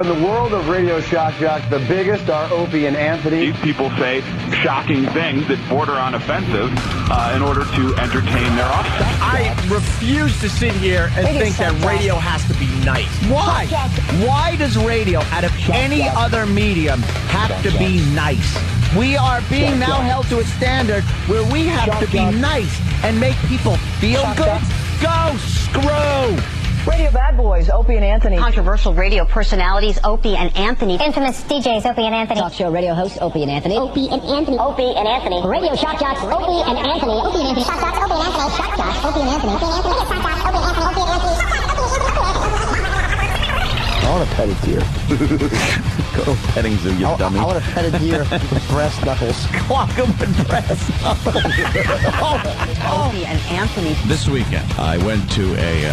In the world of Radio Shock Jock, the biggest are Opie and Anthony. These people say shocking things that border on offensive in order to entertain their audience. I refuse to sit here and think that radio has to be nice. Why? Why does radio, out of any other medium, have to be nice? We are being now held to a standard where we have to be nice and make people feel good. Go screw! Radio bad boys, Opie and Anthony. Controversial radio personalities, Opie and Anthony. Infamous DJs, Opie and Anthony. Talk show radio hosts, Opie and Anthony. Opie and Anthony. Opie and Anthony. Radio shock jocks, Opie and Anthony. Opie and Anthony. Shock jocks, Opie and Anthony. Shock jocks, Opie and Anthony. Opie and Anthony. Shock jocks, Opie and Anthony. Opie and Anthony. I want to pet a deer. Go to a petting zoo, you dummy. I want to pet a deer with breast knuckles. Clock him with breast knuckles. Opie and Anthony. This weekend, I went to a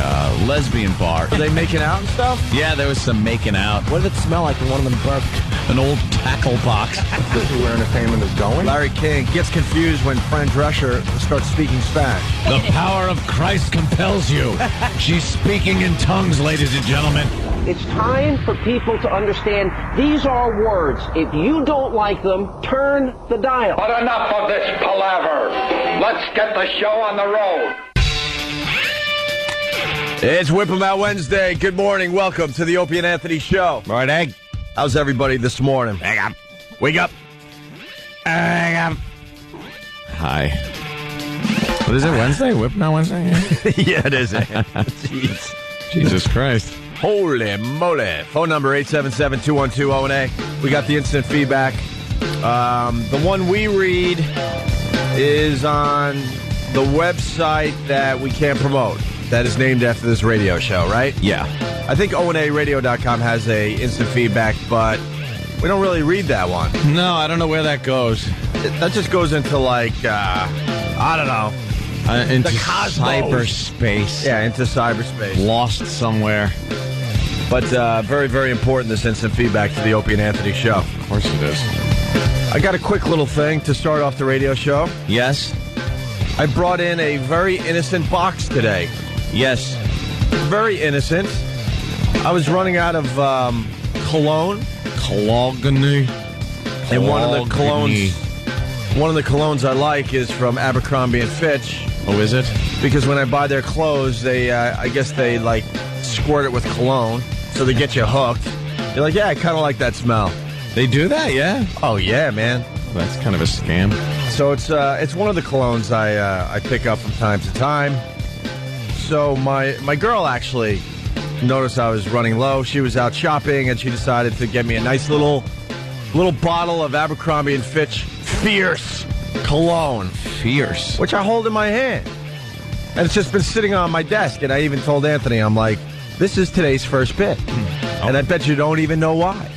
lesbian bar. Are they making out and stuff? Yeah, there was some making out. What did it smell like when one of them burped? An old tackle box. This is where entertainment is going. Larry King gets confused when Fran Drescher starts speaking Spanish. The power of Christ compels you. She's speaking in tongues, ladies and gentlemen. It's time for people to understand these are words. If you don't like them, turn the dial. But enough of this palaver. Let's get the show on the road. It's Whip 'em Out Wednesday. Good morning. Welcome to the Opie and Anthony Show. All right, Egg. How's everybody this morning? Egg up. Wake up. Egg up. Hi. What is it, Wednesday? Whip 'em Out Wednesday? Yeah, it is. Jeez. Jesus Christ. Holy moly. Phone number 877-212-0-A. We got the instant feedback. The one we read is on the website that we can't promote. That is named after this radio show, right? Yeah. I think onaradio.com has a instant feedback, but we don't really read that one. No, I don't know where that goes. That just goes into like, I don't know. Into The cosmos. cyberspace. Yeah, into cyberspace. Lost somewhere. But very, very important, this instant feedback to the Opie and Anthony Show. Of course it is. I got a quick little thing to start off the radio show. Yes? I brought in a very innocent box today. Yes. Very innocent. I was running out of cologne. Cologne. And one of the colognes I like is from Abercrombie & Fitch. Oh, is it? Because when I buy their clothes, they, I guess they like squirt it with cologne, so they get you hooked. You're like, yeah, I kind of like that smell. They do that, yeah? Oh yeah, man. That's kind of a scam. So it's one of the colognes I pick up from time to time. So my girl actually noticed I was running low. She was out shopping and she decided to get me a nice little bottle of Abercrombie & Fitch Fierce cologne. Fierce. Which I hold in my hand. And it's just been sitting on my desk. And I even told Anthony, I'm like, this is today's first bit. And I bet you don't even know why.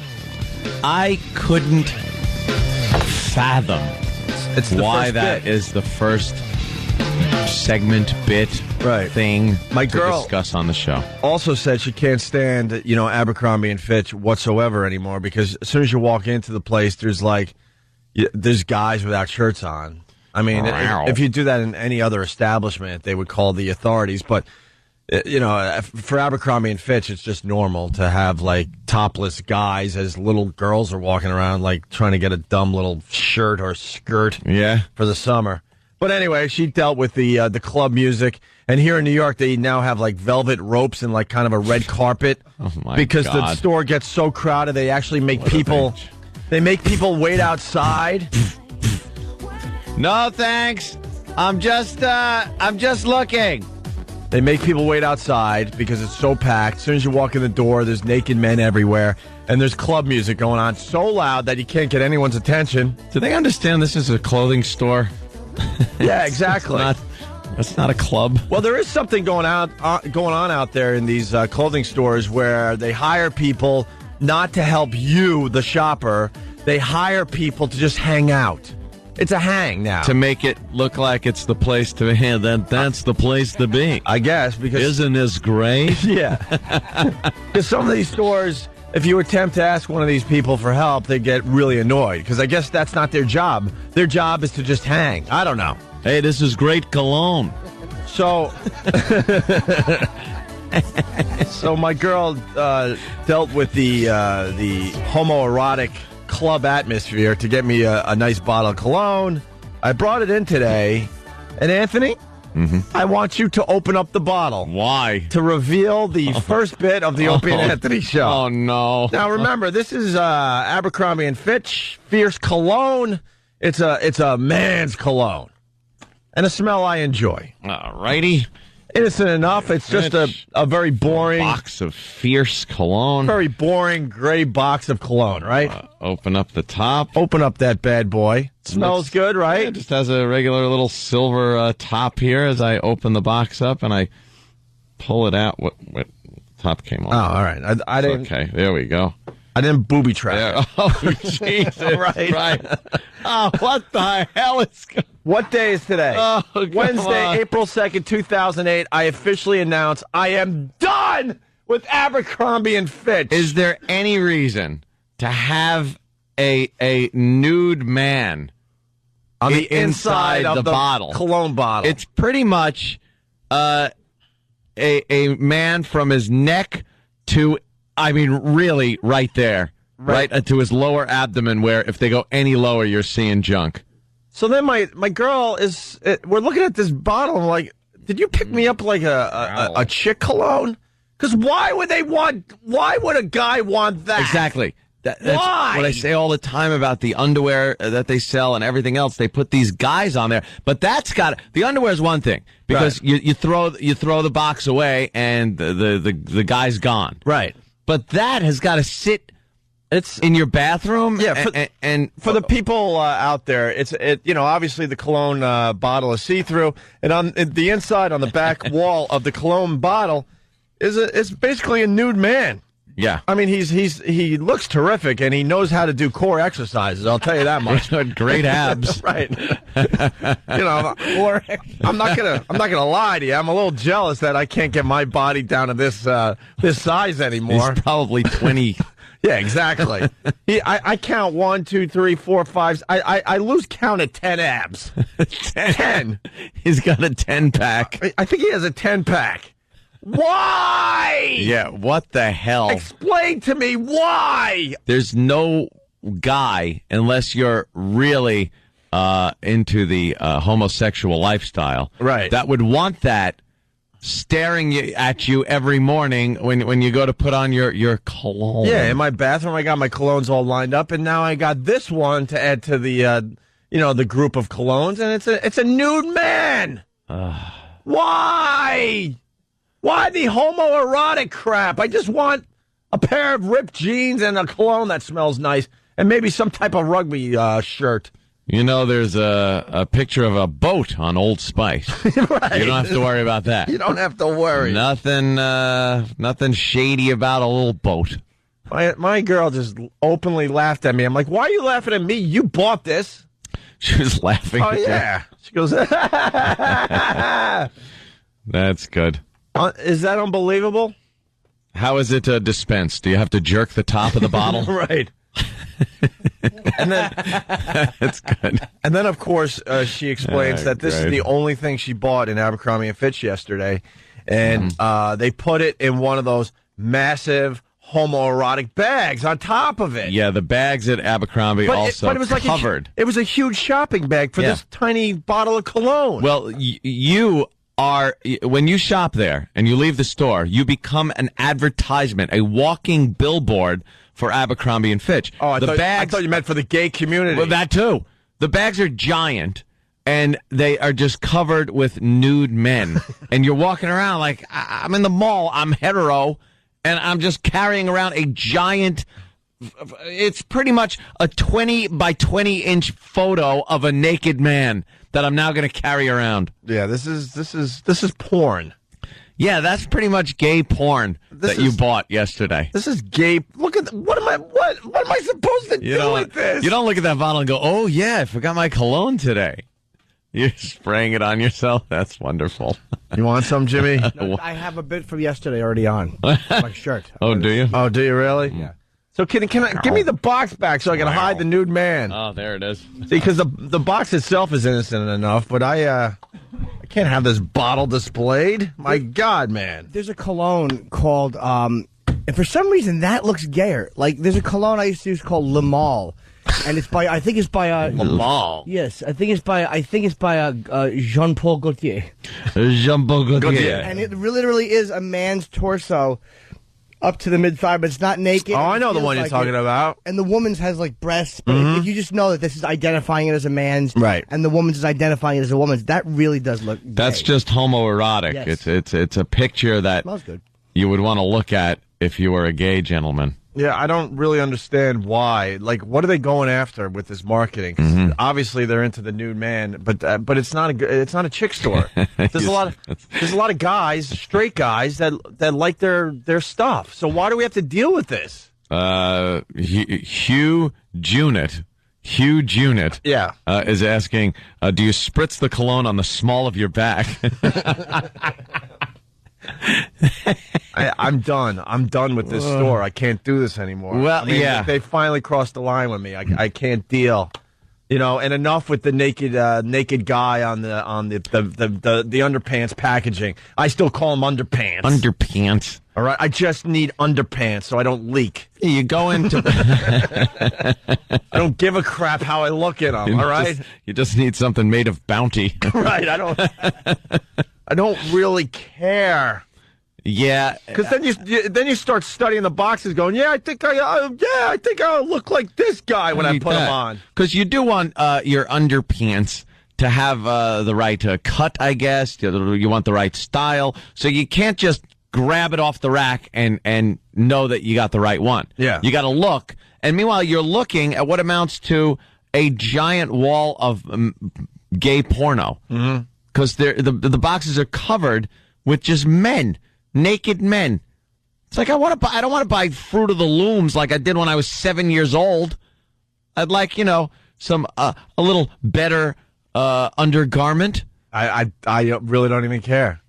I couldn't fathom It's the why first that bit. is the first segment, bit, Right. thing My to girl discuss on the show. also said she can't stand, Abercrombie & Fitch whatsoever anymore because as soon as you walk into the place, there's guys without shirts on. I mean, if you do that in any other establishment, they would call the authorities. But, for Abercrombie & Fitch, it's just normal to have, like, topless guys as little girls are walking around, like, trying to get a dumb little shirt or skirt for the summer. But anyway, she dealt with the club music. And here in New York, they now have, like, velvet ropes and, like, kind of a red carpet. Oh, my because God. the store gets so crowded, they actually make people... They make people wait outside. No, thanks. I'm just looking. They make people wait outside because it's so packed. As soon as you walk in the door, there's naked men everywhere. And there's club music going on so loud that you can't get anyone's attention. Do they understand this is a clothing store? Yeah, exactly. It's not a club. Well, there is something going on out there in these clothing stores where they hire people not to help you, the shopper. They hire people to just hang out. It's a hang now. To make it look like it's the place to be. That's the place to be. I guess, because... Isn't this great? Yeah. Because some of these stores, if you attempt to ask one of these people for help, they get really annoyed. Because I guess that's not their job. Their job is to just hang. I don't know. Hey, this is great cologne. So, So my girl dealt with the homoerotic club atmosphere to get me a nice bottle of cologne. I brought it in today, and Anthony, I want you to open up the bottle. Why? To reveal the first bit of the Opie and Anthony show. Oh, no. Now, remember, this is Abercrombie & Fitch Fierce Cologne. It's a man's cologne. And a smell I enjoy. All righty. Innocent enough. It's just a very boring... box of Fierce cologne. Very boring gray box of cologne, right? Open up the top. Open up that bad boy. Smells good, right? Yeah, it just has a regular little silver top here as I open the box up and I pull it out. What top came off? Oh, all right. I didn't... Okay, there we go. I didn't booby trap. Oh, Jesus. Right. Oh, what the hell is going on? What day is today? Oh, come Wednesday, on. April 2nd, 2008. I officially announce I am done with Abercrombie & Fitch. Is there any reason to have a nude man on the inside of the bottle? Cologne bottle. It's pretty much a man from his neck to, I mean, really right there. Right to his lower abdomen, where if they go any lower, you're seeing junk. So then my girl is, we're looking at this bottle, and I'm like, did you pick me up like a chick cologne? Because why would a guy want that? Exactly. That's why? what I say all the time about the underwear that they sell and everything else. They put these guys on there, but the underwear is one thing because you throw the box away and the guy's gone. Right. But that has got to sit. It's in your bathroom. Yeah, and for the people out there, obviously the cologne bottle is see-through, and on the inside, on the back wall of the cologne bottle, is basically a nude man. Yeah, I mean he looks terrific, and he knows how to do core exercises. I'll tell you that much. Great abs, right? I'm not gonna lie to you. I'm a little jealous that I can't get my body down to this size anymore. He's probably 20. Yeah, exactly. I count 1, 2, 3, 4, 5. I lose count at 10 abs. 10. He's got a 10-pack. I think he has a 10-pack. Why? Yeah, what the hell? Explain to me why. There's no guy, unless you're really into the homosexual lifestyle, right, that would want that staring at you every morning when you go to put on your cologne. Yeah, in my bathroom, I got my colognes all lined up, and now I got this one to add to the the group of colognes, and it's a nude man. Why? Why the homoerotic crap? I just want a pair of ripped jeans and a cologne that smells nice, and maybe some type of rugby shirt. You know, there's a picture of a boat on Old Spice. Right. You don't have to worry about that. You don't have to worry. Nothing shady about a little boat. My girl just openly laughed at me. I'm like, why are you laughing at me? You bought this. She was laughing. Oh, yeah. She goes, That's good. Is that unbelievable? How is it dispensed? Do you have to jerk the top of the bottle? Right. And then that's good. And then, of course, she explains that this is the only thing she bought in Abercrombie & Fitch yesterday, and they put it in one of those massive homoerotic bags on top of it. Yeah, the bags at Abercrombie but it was covered. It was a huge shopping bag for this tiny bottle of cologne. Well, you are, when you shop there and you leave the store, you become an advertisement, a walking billboard for Abercrombie & Fitch. Oh, I thought you meant for the gay community. Well, that too. The bags are giant, and they are just covered with nude men. And you're walking around like, I'm in the mall, I'm hetero, and I'm just carrying around a giant, it's pretty much a 20 by 20 inch photo of a naked man that I'm now going to carry around. Yeah, this is porn. Yeah, that's pretty much gay porn you bought yesterday. This is gay. Look at what am I supposed to do with this? You don't look at that bottle and go, "Oh yeah, I forgot my cologne today." You're spraying it on yourself. That's wonderful. You want some, Jimmy? No, I have a bit from yesterday already on my shirt. Oh, do you? Oh, do you really? Yeah. So can I give me the box back so I can hide the nude man? Oh, there it is. See, because the box itself is innocent enough, but I Can't have this bottle displayed. My God, man. There's a cologne called, and for some reason that looks gayer. Like, there's a cologne I used to use called Le Male. And it's by, I think it's by, Le Male? Yes, I think it's by Jean-Paul Gaultier. Jean-Paul Gaultier. And it literally is a man's torso up to the mid-thigh, but it's not naked. Oh, I know the one you're talking about. And the woman's has, like, breasts. But if you just know that this is identifying it as a man's, right, and the woman's is identifying it as a woman's, that really does look gay. That's just homoerotic. Yes. It's a picture that Smells good. you would want to look at if you were a gay gentleman. Yeah, I don't really understand why. Like, what are they going after with this marketing? 'Cause obviously, they're into the nude man, but it's not a chick store. There's a lot of guys, straight guys that like their stuff. So why do we have to deal with this? Hugh Junit. Hugh Junit, yeah, is asking, do you spritz the cologne on the small of your back? I'm done. I'm done with this store. I can't do this anymore. Well, I mean, yeah, they finally crossed the line with me. I can't deal. You know, and enough with the naked guy on the underpants packaging. I still call them underpants. Underpants. All right, I just need underpants so I don't leak. You go into. I don't give a crap how I look in them. All right, you just need something made of Bounty. Right. I don't really care. Yeah, because then you start studying the boxes, going, I think I'll look like this guy when I put them on. Because you do want your underpants to have the right cut, I guess. You want the right style, so you can't just grab it off the rack and know that you got the right one. Yeah, you got to look, and meanwhile you're looking at what amounts to a giant wall of gay porno. Because the boxes are covered with just men. Naked men. It's like I don't want to buy Fruit of the Looms like I did when I was 7 years old. I'd like, some a little better undergarment. I really don't even care.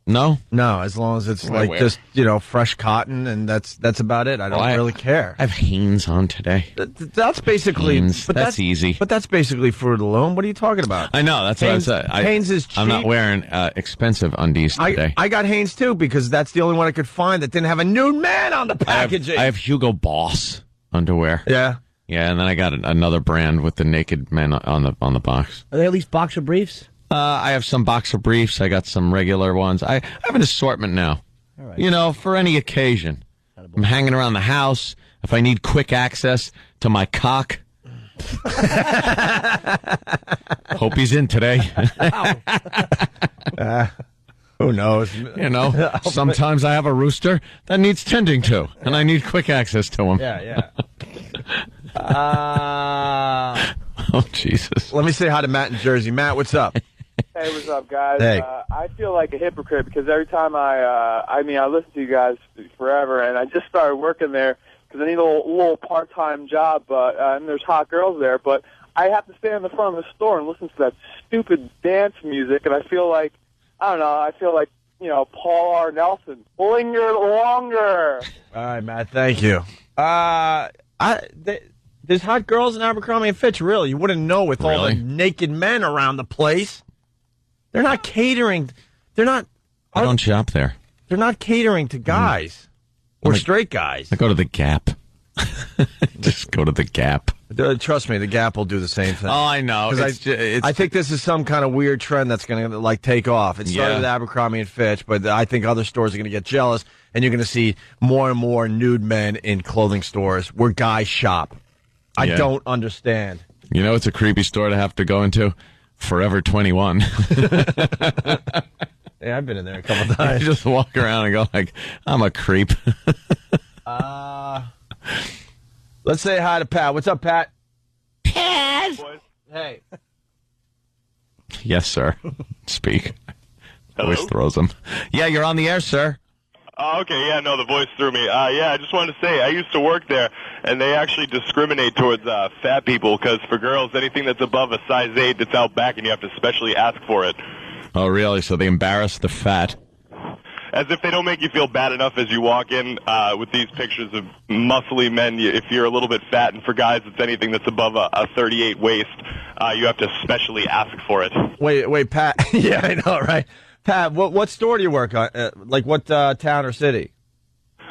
No, as long as it's just fresh cotton, and that's about it. I don't really care. I have Hanes on today. That's basically Hanes. But that's easy. But that's basically Fruit of the Loom. What are you talking about? I know. That's Hanes, what I said. Hanes is cheap. I'm not wearing expensive undies today. I got Hanes too because that's the only one I could find that didn't have a nude man on the packaging. I have Hugo Boss underwear. Yeah, and then I got another brand with the naked men on the box. Are they at least boxer briefs? I have some boxer briefs. I got some regular ones. I have an assortment now. All right. For any occasion. I'm hanging around the house. If I need quick access to my cock. Hope he's in today. Who knows? Sometimes I have a rooster that needs tending to, and I need quick access to him. Yeah. Oh, Jesus. Let me say hi to Matt in Jersey. Matt, what's up? Hey, what's up, guys? Hey. I feel like a hypocrite because every time I listen to you guys forever, and I just started working there because I need a little part-time job, and there's hot girls there, but I have to stand in the front of the store and listen to that stupid dance music, and I feel like, Paul R. Nelson, linger longer. All right, Matt, thank you. There's hot girls in Abercrombie & Fitch, really. You wouldn't know with all the naked men around the place. They're not catering. I don't shop there. They're not catering to guys or straight guys. I go to the Gap. Just go to the Gap. Trust me, the Gap will do the same thing. Oh, I know. I think this is some kind of weird trend that's going to take off. It started with Abercrombie & Fitch, but I think other stores are going to get jealous, and you're going to see more and more nude men in clothing stores where guys shop. I don't understand. It's a creepy store to have to go into. Forever 21. Yeah, I've been in there a couple times. You just walk around and go like, I'm a creep. Let's say hi to Pat. What's up, Pat? Pat! Hey. Yes, sir. Speak. Always throws them. Yeah, you're on the air, sir. Oh, okay, the voice threw me. I just wanted to say, I used to work there, and they actually discriminate towards fat people, because for girls, anything that's above a size 8, it's out back, and you have to specially ask for it. Oh, really? So they embarrass the fat? as if they don't make you feel bad enough as you walk in with these pictures of muscly men. If you're a little bit fat, and for guys, it's anything that's above a 38 waist, you have to specially ask for it. Wait, Pat. Yeah, I know, right? Pat, what store do you work on? Like what town or city?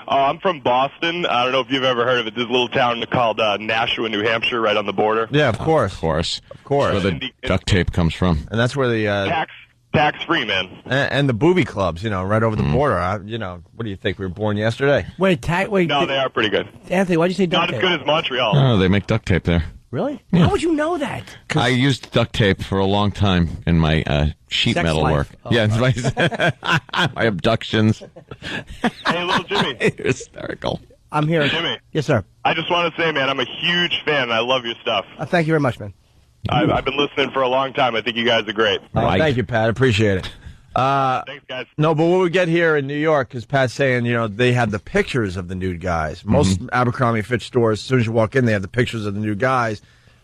I'm from Boston. I don't know if you've ever heard of it. There's a little town called Nashua, New Hampshire, right on the border. Yeah, of course. Of course. Where the duct tape comes from. And that's where the... Tax-free, man. And the booby clubs, right over the border. What do you think? We were born yesterday? Wait. No, they are pretty good. Anthony, why'd you say duct tape? Not as good as Montreal. Oh, they make duct tape there. Really? Yeah. How would you know that? I used duct tape for a long time in my sheet Sex metal life. work. Oh, yeah, my abductions. Hey, little Jimmy. You're hysterical. I'm here. Jimmy. Yes, sir. I just want to say, man, I'm a huge fan, and I love your stuff. Thank you very much, man. I've been listening for a long time. I think you guys are great. Thank you, Pat. Appreciate it. Thanks, guys. No, but what we get here in New York, because Pat's saying, they have the pictures of the nude guys. Most Abercrombie & Fitch stores, as soon as you walk in, they have the pictures of the nude guys.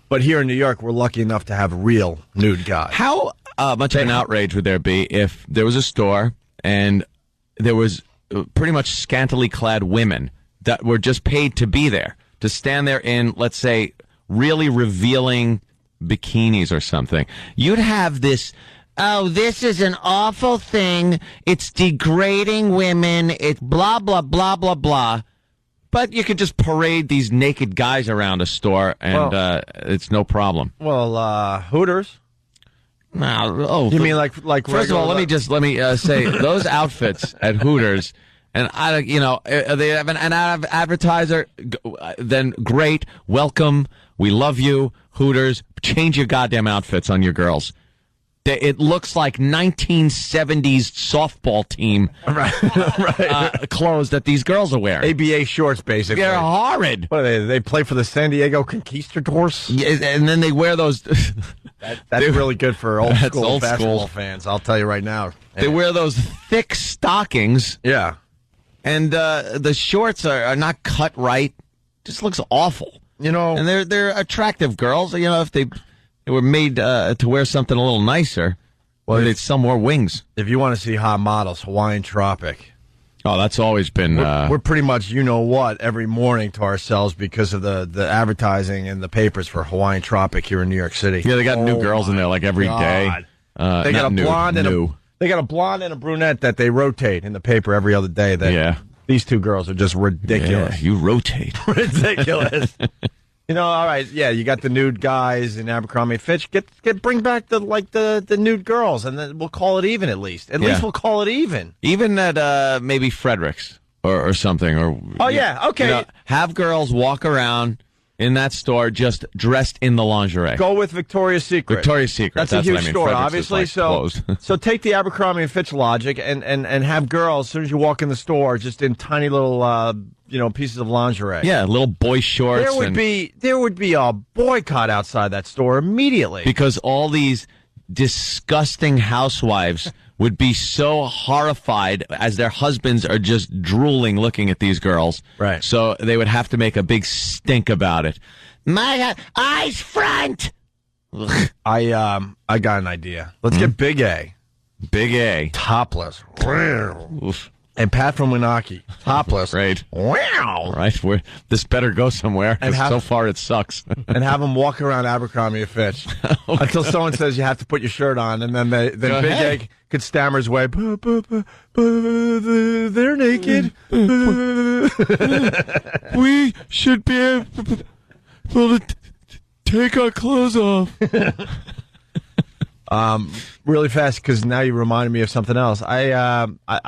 But here in New York, we're lucky enough to have real nude guys. How much of an outrage would there be if there was a store and there was pretty much scantily clad women that were just paid to be there, to stand there in, let's say, really revealing bikinis or something? You'd have this... Oh, this is an awful thing. It's degrading women. It's blah, blah, blah, blah, blah. But you could just parade these naked guys around a store, and it's no problem. Well, Hooters. No, you mean like? First of all, let me say those outfits at Hooters, and they have an advertiser. Then great, welcome, we love you, Hooters. Change your goddamn outfits on your girls. It looks like 1970s softball team clothes that these girls are wearing. ABA shorts, basically. They're horrid. What are they? They play for the San Diego Conquistadors? Yeah, and then they wear those... That's really good for old school basketball fans, I'll tell you right now. They wear those thick stockings. Yeah. And the shorts are not cut right. Just looks awful. And they're attractive girls. If they were made to wear something a little nicer, well, they'd sell more wings. If you want to see hot models, Hawaiian Tropic. Oh, that's always been... We're pretty much every morning to ourselves because of the advertising in the papers for Hawaiian Tropic here in New York City. Yeah, they got new girls in there like every day. They got a blonde and a brunette that they rotate in the paper every other day. These two girls are just ridiculous. Yeah, you rotate. Ridiculous. All right, yeah, you got the nude guys in Abercrombie & Fitch. Bring back the nude girls, and then we'll call it even at least. At least we'll call it even. Even at maybe Frederick's or something. Or okay. Have girls walk around in that store just dressed in the lingerie. Go with Victoria's Secret. Victoria's Secret. That's a huge store, Frederick's obviously. So take the Abercrombie & Fitch logic and have girls, as soon as you walk in the store, just in tiny little... pieces of lingerie. Yeah, little boy shorts. There would be a boycott outside that store immediately. Because all these disgusting housewives would be so horrified as their husbands are just drooling looking at these girls. Right. So they would have to make a big stink about it. My eyes front. Ugh. I got an idea. Let's get Big A. Big A. Topless. Oof. And Pat from Winaki, topless. Right. Wow. Right. This better go somewhere. And so far it sucks. And have them walk around Abercrombie & Fitch until someone says you have to put your shirt on, and then Big A could stammer his way. They're naked. We should be able to take our clothes off. Really fast, because now you reminded me of something else. I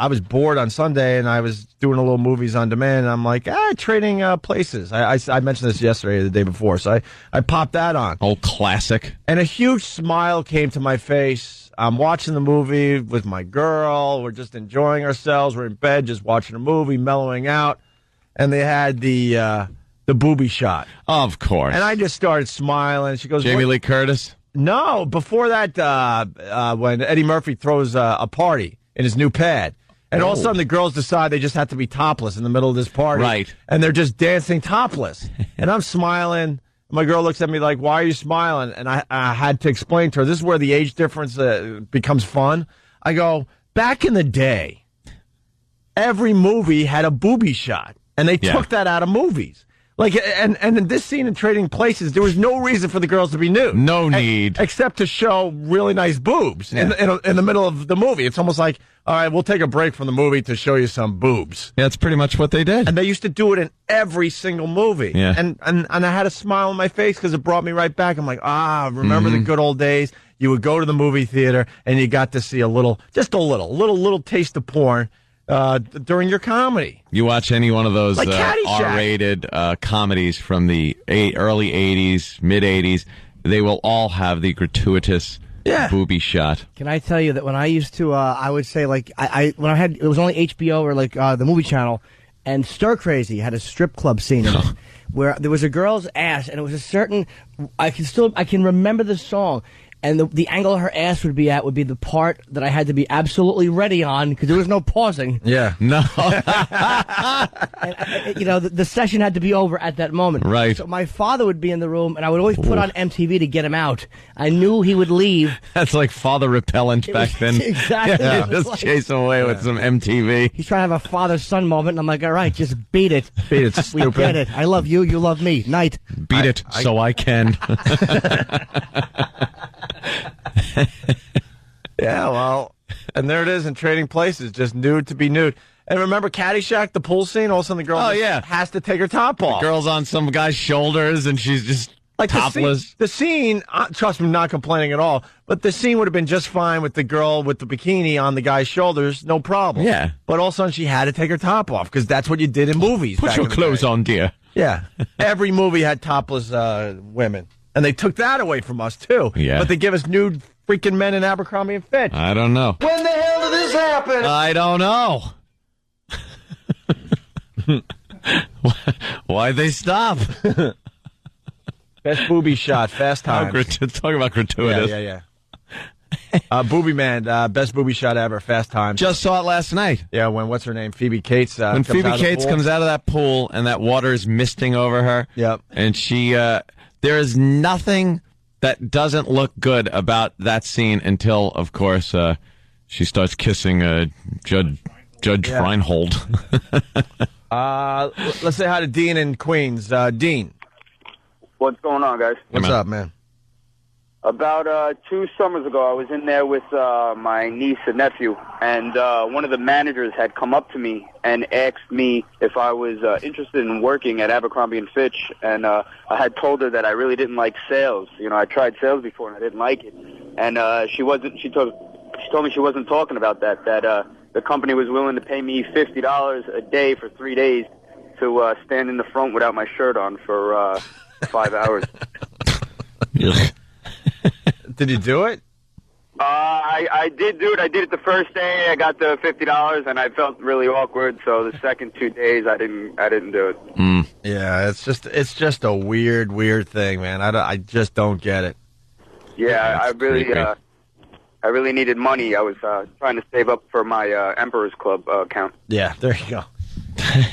was bored on Sunday, and I was doing a little movies on demand, and I'm like, trading places. I mentioned this yesterday or the day before, so I popped that on. Old classic. And a huge smile came to my face. I'm watching the movie with my girl. We're just enjoying ourselves. We're in bed just watching a movie, mellowing out. And they had the booby shot. Of course. And I just started smiling. She goes, Jamie Lee Curtis? No, before that, when Eddie Murphy throws a party in his new pad, and all of a sudden the girls decide they just have to be topless in the middle of this party. Right. And they're just dancing topless. And I'm smiling. My girl looks at me like, why are you smiling? And I had to explain to her, this is where the age difference becomes fun. I go, back in the day, every movie had a booby shot, and they took that out of movies. Like, and in this scene in Trading Places, there was no reason for the girls to be nude. No need. Except to show really nice boobs in the middle of the movie. It's almost like, all right, we'll take a break from the movie to show you some boobs. Yeah, that's pretty much what they did. And they used to do it in every single movie. Yeah. And I had a smile on my face because it brought me right back. I'm like, remember the good old days? You would go to the movie theater and you got to see a little taste of porn. During your comedy. You watch any one of those like R-rated comedies from the early 80s, mid-80s, they will all have the gratuitous booby shot. Can I tell you that when I used to, I would say, like, when I had, it was only HBO or, like, the movie channel, and Stir Crazy had a strip club scene in it, where there was a girl's ass, and it was a certain, I can remember the song. And the angle her ass would be at would be the part that I had to be absolutely ready on because there was no pausing. Yeah. No. The session had to be over at that moment. Right. So my father would be in the room, and I would always put on MTV to get him out. I knew he would leave. That's like father repellent back then. Exactly. Yeah, just chase him away with some MTV. He's trying to have a father-son moment, and I'm like, all right, just beat it. Beat it, stupid. We get it. I love you. You love me. Night. Beat it so I can. Yeah, well, and there it is in Trading Places, just nude to be nude. And remember Caddyshack, the pool scene? All of a sudden the girl has to take her top off. The girl's on some guy's shoulders, and she's just like topless. The scene, trust me, I'm not complaining at all, but the scene would have been just fine with the girl with the bikini on the guy's shoulders, no problem. Yeah. But all of a sudden she had to take her top off, because that's what you did in movies. Put your clothes on, dear. Yeah. Every movie had topless women. And they took that away from us, too. Yeah. But they give us nude freaking men in Abercrombie and Fitch. I don't know. When the hell did this happen? I don't know. Why'd they stop? Best booby shot, Fast Times. Talk about gratuitous. Yeah. Booby Man, best booby shot ever, Fast Times. Just saw it last night. Yeah, when, what's her name? Phoebe Cates. When Phoebe Cates comes out of that pool and that water is misting over her. Yep. And she, there is nothing that doesn't look good about that scene until, of course, she starts kissing Judge Reinhold. Let's say hi to Dean in Queens. Dean. What's going on, guys? What's up, man? About 2 summers ago, I was in there with my niece and nephew, and one of the managers had come up to me and asked me if I was interested in working at Abercrombie & Fitch, and I had told her that I really didn't like sales. You know, I tried sales before, and I didn't like it. And she told me she wasn't talking about that the company was willing to pay me $50 a day for 3 days to stand in the front without my shirt on for 5 hours. Did you do it? I did do it. I did it the first day. I got the $50, and I felt really awkward. So the second 2 days, I didn't do it. Mm. Yeah, it's just a weird thing, man. I just don't get it. Yeah, I really needed money. I was trying to save up for my Emperor's Club account. Yeah, there you go.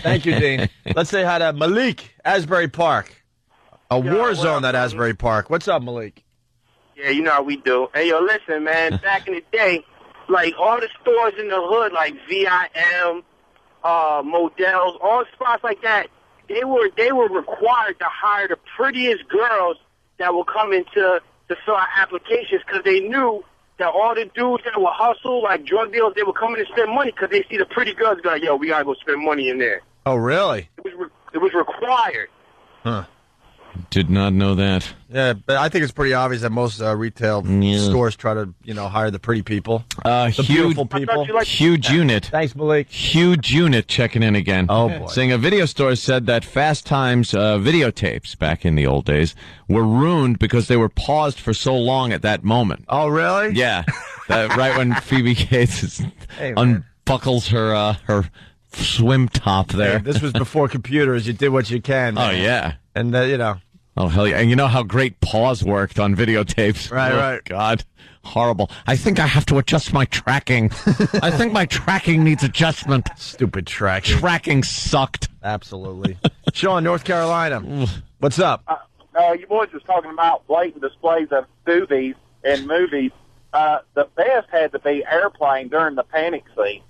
Thank you, Dean. Let's say hi to Malik, Asbury Park. A war zone, that Asbury Park. What's up, Malik? Yeah, you know how we do. Hey, yo, listen, man, back in the day, like, all the stores in the hood, like VIM, Models, all spots like that, they were required to hire the prettiest girls that would come in to fill out applications because they knew that all the dudes that would hustle, like drug dealers, they would come in and spend money because they see the pretty girls go, like, yo, we got to go spend money in there. Oh, really? It was required. Huh. Did not know that. Yeah, but I think it's pretty obvious that most retail stores try to, hire the pretty people. The beautiful people. Huge unit. Thanks, Malik. Huge unit checking in again. Oh, boy. Saying a video store said that Fast Times videotapes back in the old days were ruined because they were paused for so long at that moment. Oh, really? Yeah. Right when Phoebe Cates unbuckles her swim top there. Hey, this was before computers. You did what you can, man. Oh, yeah. And, Oh, hell yeah. And you know how great pause worked on videotapes? Right. God, horrible. I think I have to adjust my tracking. I think my tracking needs adjustment. Stupid tracking. Tracking sucked. Absolutely. Sean, North Carolina. What's up? You boys was talking about blatant displays of boobies in movies. The best had to be Airplane during the panic scene.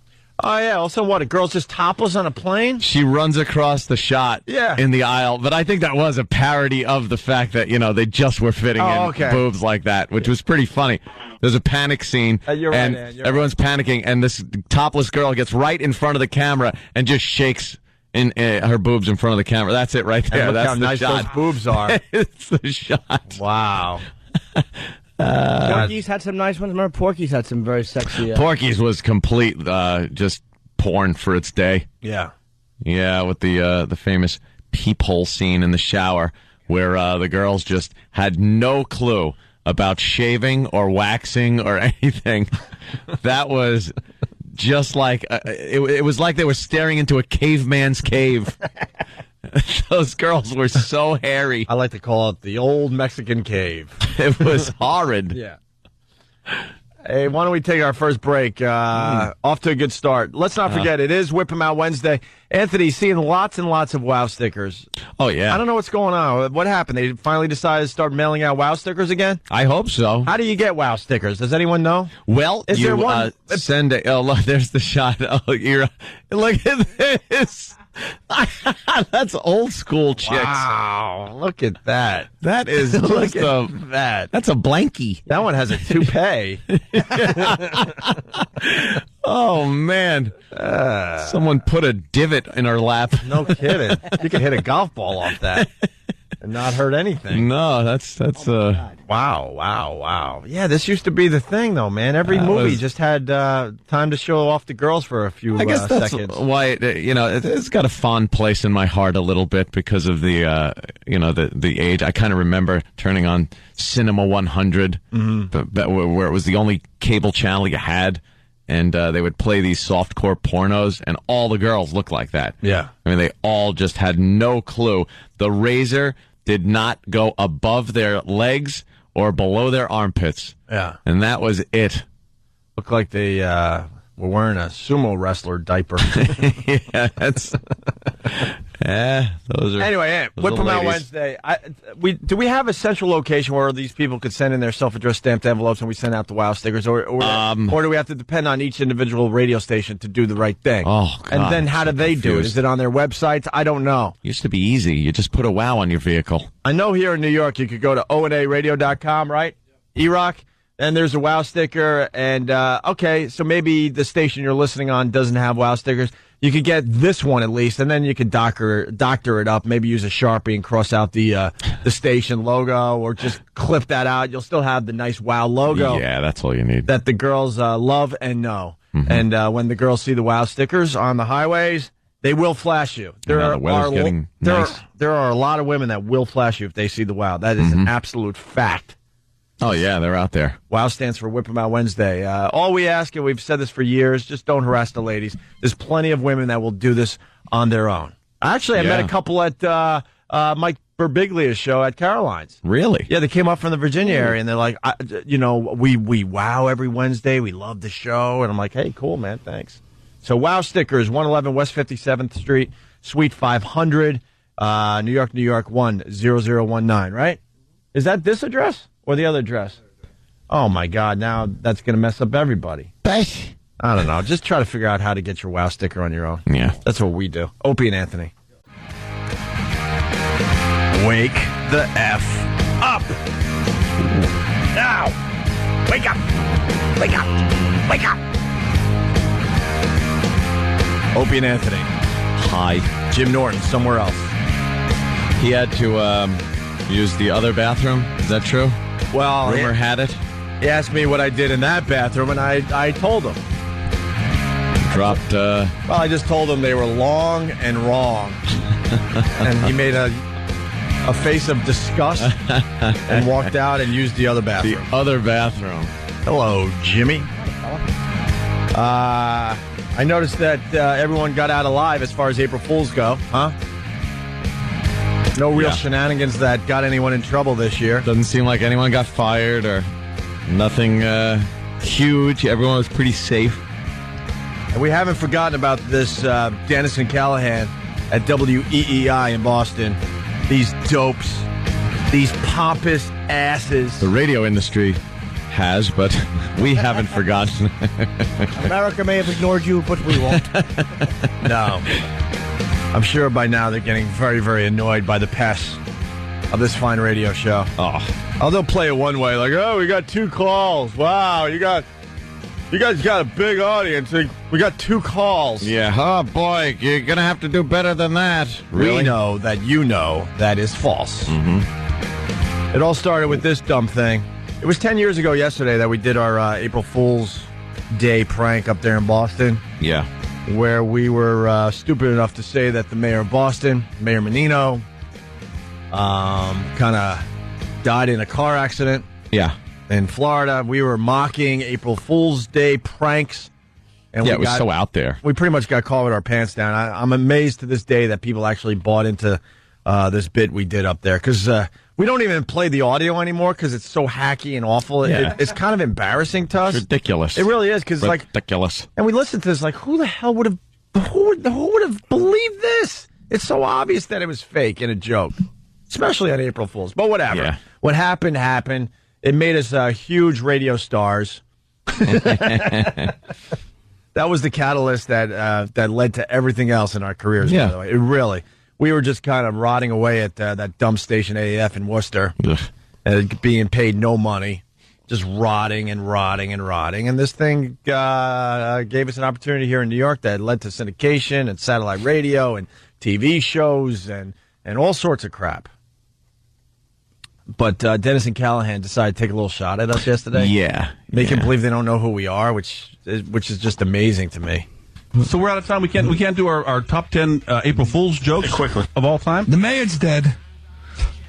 Oh, yeah. Also, what? A girl's just topless on a plane? She runs across the shot in the aisle. But I think that was a parody of the fact that, they just were fitting in boobs like that, which was pretty funny. There's a panic scene, you're right, and man, you're everyone's panicking, and this topless girl gets right in front of the camera and just shakes in her boobs in front of the camera. That's it right there. And look That's how the nice shot. those boobs are. It's the shot. Wow. Porky's had some nice ones. Remember, Porky's had some very sexy. Porky's was complete, just porn for its day. Yeah. Yeah, with the famous peephole scene in the shower where the girls just had no clue about shaving or waxing or anything. That was just like it was like they were staring into a caveman's cave. Those girls were so hairy. I like to call it the old Mexican cave. It was horrid. Yeah. Hey, why don't we take our first break? Off to a good start. Let's not forget, it is Whip 'em Out Wednesday. Anthony, seeing lots and lots of WOW stickers. Oh, yeah. I don't know what's going on. What happened? They finally decided to start mailing out WOW stickers again? I hope so. How do you get WOW stickers? Does anyone know? Well, is there one? Send it. Oh, look, there's the shot. Oh, look at this. That's old school chicks. Wow, look at that. That is look at that. That's a blankie. That one has a toupee. Oh man. Someone put a divot in her lap. No kidding. You could hit a golf ball off that and not hurt anything. No, that's Wow. Yeah, this used to be the thing, though, man. Every movie just had time to show off the girls for a few I guess that's seconds. why it's got a fond place in my heart a little bit because of the the age. I kind of remember turning on Cinema 100, where it was the only cable channel you had, and they would play these softcore pornos, and all the girls looked like that. Yeah, I mean, they all just had no clue. The razor did not go above their legs or below their armpits. Yeah. And that was it. Looked like they were wearing a sumo wrestler diaper. Yeah, that's... those are... Anyway, Whip 'em Out Wednesday. Do we have a central location where these people could send in their self-addressed stamped envelopes and we send out the WOW stickers? Or do we have to depend on each individual radio station to do the right thing? Oh, God. And then how do they do it? Is it on their websites? I don't know. Used to be easy. You just put a WOW on your vehicle. I know here in New York you could go to onaradio.com, right? E-Rock. And there's a WOW sticker. And, okay, so maybe the station you're listening on doesn't have WOW stickers. You could get this one at least, and then you could doctor it up, maybe use a Sharpie and cross out the station logo, or just clip that out. You'll still have the nice WOW logo. Yeah, that's all you need. That the girls love and know. Mm-hmm. And when the girls see the WOW stickers on the highways, they will flash you. There are a lot of women that will flash you if they see the WOW. That is an absolute fact. Oh, yeah, they're out there. WOW stands for Whip 'em Out Wednesday. All we ask, and we've said this for years, just don't harass the ladies. There's plenty of women that will do this on their own. Actually, I met a couple at Mike Birbiglia's show at Caroline's. Really? Yeah, they came up from the Virginia area, and they're like, we WOW every Wednesday. We love the show. And I'm like, hey, cool, man, thanks. So WOW stickers, 111 West 57th Street, Suite 500, New York, 10019, right? Is that this address? Or the other address? Oh, my God. Now that's going to mess up everybody. I don't know. Just try to figure out how to get your WOW sticker on your own. Yeah. That's what we do. Opie and Anthony. Wake the F up. Now. Wake up. Wake up. Wake up. Opie and Anthony. Hi. Jim Norton, somewhere else. He had to use the other bathroom. Is that true? Well, rumor had it. He asked me what I did in that bathroom, and I told him. Dropped. Well, I just told him they were long and wrong, and he made a face of disgust and walked out and used the other bathroom. The other bathroom. Hello, Jimmy. I noticed that everyone got out alive as far as April Fools go, huh? No real shenanigans that got anyone in trouble this year. Doesn't seem like anyone got fired or nothing huge. Everyone was pretty safe. And we haven't forgotten about this Dennis and Callahan at WEEI in Boston. These dopes, these pompous asses. The radio industry has, but we haven't forgotten. America may have ignored you, but we won't. No. I'm sure by now they're getting very, very annoyed by the pests of this fine radio show. Oh, they'll play it one way, like, oh, we got 2 calls. Wow, you guys got a big audience. We got 2 calls. Yeah, oh boy, you're going to have to do better than that. Really? We know that you know that is false. Mm-hmm. It all started with this dumb thing. It was 10 years ago yesterday that we did our April Fool's Day prank up there in Boston. Yeah. Where we were stupid enough to say that the mayor of Boston, Mayor Menino, kind of died in a car accident. Yeah. In Florida. We were mocking April Fool's Day pranks. And it was so out there. We pretty much got caught with our pants down. I'm amazed to this day that people actually bought into this bit we did up there. Because we don't even play the audio anymore because it's so hacky and awful. Yeah. It's kind of embarrassing to us. It's ridiculous. It really is. Ridiculous. And we listened to this like, who the hell would have... Who would have believed this? It's so obvious that it was fake and a joke. Especially on April Fool's. But whatever. Yeah. What happened, happened. It made us huge radio stars. That was the catalyst that led to everything else in our careers, by the way. It really. We were just kind of rotting away at that dumb station AAF in Worcester, being paid no money, just rotting and rotting and rotting. And this thing gave us an opportunity here in New York that led to syndication and satellite radio and TV shows and all sorts of crap. But Dennis and Callahan decided to take a little shot at us yesterday. Yeah. Make them believe they don't know who we are, which is just amazing to me. So we're out of time. We can't do our top 10 April Fool's jokes of all time. The mayor's dead.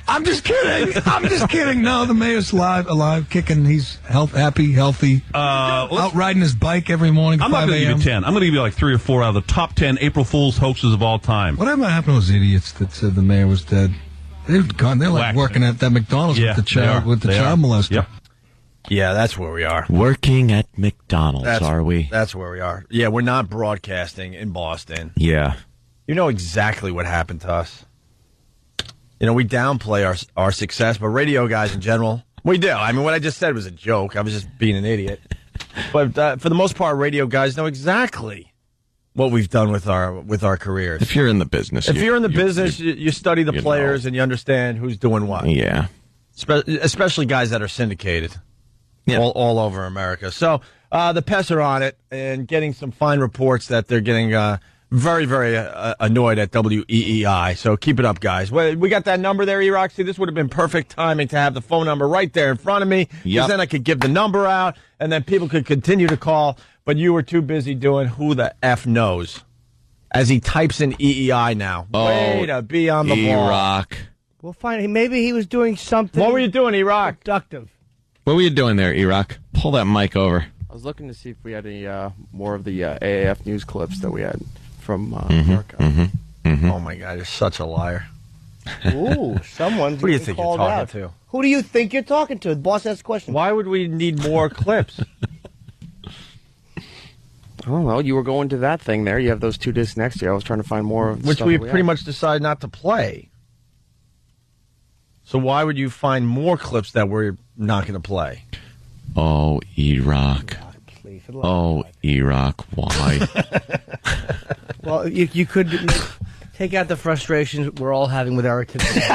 I'm just kidding. I'm just kidding. No, the mayor's alive, kicking. He's happy, healthy. Out riding his bike every morning. I'm not going to give you 10. I'm going to give you like 3 or 4 out of the top 10 April Fool's hoaxes of all time. Whatever happened to those idiots that said the mayor was dead? They're gone. They're like working at that McDonald's with the child molester. Yep. Yeah, that's where we are. Working at McDonald's, are we? That's where we are. Yeah, we're not broadcasting in Boston. Yeah. You know exactly what happened to us. You know, we downplay our success, but radio guys in general, we do. I mean, what I just said was a joke. I was just being an idiot. But for the most part, radio guys know exactly what we've done with our careers. If you're in the business. If you're in the business, you study the players and you understand who's doing what. Yeah. Especially guys that are syndicated. Yeah. All over America. So the pests are on it and getting some fine reports that they're getting very, very annoyed at WEEI. So keep it up, guys. We got that number there, E-Rock. See, this would have been perfect timing to have the phone number right there in front of me. Because then I could give the number out and then people could continue to call. But you were too busy doing who the F knows. As he types in EEI now. Way to be on the ball. E-Rock. We'll find. Maybe he was doing something. What were you doing, E-Rock? Productive. What were you doing there, E-Rock? Pull that mic over. I was looking to see if we had any more of the AAF news clips that we had from America. Oh, my God. You're such a liar. Ooh, someone's Who do you think you're talking out. to? Who do you think you're talking to? The boss asked a question. Why would we need more clips? Oh, well, you were going to that thing there. You have those 2 discs next to you. I was trying to find more of the Which stuff we that pretty much decided not to play. So why would you find more clips that we're not going to play? Oh, E-Rock. Oh, E-Rock, why? Well, you could take out the frustrations we're all having with Eric today.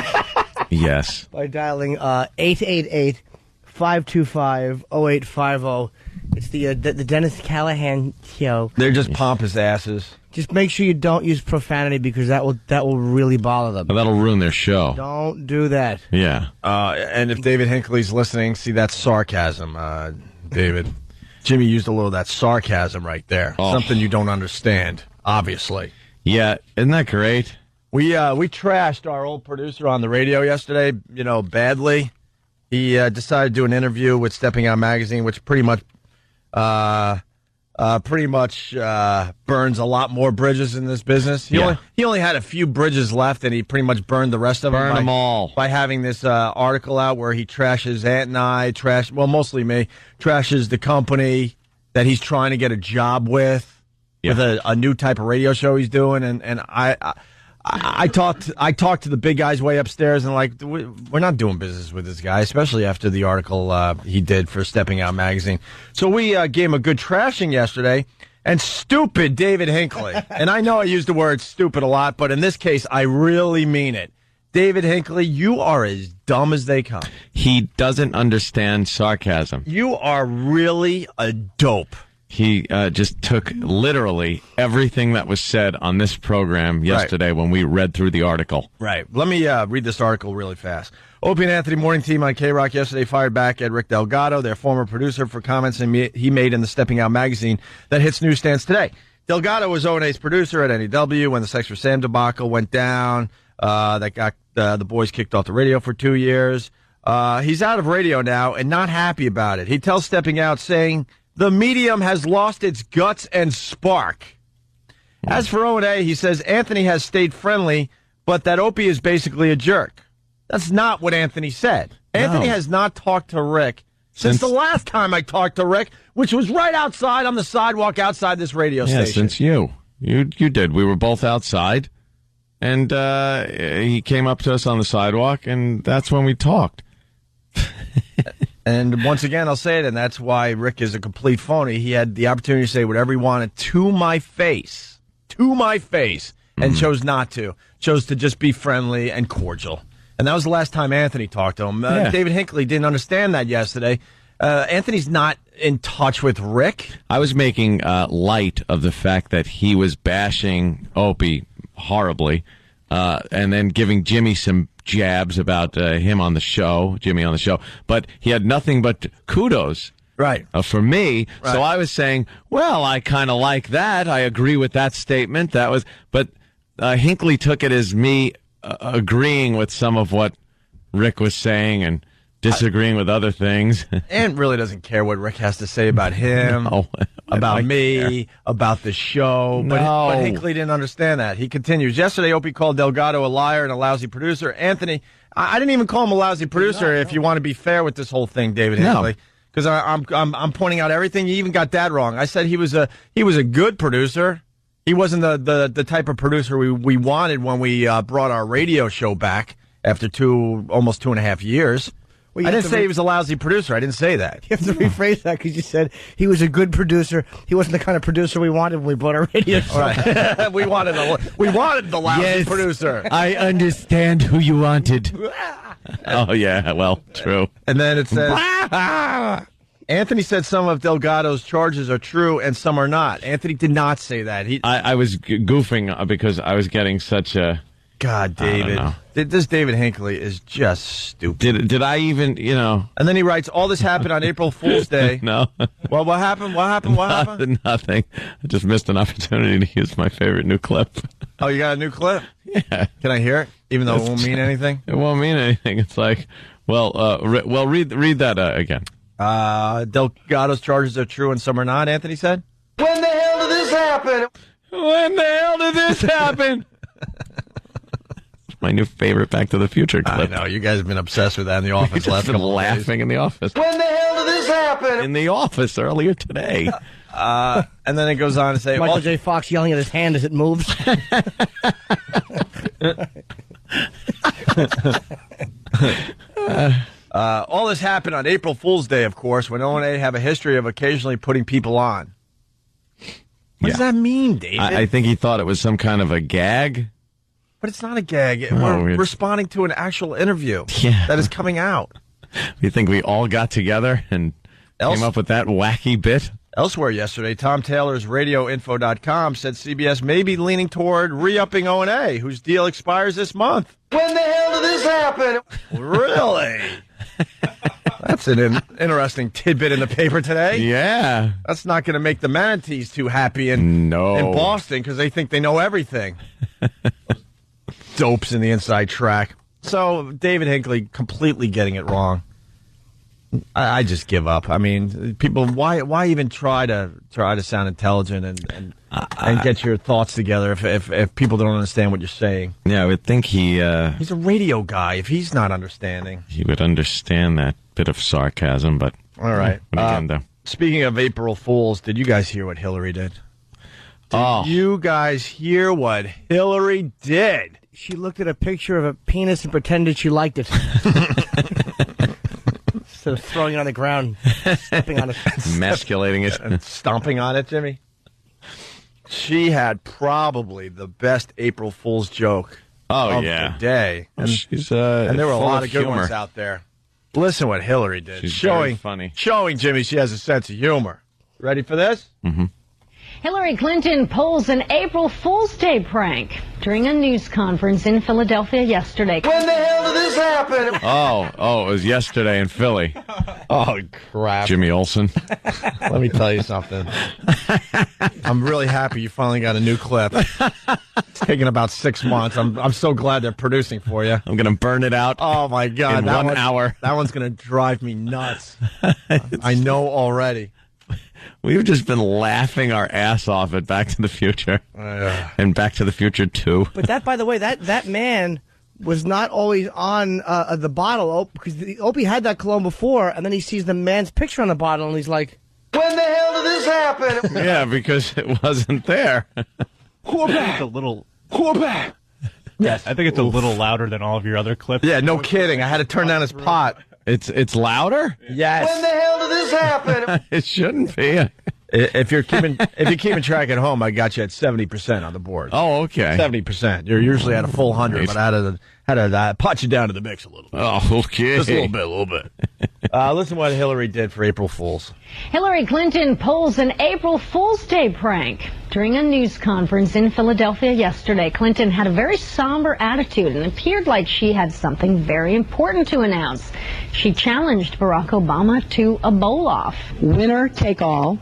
Yes. By dialing 888-525-0850. It's the Dennis Callahan show. They're just pompous asses. Just make sure you don't use profanity because that will really bother them. That'll ruin their show. Don't do that. Yeah. And if David Hinckley's listening, see, that's sarcasm, David. Jimmy used a little of that sarcasm right there. Oh. Something you don't understand, obviously. Yeah, isn't that great? We trashed our old producer on the radio yesterday, badly. He decided to do an interview with Stepping Out Magazine, which pretty much burns a lot more bridges in this business. He only had a few bridges left, and he pretty much burned the rest of them. Burn them all. By having this article out where he trashes Ant and I, mostly me, trashes the company that he's trying to get a job with a new type of radio show he's doing. And I talked to the big guys way upstairs, and like, we're not doing business with this guy, especially after the article he did for Stepping Out magazine. So we gave him a good trashing yesterday, and stupid David Hinckley. And I know I use the word stupid a lot, but in this case, I really mean it. David Hinckley, you are as dumb as they come. He doesn't understand sarcasm. You are really a dope. He just took literally everything that was said on this program yesterday when we read through the article. Right. Let me read this article really fast. Opie and Anthony morning team on K-Rock yesterday fired back at Rick Delgado, their former producer, for comments he made in the Stepping Out magazine that hits newsstands today. Delgado was O&A's producer at NEW when the Sex for Sam debacle went down. That got the boys kicked off the radio for 2 years. He's out of radio now and not happy about it. He tells Stepping Out, saying, "The medium has lost its guts and spark." As for O&A, he says Anthony has stayed friendly, but that Opie is basically a jerk. That's not what Anthony said. No. Anthony has not talked to Rick since the last time I talked to Rick, which was right outside on the sidewalk outside this radio station. Yeah, since you did. We were both outside, and he came up to us on the sidewalk, and that's when we talked. And once again, I'll say it, and that's why Rick is a complete phony. He had the opportunity to say whatever he wanted to my face, and chose not to. Chose to just be friendly and cordial. And that was the last time Anthony talked to him. David Hinckley didn't understand that yesterday. Anthony's not in touch with Rick. I was making light of the fact that he was bashing Opie horribly, and then giving Jimmy some jabs about Jimmy on the show, but he had nothing but kudos for me. Right. So I was saying, well, I kind of like that. I agree with that statement. But Hinckley took it as me agreeing with some of what Rick was saying and disagreeing with other things. Ant really doesn't care what Rick has to say about him, about me, about the show. But Hinckley didn't understand that. He continues. Yesterday, Opie called Delgado a liar and a lousy producer. Anthony, I didn't even call him a lousy producer. If you want to be fair with this whole thing, David Hinckley, because I'm pointing out everything. You even got that wrong. I said he was a good producer. He wasn't the type of producer we wanted when we brought our radio show back after almost 2.5 years. Well, I didn't say he was a lousy producer. I didn't say that. You have to rephrase that because you said he was a good producer. He wasn't the kind of producer we wanted when we bought our radio show. Right. we wanted the lousy producer. I understand who you wanted. Oh, yeah. Well, true. And then it says, Anthony said some of Delgado's charges are true and some are not. Anthony did not say that. I was goofing because I was getting such a... God, David. This David Hinckley is just stupid. Did I even, And then he writes, all this happened on April Fool's Day. No. Well, what happened? Nothing. I just missed an opportunity to use my favorite new clip. Oh, you got a new clip? Yeah. Can I hear it? Even though it won't mean anything? It won't mean anything. It's like, read that again. Delgado's charges are true and some are not, Anthony said. When the hell did this happen? When the hell did this happen? My new favorite Back to the Future clip. I know, you guys have been obsessed with that in the office. Just been laughing in the office. When the hell did this happen? In the office earlier today. And then it goes on to say... Michael J. Fox yelling at his hand as it moves. All this happened on April Fool's Day, of course, when O&A have a history of occasionally putting people on. What does that mean, David? I think he thought it was some kind of a gag. But it's not a gag. We're responding to an actual interview that is coming out. You think we all got together and came up with that wacky bit? Elsewhere yesterday, Tom Taylor's RadioInfo.com said CBS may be leaning toward re-upping O&A, whose deal expires this month. When the hell did this happen? Really? That's an interesting tidbit in the paper today. Yeah. That's not going to make the manatees too happy in Boston because they think they know everything. Dopes in the inside track. So David Hinckley completely getting it wrong. I just give up. I mean, people, why even try to sound intelligent and get your thoughts together if people don't understand what you're saying? Yeah, I would think he's a radio guy. If he's not understanding, he would understand that bit of sarcasm. But all right. Again, speaking of April Fools, did you guys hear what Hillary did? Do you guys hear what Hillary did? She looked at a picture of a penis and pretended she liked it. Instead of throwing it on the ground, stepping on it. Emasculating it. And stomping on it, Jimmy. She had probably the best April Fool's joke of the day. And, and there were a lot of good humor. ones out there. Listen what Hillary did. She's very funny. Showing Jimmy she has a sense of humor. Ready for this? Mm-hmm. Hillary Clinton pulls an April Fool's Day prank during a news conference in Philadelphia yesterday. When the hell did this happen? Oh, it was yesterday in Philly. Oh, crap. Jimmy Olsen. Let me tell you something. I'm really happy you finally got a new clip. It's taken about 6 months. I'm so glad they're producing for you. I'm going to burn it out. Oh, my God. In 1 hour. That one's going to drive me nuts. I know already. We've just been laughing our ass off at Back to the Future. And Back to the Future 2. But that, by the way, that man was not always on the bottle, because Opie had that cologne before, and then he sees the man's picture on the bottle, and he's like, when the hell did this happen? Yeah, because it wasn't there. It's a little... Yes. I think it's a little louder than all of your other clips. Yeah, no kidding. I had to turn down his pot. It's louder? Yes. When the hell did this happen? It shouldn't be. If you're keeping track at home, I got you at 70% on the board. Oh, okay. 70%. You're usually at a full 100, but I had to pot you down to the mix a little bit. Oh, okay. Just a little bit. Listen what Hillary did for April Fools. Hillary Clinton pulls an April Fool's Day prank during a news conference in Philadelphia yesterday. Clinton had a very somber attitude and appeared like she had something very important to announce. She challenged Barack Obama to a bowl-off. Winner take all.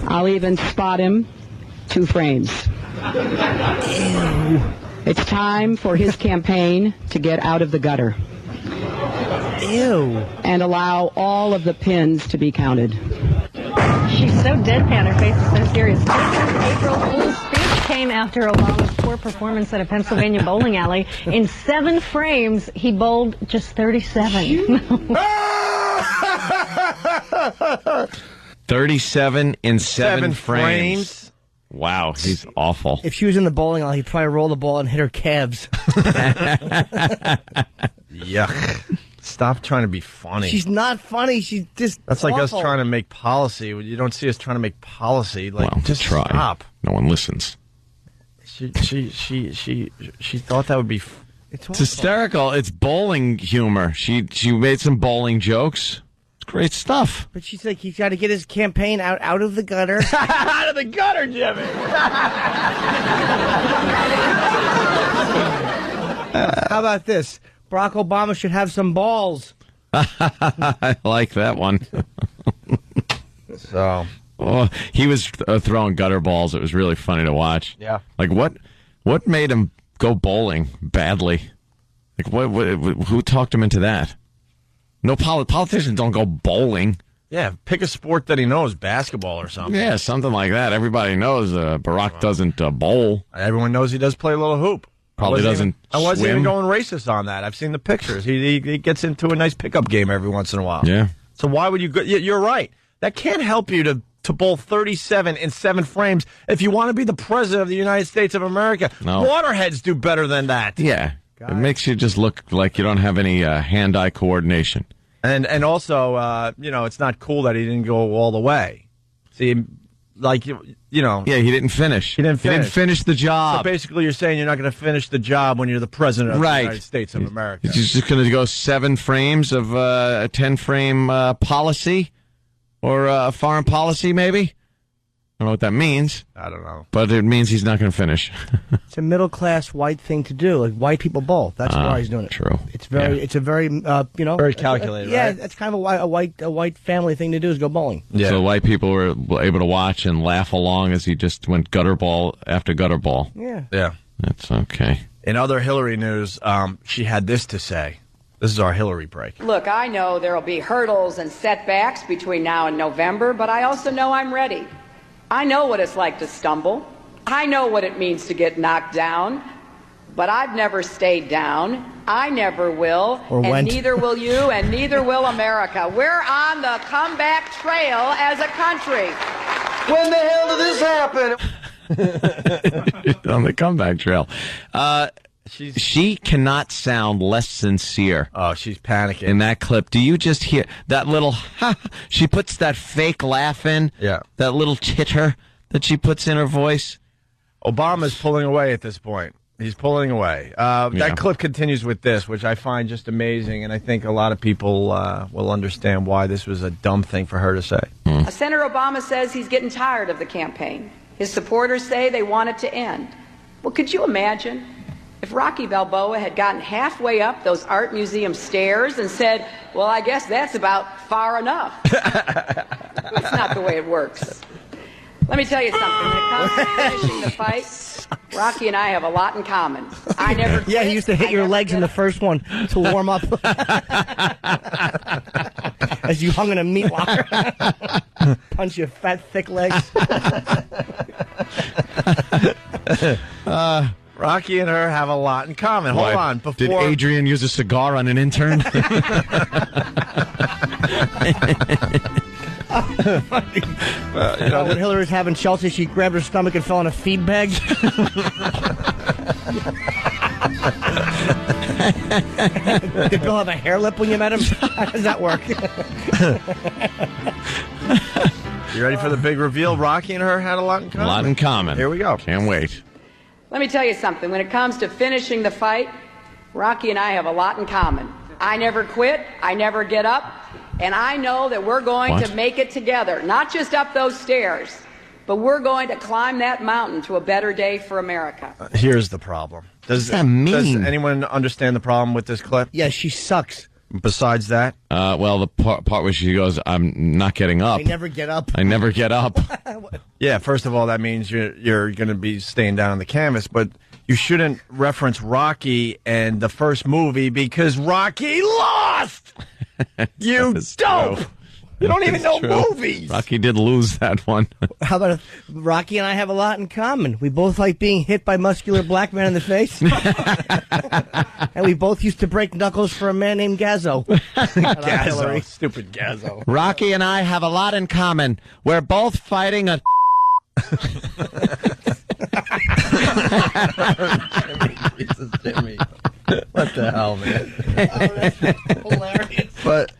I'll even spot him 2 frames. It's time for his campaign to get out of the gutter. Ew. And allow all of the pins to be counted. She's so deadpan, her face is so serious. Clinton's April Fool's speech came after Obama's poor performance at a Pennsylvania bowling alley. In 7 frames, he bowled just 37. 37 in 7 frames. Wow, he's awful. If she was in the bowling alley, he'd probably roll the ball and hit her calves. Yuck. Stop trying to be funny. She's not funny. She's just That's like awful. us trying to make policy. You don't see us trying to make policy. Like, Well, just try. stop. No one listens. She thought that would be... It's hysterical. It's bowling humor. She made some bowling jokes. It's great stuff. But she's like, he's got to get his campaign out of the gutter. Out of the gutter, Jimmy! How about this? Barack Obama should have some balls. I like that one. So... Oh, he was throwing gutter balls. It was really funny to watch. Yeah. Like, what made him go bowling badly? Like, who talked him into that? No, politicians don't go bowling. Yeah, pick a sport that he knows, basketball or something. Yeah, something like that. Everybody knows Barack doesn't bowl. Everyone knows he does play a little hoop. Probably doesn't I wasn't swim. even going racist on that. I've seen the pictures. He gets into a nice pickup game every once in a while. Yeah. So why would you go? You're right. That can't help you to bowl 37 in 7 frames if you want to be the president of the United States of America. No. Waterheads do better than that. Yeah. It makes you just look like you don't have any hand-eye coordination. And also, it's not cool that he didn't go all the way. See, like, Yeah, he didn't finish. He didn't finish the job. So basically you're saying you're not going to finish the job when you're the president of the United States of America. He's just going to go 7 frames of a 10-frame policy or foreign policy, maybe? I don't know what that means. I don't know. But it means he's not going to finish. It's a middle-class white thing to do. Like, white people bowl. That's why he's doing it. True. It's a very, very calculated, yeah, right? that's kind of a white family thing to do is go bowling. Yeah. So white people were able to watch and laugh along as he just went gutter ball after gutter ball. Yeah. Yeah. That's okay. In other Hillary news, she had this to say. This is our Hillary break. Look, I know there will be hurdles and setbacks between now and November, but I also know I'm ready. I know what it's like to stumble. I know what it means to get knocked down. But I've never stayed down. I never will. And neither will you, and neither will America. We're on the comeback trail as a country. When the hell did this happen? on the comeback trail. She cannot sound less sincere. Oh, she's panicking. In that clip, do you just hear that little, she puts that fake laugh in? Yeah. That little titter that she puts in her voice? Obama's pulling away at this point. He's pulling away. That clip continues with this, which I find just amazing, and I think a lot of people will understand why this was a dumb thing for her to say. Senator Obama says he's getting tired of the campaign. His supporters say they want it to end. Well, could you imagine if Rocky Balboa had gotten halfway up those art museum stairs and said, well, I guess that's about far enough? That's not the way it works. Let me tell you something. When it comes to finishing the fight, Rocky and I have a lot in common. I never quit. Yeah, he used to hit your legs in the first one to warm up. As you hung in a meat locker. Punch your fat, thick legs. Rocky and her have a lot in common. Hold on. Did Adrian use a cigar on an intern? When Hillary was having Chelsea, she grabbed her stomach and fell in a feed bag. Did Bill have a hair lip when you met him? How does that work? You ready for the big reveal? Rocky and her had a lot in common. A lot in common. Here we go. Can't wait. Let me tell you something. When it comes to finishing the fight, Rocky and I have a lot in common. I never quit. I never get up. And I know that we're going to make it together. Not just up those stairs, but we're going to climb that mountain to a better day for America. Here's the problem. Does anyone understand the problem with this clip? Yeah, she sucks. Besides that? Well, the part where she goes, I'm not getting up. I never get up. I never get up. Yeah, first of all, that means you're going to be staying down on the canvas, but you shouldn't reference Rocky and the first movie because Rocky lost! You dope! You don't even know movies! Rocky did lose that one. How about Rocky and I have a lot in common? We both like being hit by muscular black men in the face. And we both used to break knuckles for a man named Gazzo. Gazzo. Stupid Gazzo. Rocky and I have a lot in common. We're both fighting a... Jimmy. What the hell, man? That's hilarious. But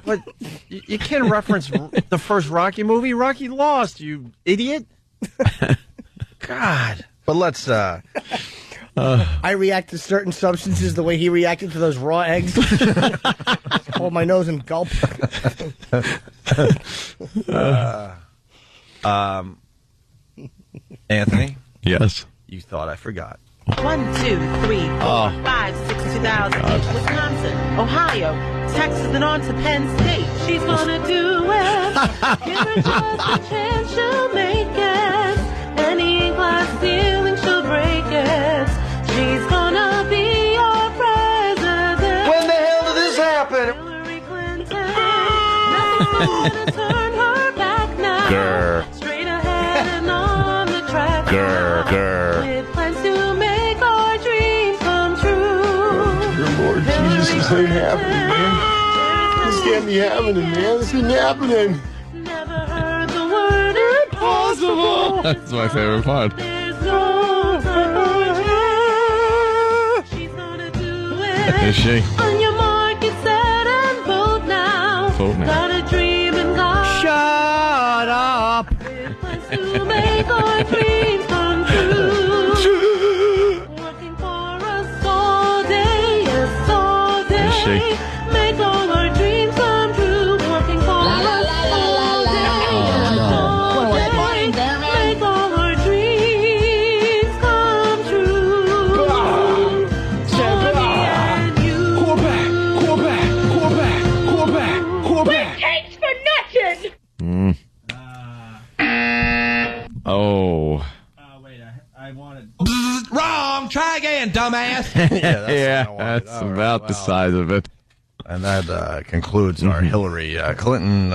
but you can't reference the first Rocky movie. Rocky lost, you idiot. God. But let's I react to certain substances the way he reacted to those raw eggs. Hold my nose and gulp. Anthony? Yes. You thought I forgot. 1, 2, 3, 4, 5, 6, 2000. Wisconsin, Ohio, Texas, and on to Penn State. She's gonna do it. Give her just a chance, she'll make it. Any glass ceiling, she'll break it. She's gonna be our president. When the hell did this happen? Hillary Clinton. Nothing's gonna turn her back now. Grr. Straight ahead and on the track. Grr, grr. With plans to make our dreams come true. Dear Lord Jesus, this ain't happening, man. This can't be happening, man. This ain't happening. Never heard the word impossible. That's my favorite part. There's no time for change. She's gonna do it. Is she? On your mark, get set and vote now. Vote now. Got a dream and God. Shut up. With plans to make our dreams come true. Working for us all day, yes, all day. Is she? Make all our dreams come true. Working for us all day, yes, all day. Make all our dreams come true. For me and you. Quarterback. Thanks for nothing. Oh. I wanted. Wrong. Try again, dumbass. That's about the size of it. And that concludes our Hillary Clinton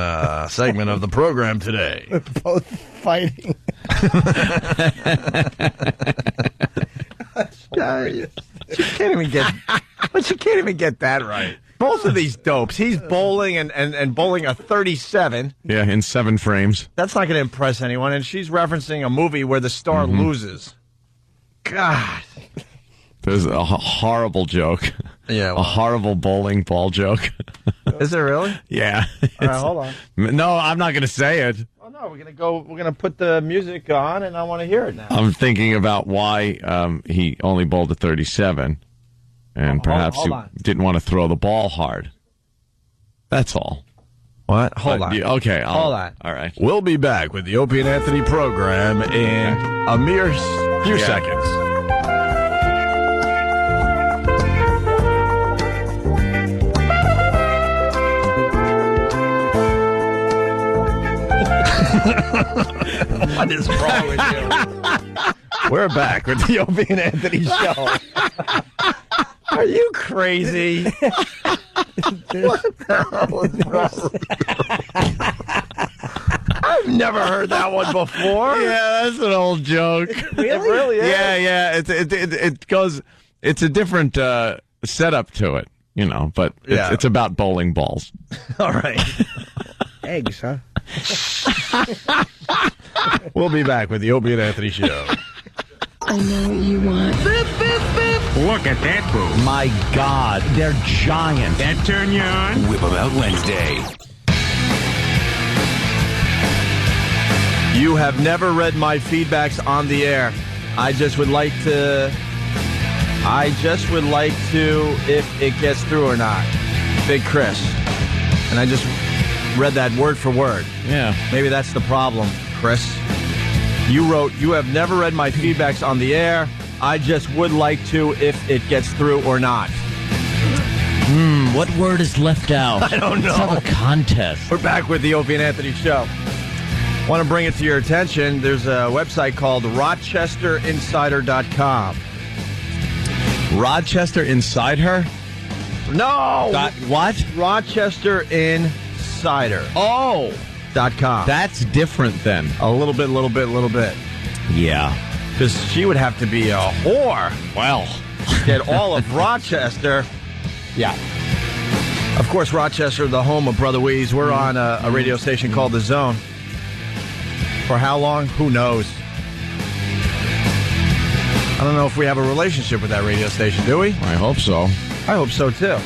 segment of the program today. We're both fighting. She can't even get that right. Both of these dopes. He's bowling and bowling a 37. Yeah, in 7 frames. That's not going to impress anyone. And she's referencing a movie where the star loses. God. There's a horrible joke. Yeah, well. A horrible bowling ball joke. Is it really? Yeah. All right, hold on. No, I'm not going to say it. Oh no, we're gonna put the music on, and I want to hear it now. I'm thinking about why he only bowled a 37, and perhaps hold he on. didn't want to throw the ball hard. That's all. What? Hold on. Okay. Hold on. All right. We'll be back with the Opie and Anthony program in a mere few seconds. What is wrong with you? We're back with the Opie and Anthony show. Are you crazy? What the hell is wrong? I've never heard that one before. Yeah, that's an old joke. Really? It really is? Yeah. It goes. It's a different setup to it, but it's about bowling balls. All right. Eggs, huh? We'll be back with the Opie and Anthony show. I know what you want. Look at that boo. My God, they're giant. That turn you on? Whip 'em out Wednesday. You have never read my feedbacks on the air. I just would like to, if it gets through or not. Big Chris. And I just read that word for word. Yeah. Maybe that's the problem, Chris. You wrote, you have never read my feedbacks on the air. I just would like to if it gets through or not. What word is left out? I don't know. Let's have a contest. We're back with the Opie and Anthony show. Want to bring it to your attention. There's a website called RochesterInsider.com. Rochester inside her? No! What? Rochester Insider. Oh! .com. That's different then. A little bit. Yeah. Because she would have to be a whore. Well. Get all of Rochester. Yeah. Of course, Rochester, the home of Brother Weeze. We're on a radio station called The Zone. For how long? Who knows? I don't know if we have a relationship with that radio station, do we? I hope so. I hope so, too.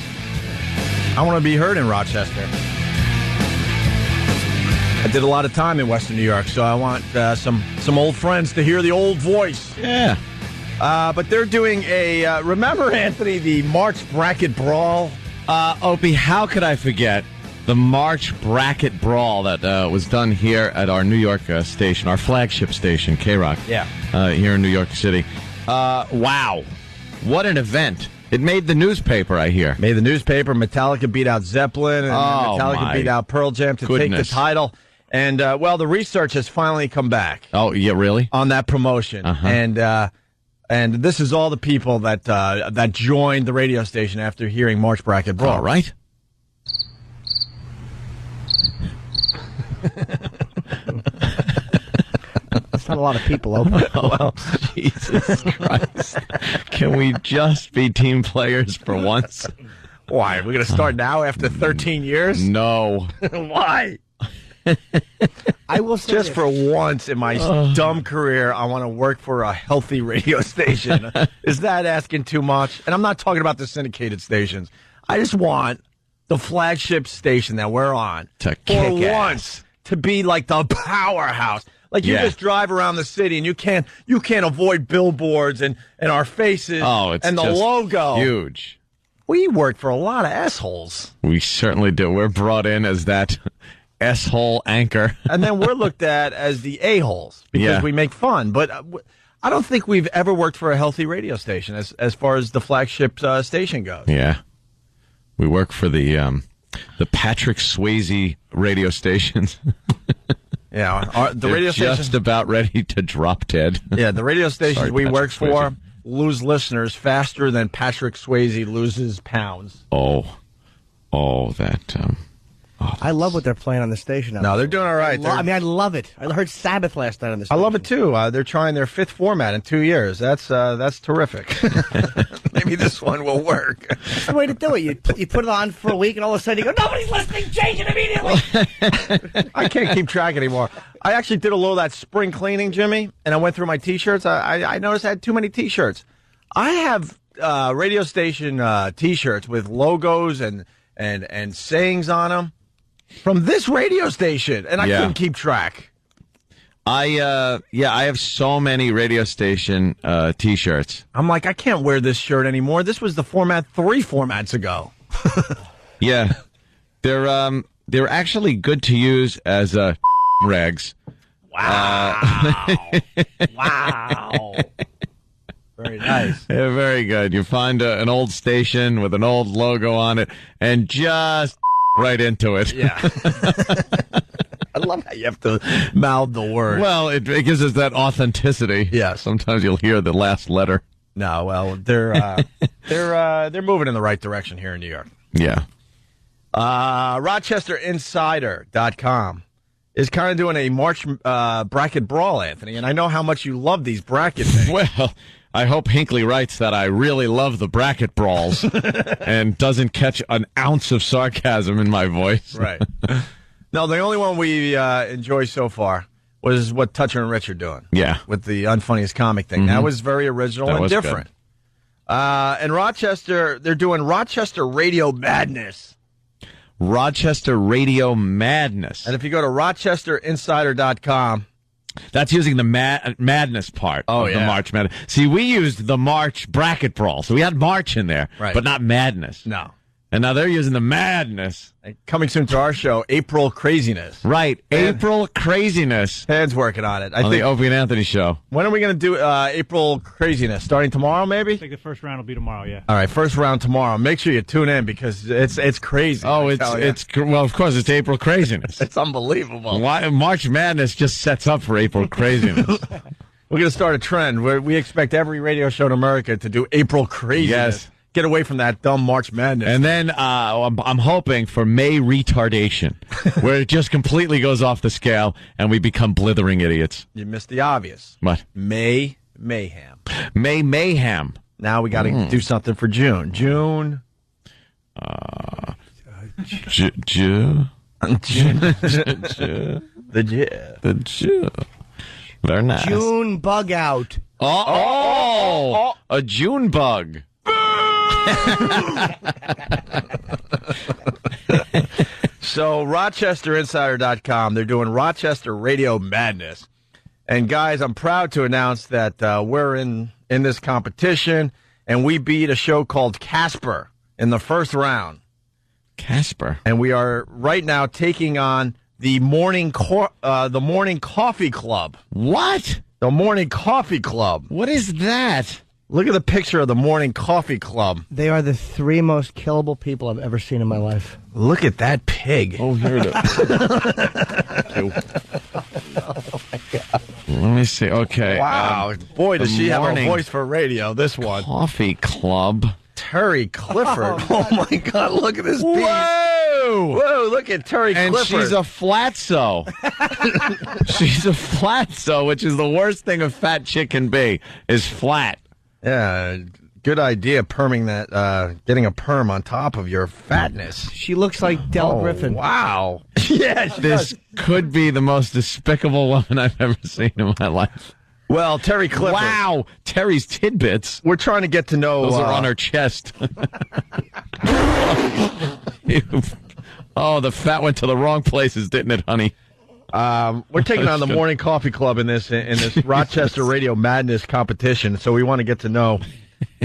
I want to be heard in Rochester. I did a lot of time in Western New York, so I want some old friends to hear the old voice. Yeah. But they're doing a, remember, Anthony, the March Bracket Brawl? Opie, how could I forget the March Bracket Brawl that was done here at our New York station, our flagship station, K-Rock. Yeah. Here in New York City. Wow. What an event. It made the newspaper, I hear. Made the newspaper. Metallica beat out Zeppelin, and Metallica beat out Pearl Jam to take the title. And, the research has finally come back. Oh, yeah, really? On that promotion. Uh-huh. And this is all the people that joined the radio station after hearing March Bracket Brawl. All right. That's not a lot of people, Open. Well, Jesus Christ. Can we just be team players for once? Why? We're going to start now after 13 years? No. Why? I will say just this. for once in my dumb career, I want to work for a healthy radio station. Is that asking too much? And I'm not talking about the syndicated stations. I just want the flagship station that we're on to for once to be like the powerhouse. Like you just drive around the city and you can't avoid billboards and our faces and the logo. Huge. We work for a lot of assholes. We certainly do. We're brought in as that S-hole anchor. And then we're looked at as the A-holes because we make fun. But I don't think we've ever worked for a healthy radio station as far as the flagship station goes. Yeah. We work for the Patrick Swayze radio stations. Yeah, the radio stations just about ready to drop dead. Yeah, the radio stations we work for Swayze. Lose listeners faster than Patrick Swayze loses pounds. Oh, that. I love what they're playing on the station. No, they're doing all right. I love it. I heard Sabbath last night on the I station. love it too. They're trying their 5th format in 2 years. That's terrific. Maybe this one will work. That's the way to do it. You put it on for a week, and all of a sudden you go, nobody's listening. Change it immediately. I can't keep track anymore. I actually did a little of that spring cleaning, Jimmy, and I went through my T-shirts. I noticed I had too many T-shirts. I have radio station T-shirts with logos and sayings on them from this radio station, and I couldn't keep track. I have so many radio station T-shirts. I'm like, I can't wear this shirt anymore. This was the format 3 formats ago. Yeah, they're actually good to use as rags. Wow! Wow! Very nice. Yeah, very good. You find an old station with an old logo on it, and just right into it. Yeah. I love how you have to mouth the word. Well, it gives us that authenticity. Yeah. Sometimes you'll hear the last letter. No, well, they're moving in the right direction here in New York. Yeah. RochesterInsider.com is kind of doing a March bracket brawl, Anthony, and I know how much you love these bracket things. Well, I hope Hinckley writes that I really love the bracket brawls and doesn't catch an ounce of sarcasm in my voice. Right. No, the only one we enjoy so far was what Toucher and Rich are doing. Yeah. With the Unfunniest Comic thing. That was very original and different. And Rochester, they're doing Rochester Radio Madness. Rochester Radio Madness. And if you go to RochesterInsider.com, that's using the madness part of the March Madness. See, we used the March bracket brawl, so we had March in there, but not madness. No. And now they're using the madness. And coming soon to our show, April Craziness. Right, April Craziness. Ted's working on it. I think the Opie and Anthony show. When are we going to do April Craziness? Starting tomorrow, maybe? I think the first round will be tomorrow, yeah. All right, first round tomorrow. Make sure you tune in because it's crazy. Oh, well, of course, it's April Craziness. It's unbelievable. March Madness just sets up for April Craziness. We're going to start a trend where we expect every radio show in America to do April Craziness. Yes. Get away from that dumb March Madness. And then I'm hoping for May retardation, where it just completely goes off the scale and we become blithering idiots. You missed the obvious. What? May Mayhem. May Mayhem. Now we got to do something for June. June. The Jew. Very nice. June bug out. Oh, a June bug. So RochesterInsider.com, they're doing Rochester Radio Madness. And guys, I'm proud to announce that we're in this competition, and we beat a show called Casper in the first round. Casper. And we are right now taking on the Morning Coffee Club. What? The Morning Coffee Club. What is that? Look at the picture of the Morning Coffee Club. They are the 3 most killable people I've ever seen in my life. Look at that pig. Oh, here it is. Oh, my God. Let me see. Okay. Wow. Boy, does she have a voice for radio, this one. Coffee Club. Terry Clifford. Oh, my God. Look at this beast. Whoa! Whoa, look at Terry and Clifford. And she's a flatso. She's a flatso, which is the worst thing a fat chick can be, is flat. Yeah, good idea, perming that, getting a perm on top of your fatness. She looks like Del Griffin. Wow. Yeah, this could be the most despicable woman I've ever seen in my life. Well, Terry Clifford. Wow, Terry's tidbits. We're trying to get to know... Those are on her chest. Oh, the fat went to the wrong places, didn't it, honey? We're taking on the Morning Coffee Club in this Rochester Radio Madness competition, so we want to get to know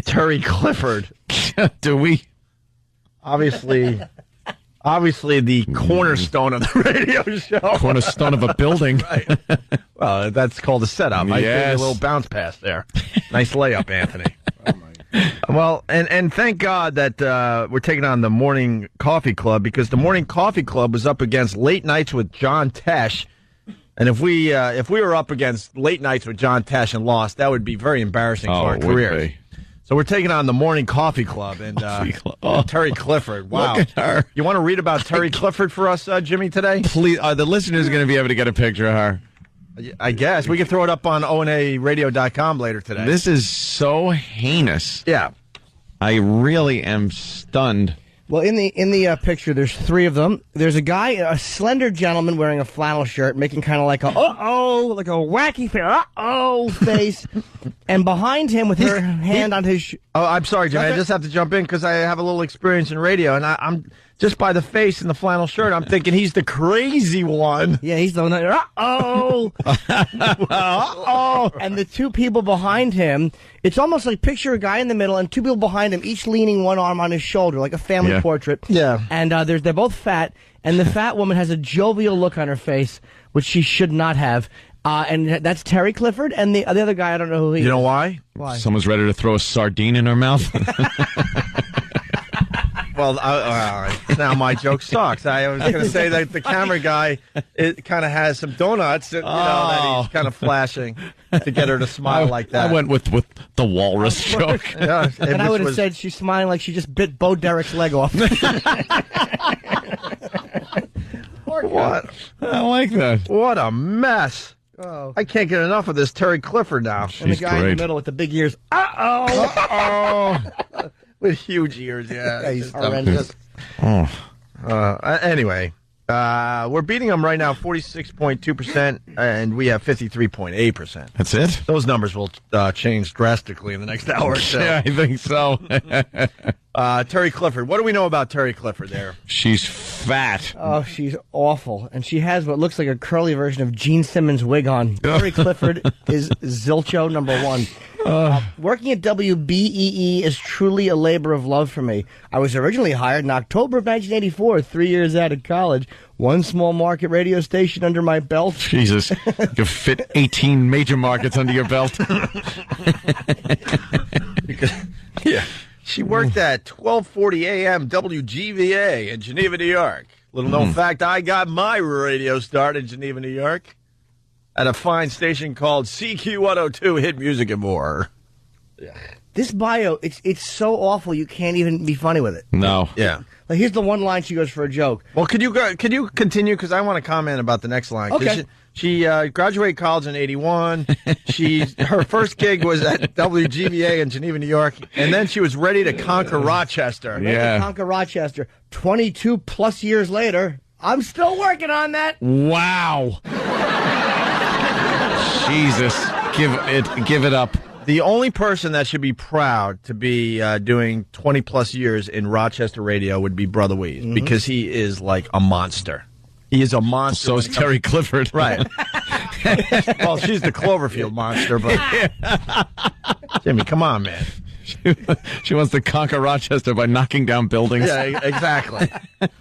Terry Clifford. Do we? Obviously the cornerstone of the radio show. Cornerstone of a building. Right. Well, that's called a setup. I gave you a little bounce pass there. Nice layup, Anthony. Well, and thank God that we're taking on the Morning Coffee Club, because the Morning Coffee Club was up against Late Nights with John Tesh. And if we were up against Late Nights with John Tesh and lost, that would be very embarrassing to our careers. So we're taking on the Morning Coffee Club and Terry Clifford. Wow. Look at her. You want to read about Terry Clifford for us, Jimmy, today? Please, the listeners are going to be able to get a picture of her. I guess. We can throw it up on onaradio.com later today. This is so heinous. Yeah. I really am stunned. Well, in the picture, there's three of them. There's a guy, a slender gentleman wearing a flannel shirt, making kind of like a like a wacky face, and behind him with her hand on his. I'm sorry, Jimmy. I just have to jump in because I have a little experience in radio, and I'm just by the face and the flannel shirt. I'm thinking he's the crazy one. Yeah, he's the one. And the two people behind him. It's almost like picture a guy in the middle and two people behind him, each leaning one arm on his shoulder, like a family portrait. Yeah. And they're both fat, and the fat woman has a jovial look on her face, which she should not have. And that's Terry Clifford, and the other guy, I don't know who he is. You know why? Why? Someone's ready to throw a sardine in her mouth. Well, now my joke sucks. I was going to say that the camera guy kind of has some donuts that he's kind of flashing to get her to smile like that. I went with the walrus joke. Yeah, and I would have said she's smiling like she just bit Bo Derek's leg off. What? I like that. What a mess. Oh. I can't get enough of this Terry Clifford now. And the guy in the middle with the big ears. With huge ears, yeah. He's horrendous. Anyway, we're beating them right now, 46.2%, and we have 53.8%. That's it? Those numbers will change drastically in the next hour or so. Yeah, I think so. Terry Clifford. What do we know about Terry Clifford there? She's fat. Oh, she's awful. And she has what looks like a curly version of Gene Simmons' wig on. Terry Clifford is Zilcho #1. Working at WBEE is truly a labor of love for me. I was originally hired in October of 1984, 3 years out of college. One small market radio station under my belt. Jesus. You could fit 18 major markets under your belt. Yeah. She worked at 1240 AM WGVA in Geneva, New York. Little known fact, I got my radio start in Geneva, New York at a fine station called CQ102 Hit Music and More. Yeah. This bio, it's so awful you can't even be funny with it. No. Yeah. Like here's the one line she goes for a joke. Well, could you continue? Because I want to comment about the next line. Okay. She graduated college in 81. Her first gig was at WGVA in Geneva, New York, and then she was ready to conquer Rochester. Ready to conquer Rochester. 22 plus years later, I'm still working on that. Wow. Jesus, give it up. The only person that should be proud to be doing 20 plus years in Rochester radio would be Brother Weeze, because he is like a monster. He is a monster. So is Terry Clifford. Right. Well, she's the Cloverfield monster, but Jimmy, come on, man. She wants to conquer Rochester by knocking down buildings. Yeah, exactly.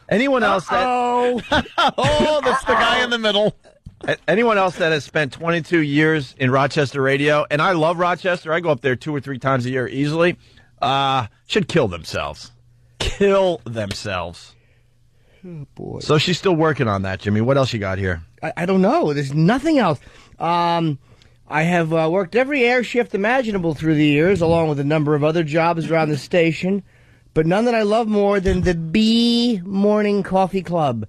Anyone else that... Oh, that's the guy in the middle. Anyone else that has spent 22 years in Rochester radio, and I love Rochester, I go up there 2 or 3 times a year easily, should kill themselves. Kill themselves. Oh, boy. So she's still working on that, Jimmy. What else you got here? I don't know. There's nothing else. I have worked every air shift imaginable through the years, along with a number of other jobs around the station, but none that I love more than the B Morning Coffee Club.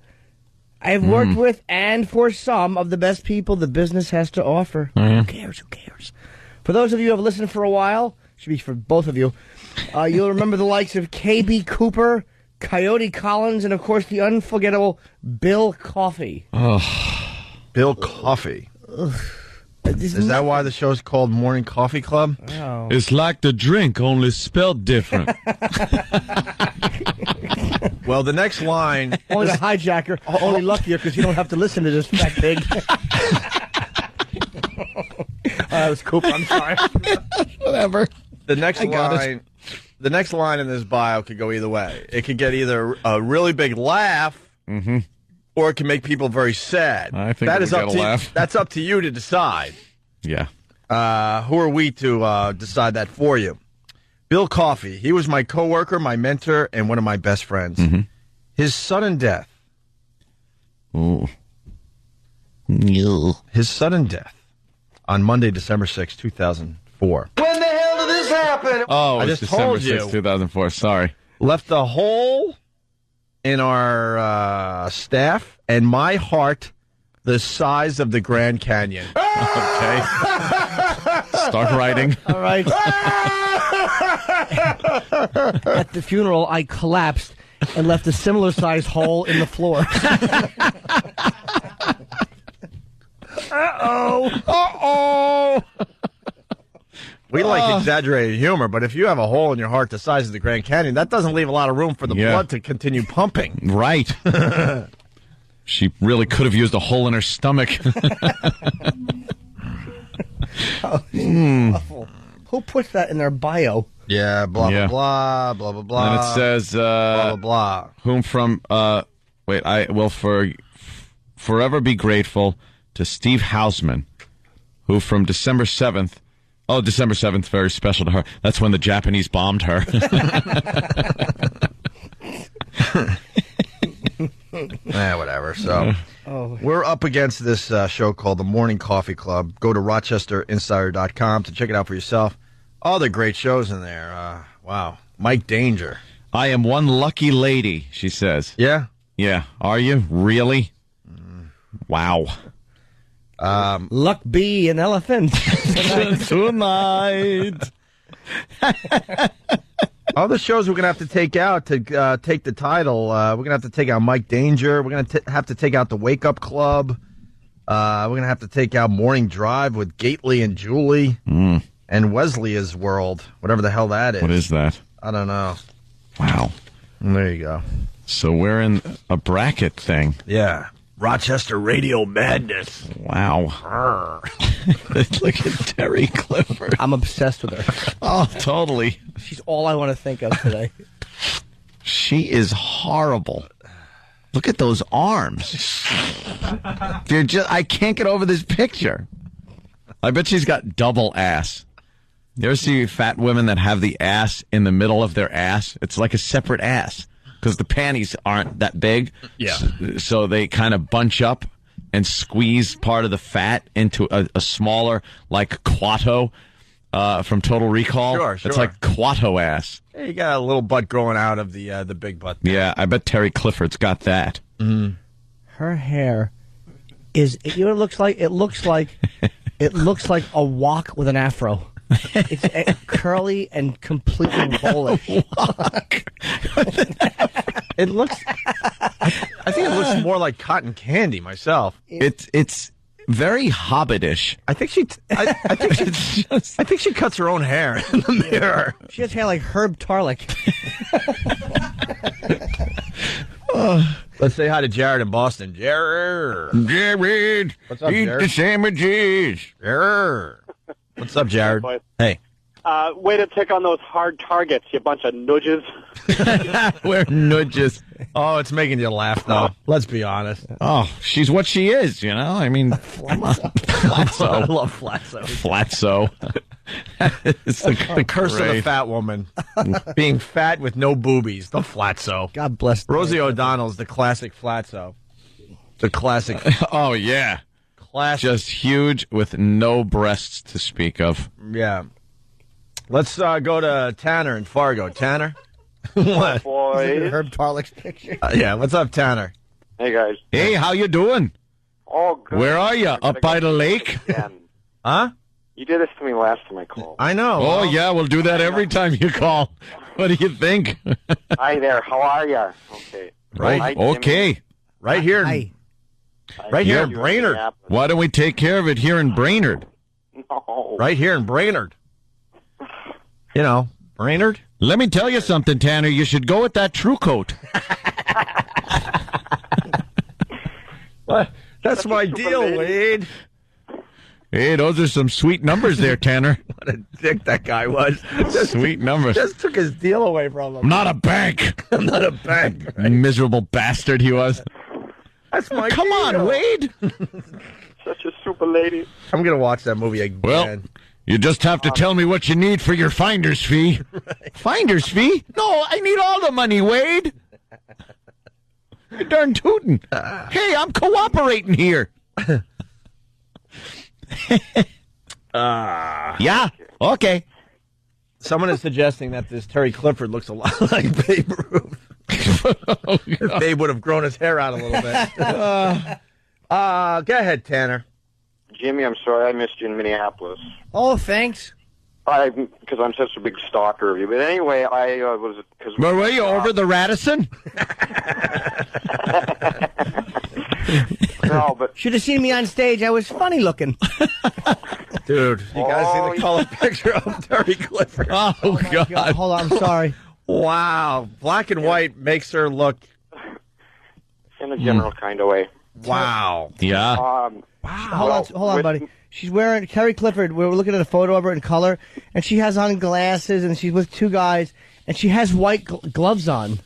I have worked with and for some of the best people the business has to offer. Who cares? Who cares? For those of you who have listened for a while, should be for both of you, you'll remember the likes of K.B. Cooper, Coyote Collins, and, of course, the unforgettable Bill Coffey. Oh, Bill Coffey. Is that why the show's called Morning Coffee Club? Oh. It's like the drink, only spelled different. Well, the next line... Only the hijacker, only luckier because you don't have to listen to this fat pig. That was Cooper, I'm sorry. Whatever. The next line in this bio could go either way. It could get either a really big laugh, or it can make people very sad. I think that's up to you to decide. Yeah. Who are we to decide that for you? Bill Coffey. He was my coworker, my mentor, and one of my best friends. His sudden death. Ooh. His sudden death on Monday, December 6, 2004. When the hell did this happen? Oh, I it was just December told you. 6th, 2004. Sorry. Left a hole in our staff and my heart the size of the Grand Canyon. Okay. Start writing. All right. At the funeral, I collapsed and left a similar sized hole in the floor. Uh-oh. Uh-oh. We like exaggerated humor, but if you have a hole in your heart the size of the Grand Canyon, that doesn't leave a lot of room for the blood to continue pumping. Right. She really could have used a hole in her stomach. Awful. Who puts that in their bio? Yeah, blah, blah, blah, blah, blah. And it says, blah, blah, blah. Whom from, I will forever be grateful to Steve Hausman, who from December 7th, December 7th, very special to her. That's when the Japanese bombed her. Whatever. So we're up against this show called The Morning Coffee Club. Go to RochesterInsider.com to check it out for yourself. All the great shows in there. Wow. Mike Danger. I am one lucky lady, she says. Yeah? Yeah. Are you? Really? Wow. Luck be an elephant. Tonight. All the shows we're going to have to take out to take the title. We're going to have to take out Mike Danger. We're going to have to take out the Wake Up Club. We're going to have to take out Morning Drive with Gately and Julie and Wesley's World, whatever the hell that is. What is that? I don't know. Wow. There you go. So we're in a bracket thing. Yeah. Rochester Radio Madness. Wow. Look at Terry Clifford. I'm obsessed with her. Oh, totally. She's all I want to think of today. She is horrible. Look at those arms. I can't get over this picture. I bet she's got double ass. You ever see fat women that have the ass in the middle of their ass? It's like a separate ass because the panties aren't that big. Yeah. So they kind of bunch up and squeeze part of the fat into a smaller, like Quato from Total Recall. Sure. It's like Quato ass. Hey, you got a little butt growing out of the big butt. Yeah, I bet Terry Clifford's got that. Her hair is. You know what it looks like? It looks like a wok with an afro. It's curly and completely bullish. It looks. I think it looks more like cotton candy myself. It's very hobbitish. I think I think she cuts her own hair in the mirror. She has hair like Herb Tarlick. Let's say hi to Jared in Boston. Jared. What's up, eat Jared? the sandwiches. Jared. What's up, Jared? Hey. Way to pick on those hard targets, you bunch of nudges. We're nudges. Oh, it's making you laugh, though. Let's be honest. Oh, she's what she is, you know? I mean, come on. Flatso. I love Flatso. Flatso. It's the curse of the fat woman. Being fat with no boobies. The Flatso. God bless. Rosie O'Donnell's the classic Flatso. The classic. Oh, yeah. Classic. Just huge with no breasts to speak of. Yeah. Let's go to Tanner in Fargo. Tanner? What? Boy. Herb Tarlick's picture. Yeah, what's up, Tanner? Hey, guys. Hey, how you doing? Oh, good. Where are you? Up by the lake? Huh? You did this to me last time I called. I know. Oh, yeah, we'll do that every time you call. What do you think? Hi there. How are you? Okay. Right. Hi, Jimmy. Okay. Right here. Hi. Right here in You Brainerd. Why don't we take care of it here in Brainerd? No. Right here in Brainerd. You know, Brainerd. Let me tell you something, Tanner. You should go with that True Coat. What? That's my deal, Wade. Hey, those are some sweet numbers there, Tanner. What a dick that guy was. Sweet numbers. Just took his deal away from him. I'm not a bank. I'm not a bank. Right? Miserable bastard he was. That's my Come deal. on, Wade. Such a super lady. I'm going to watch that movie again. Well, you just have to tell me what you need for your finder's fee. Right. Finder's fee? No, I need all the money, Wade. You're darn tootin'. Hey, I'm cooperating here. Yeah, okay. Someone is suggesting that this Terry Clifford looks a lot like Babe Ruth. If Babe would have grown his hair out a little bit. Go ahead, Tanner. Jimmy, I'm sorry I missed you in Minneapolis. Oh, thanks. Because I'm such a big stalker of you. But anyway, I was... Where were you, over the Radisson? No, but... Should have seen me on stage. I was funny looking. Dude, you guys see the color picture of Terry Clifford? Oh, God. Hold on, I'm sorry. Wow. Black and white makes her look... In a general kind of way. Wow. Yeah. Hold on, buddy. She's wearing Terry Clifford. We were looking at a photo of her in color, and she has on glasses, and she's with two guys, and she has white gloves on.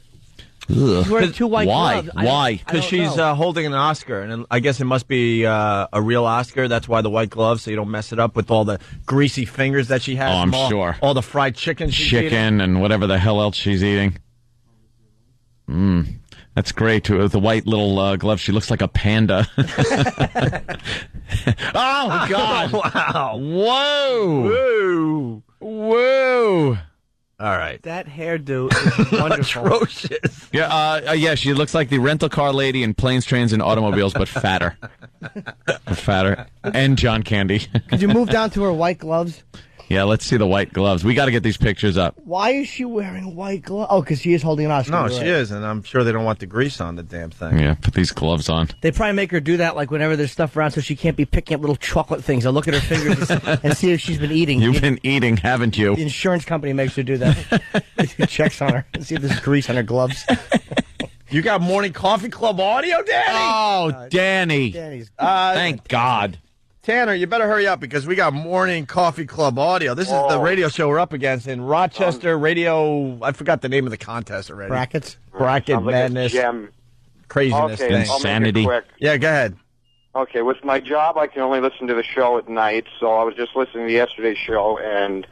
She's wearing two white gloves. Why? Because she's holding an Oscar, and I guess it must be a real Oscar. That's why the white gloves, so you don't mess it up with all the greasy fingers that she has. Oh, I'm sure. All the fried chicken she's eating. Chicken and whatever the hell else she's eating. That's great, too. With the white little gloves, she looks like a panda. Oh, God. Wow. Whoa. Whoa. All right. That hairdo is wonderful. Atrocious. Yeah, she looks like the rental car lady in Planes, Trains, and Automobiles, but fatter. And John Candy. Could you move down to her white gloves? Yeah, let's see the white gloves. We got to get these pictures up. Why is she wearing white gloves? Oh, because she is holding an Oscar. No, You're she right. is, and I'm sure they don't want the grease on the damn thing. Yeah, put these gloves on. They probably make her do that, like whenever there's stuff around, so she can't be picking up little chocolate things. They'll look at her fingers and see if she's been eating. You've been eating, haven't you? The insurance company makes her do that. Checks on her and see if there's grease on her gloves. You got Morning Coffee Club audio, Danny? Oh, Danny. Danny's Thank God. Tanner, you better hurry up because we got Morning Coffee Club audio. This is the radio show we're up against in Rochester Radio. I forgot the name of the contest already. Brackets? Bracket madness. Craziness. Okay, thing. Insanity. I'll make it quick. Yeah, go ahead. Okay, with my job, I can only listen to the show at night, so I was just listening to yesterday's show, and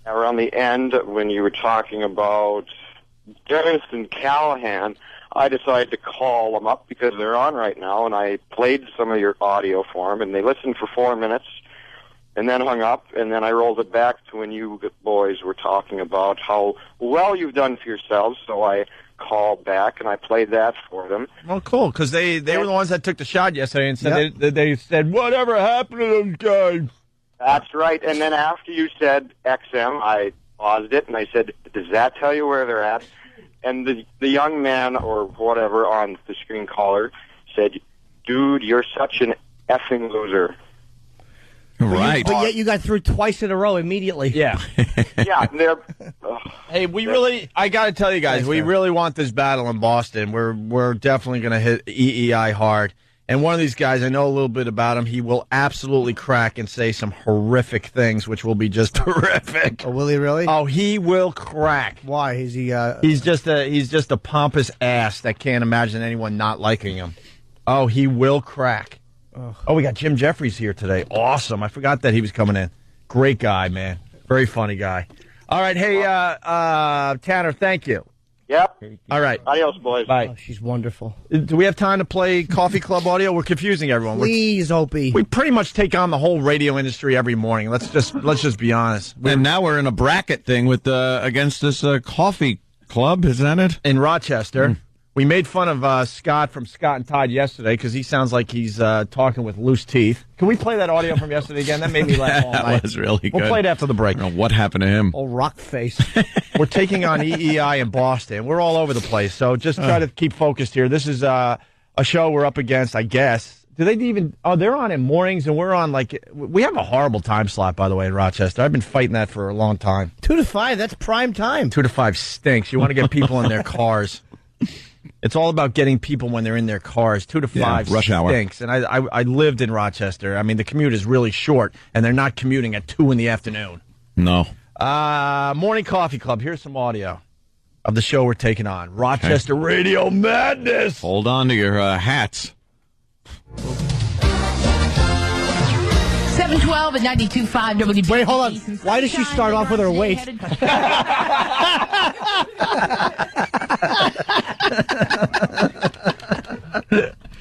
around the end, when you were talking about Dennis and Callahan, I decided to call them up because they're on right now, and I played some of your audio for them, and they listened for 4 minutes, and then hung up, and then I rolled it back to when you boys were talking about how well you've done for yourselves, so I called back, and I played that for them. Well, cool, because they were the ones that took the shot yesterday and said they said, whatever happened to those guys? That's right, and then after you said XM, I paused it, and I said, does that tell you where they're at? And the young man, or whatever, on the screen caller said, dude, you're such an effing loser. Right. But yet you got through twice in a row immediately. Yeah. Yeah, they're... Hey, I got to tell you guys, Thanks, we man. really want this battle in Boston. We're definitely going to hit EEI hard. And one of these guys, I know a little bit about him. He will absolutely crack and say some horrific things, which will be just horrific. Oh, will he really? Oh, he will crack. Why? Is he? He's just a pompous ass that can't imagine anyone not liking him. Oh, he will crack. Ugh. Oh, we got Jim Jeffries here today. Awesome. I forgot that he was coming in. Great guy, man. Very funny guy. All right. Hey, Tanner, thank you. Yep. All right. Adios, boys. Bye. Oh, she's wonderful. Do we have time to play Coffee Club audio? We're confusing everyone. Please, Opie. We pretty much take on the whole radio industry every morning. Let's just be honest. And now we're in a bracket thing with against this coffee club, is that it? In Rochester. We made fun of Scott from Scott and Todd yesterday because he sounds like he's talking with loose teeth. Can we play that audio from yesterday again? That made me laugh all night. That was really good. We'll play it after the break. I don't know what happened to him. Oh, rock face. We're taking on EEI in Boston. We're all over the place, so just try to keep focused here. This is a show we're up against, I guess. Do they even... Oh, they're on in mornings, and we're on, like... We have a horrible time slot, by the way, in Rochester. I've been fighting that for a long time. 2 to 5, that's prime time. 2 to 5 stinks. You want to get people in their cars. It's all about getting people when they're in their cars. 2 to 5 rush hour. stinks. And I lived in Rochester. I mean, the commute is really short, and they're not commuting at 2 in the afternoon. No. Morning Coffee Club. Here's some audio of the show we're taking on. Rochester Radio Madness. Hold on to your hats. 712 and 92.5 WB. Wait, hold on. Why does she start off with her weight?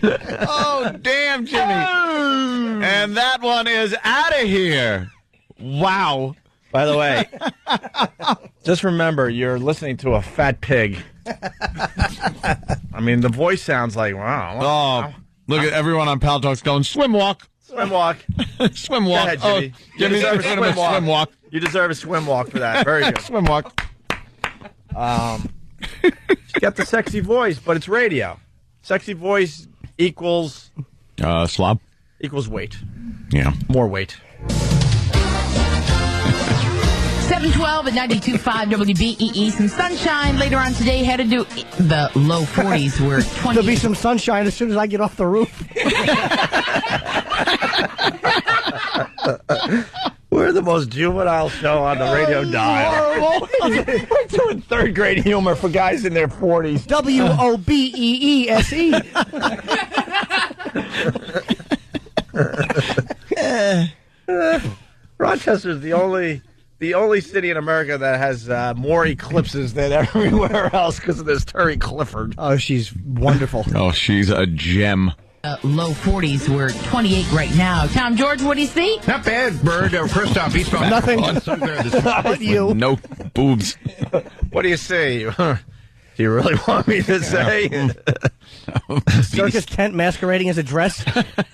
Oh, damn, Jimmy. And that one is out of here. Wow. By the way, Just remember, you're listening to a fat pig. I mean, the voice sounds like, wow. Oh, look at everyone on Pal Talks going, swim walk. Swim walk. Swim walk. Go ahead, Jimmy. You deserve a swim walk. You deserve a swim walk for that. Very good. Swim walk. She's got the sexy voice, but it's radio. Sexy voice equals... slob. Equals weight. Yeah. More weight. 712 at 92.5 WBEE. Some sunshine later on today. Headed to the low 40s. We're 20. There'll be some sunshine as soon as I get off the roof. We're the most juvenile show on the radio dial. We're doing third grade humor for guys in their 40s. WOBEESE. Rochester's the only city in America that has more eclipses than everywhere else because of this Terry Clifford. Oh, she's wonderful. Oh, she's a gem. Low 40s. We're 28 right now. Tom George, what do you see? Not bad, Bird. Christoph, eastbound. Nothing. This You. No boobs. What do you see? Do you really want me to say? Circus tent masquerading as a dress.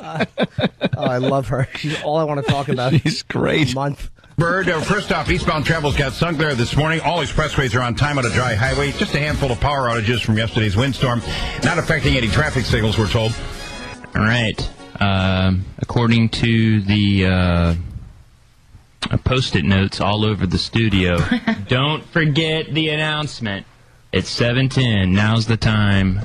I love her. She's all I want to talk about. She's great. Month. Bird, Christoph, eastbound travel's got sun glare this morning. All expressways are on time on a dry highway. Just a handful of power outages from yesterday's windstorm. Not affecting any traffic signals, we're told. All right. According to the Post-it notes all over the studio, don't forget the announcement. It's 7:10. Now's the time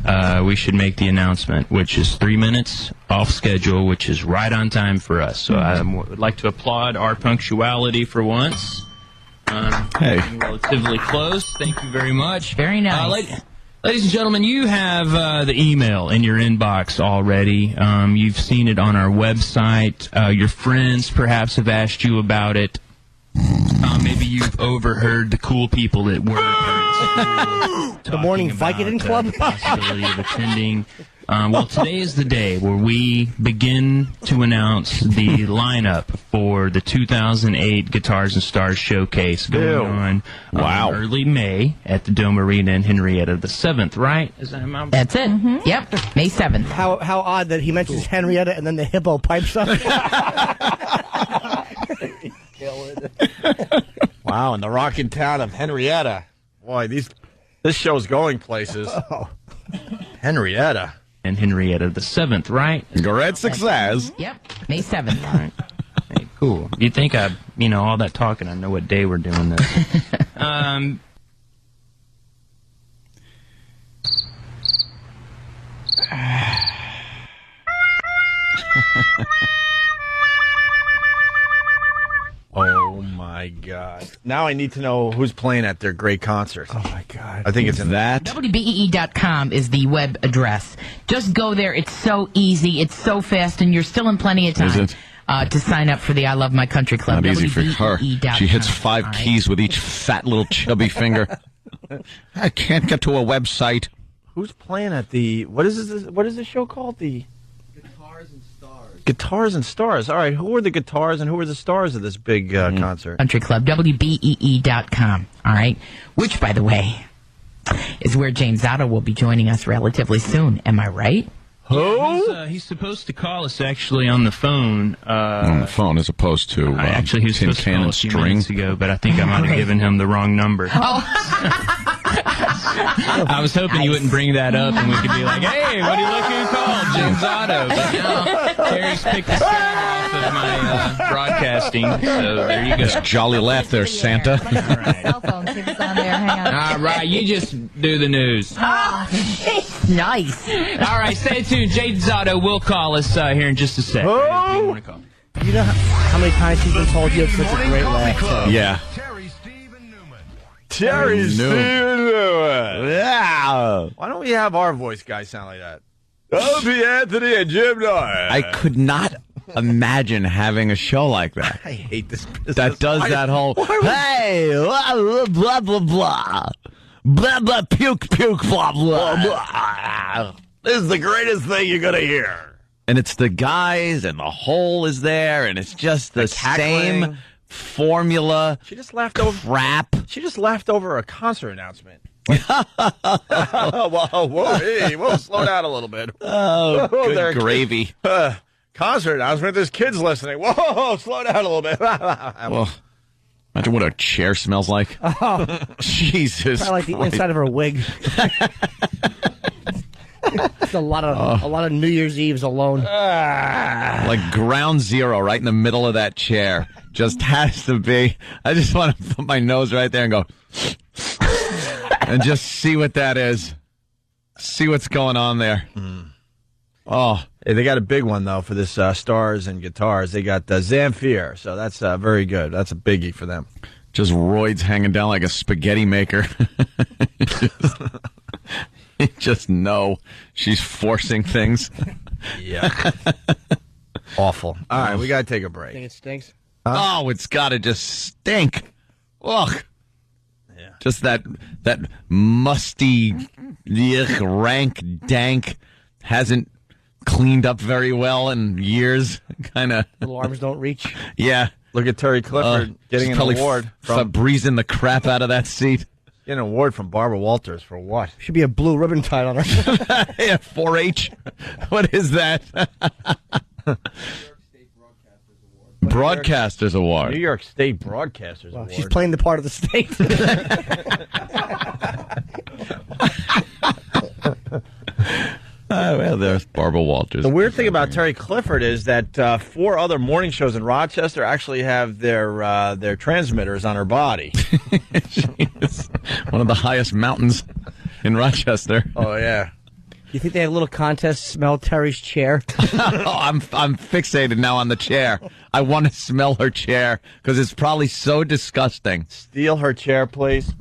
we should make the announcement, which is 3 minutes off schedule, which is right on time for us. So I would like to applaud our punctuality for once. Hey. Relatively close. Thank you very much. Very nice. Ladies and gentlemen, you have the email in your inbox already. You've seen it on our website. Your friends perhaps have asked you about it. Maybe you've overheard the cool people at work. The morning Vicodin Club? The possibility of attending. Well, today is the day where we begin to announce the lineup for the 2008 Guitars and Stars Showcase going on early May at the Dome Arena in Henrietta the 7th, right? Is that my... That's it. Mm-hmm. Yep, May 7th. How odd that he mentions Henrietta and then the hippo pipes up. Wow, in the rockin' town of Henrietta. Boy, this show's going places. Oh. Henrietta. And Henrietta the 7th, right? Great success. Yep, May 7th. All right. Hey, cool. You'd think all that talking, I know what day we're doing this. Oh, my God. Now I need to know who's playing at their great concert. Oh, my God. I think it's in that. WBEE.com is the web address. Just go there. It's so easy. It's so fast, and you're still in plenty of time. Is it? To sign up for the I Love My Country Club. Not easy for her. WBEE.com. She hits 5 keys with each fat little chubby finger. I can't get to a website. Who's playing at the... What is this show called? The... Guitars and Stars. All right, who are the guitars and who are the stars of this big concert? Country Club, WBEE.com. All right, which, by the way, is where James Otto will be joining us relatively soon. Am I right? Who? He's supposed to call us actually on the phone. On the phone as opposed to actually, he was supposed to call us a few minutes ago, but I think I might have given him the wrong number. I was hoping you wouldn't bring that up and we could be like, hey, what do you look who called? James Otto. But now, Terry's picked the string off of my broadcasting, so there you go. Just jolly laugh there, Santa. All right. Cell phone, keep us on there. Hang on. All right, you just do the news. Oh, nice. All right, stay tuned. James Otto will call us here in just a sec. Oh! You want to call? You know how many times he's been told you have such a great laugh? So. Yeah. Terry Stephen Newman. Yeah. Why don't we have our voice guys sound like that? Opie Anthony and Jim Norton. I could not imagine having a show like that. I hate this business. That does that whole, hey, blah, blah, blah, blah. Blah, blah, puke, puke, blah, blah, blah. This is the greatest thing you're going to hear. And it's the guys, and the hole is there, and it's just the same formula. She just laughed over crap. She just laughed over a concert announcement. Whoa, hey, slow down a little bit. Oh, good gravy. Concert announcement. There's kids listening. Whoa, slow down a little bit. Well, imagine what a chair smells like. Oh, Jesus. I like the inside of her wig. It's a lot of New Year's Eves alone. Like ground zero right in the middle of that chair. Just has to be. I just want to put my nose right there and go and just see what that is. See what's going on there. Oh, hey, they got a big one though for this stars and guitars. They got Zamfir, so that's very good. That's a biggie for them. Just roids hanging down like a spaghetti maker. You just know she's forcing things. Yeah. Awful. All right, we got to take a break. Think it stinks? Oh, it's got to just stink. Ugh. Yeah. Just that musty, rank, dank, hasn't cleaned up very well in years. Kind of. Little arms don't reach. Yeah. Look at Terry Clifford getting an award from breezing the crap out of that seat. Getting an award from Barbara Walters for what? Should be a blue ribbon tied on her. Yeah, 4-H. What is that? Broadcasters Award. New York State Broadcasters Award. She's playing the part of the state. Well, there's Barbara Walters. The weird thing about Terry Clifford is that 4 other morning shows in Rochester actually have their transmitters on her body. She is one of the highest mountains in Rochester. Oh, yeah. You think they had a little contest, smell Terry's chair? Oh, I'm fixated now on the chair. I want to smell her chair because it's probably so disgusting. Steal her chair, please.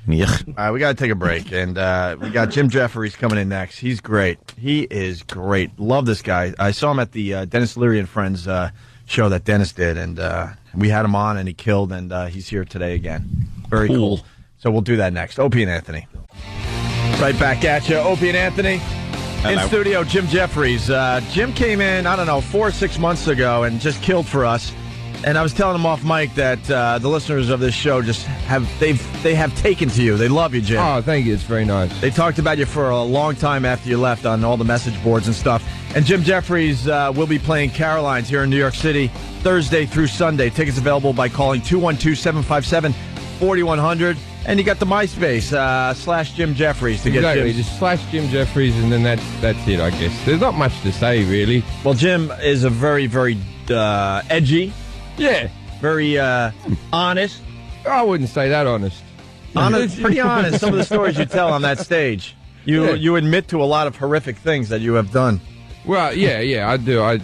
Yeah. All right, we got to take a break, and we got Jim Jefferies coming in next. He's great. He is great. Love this guy. I saw him at the Dennis Leary and Friends show that Dennis did, and we had him on, and he killed, and he's here today again. Very cool. So we'll do that next. Opie and Anthony. Right back at you. Opie and Anthony. Hello. In studio, Jim Jefferies. Jim came in, 4 or 6 months ago and just killed for us. And I was telling him off mic that the listeners of this show just have taken to you. They love you, Jim. Oh, thank you. It's very nice. They talked about you for a long time after you left on all the message boards and stuff. And Jim Jefferies will be playing Caroline's here in New York City Thursday through Sunday. Tickets available by calling 212-757-4100. And you got the MySpace / Jim Jefferies to get Jim. Just / Jim Jefferies, and then that's it, I guess. There's not much to say, really. Well, Jim is a very, very edgy. Yeah. Very honest. I wouldn't say that honest. Honest, pretty honest. Some of the stories you tell on that stage. You admit to a lot of horrific things that you have done. Well, yeah, I do. Well,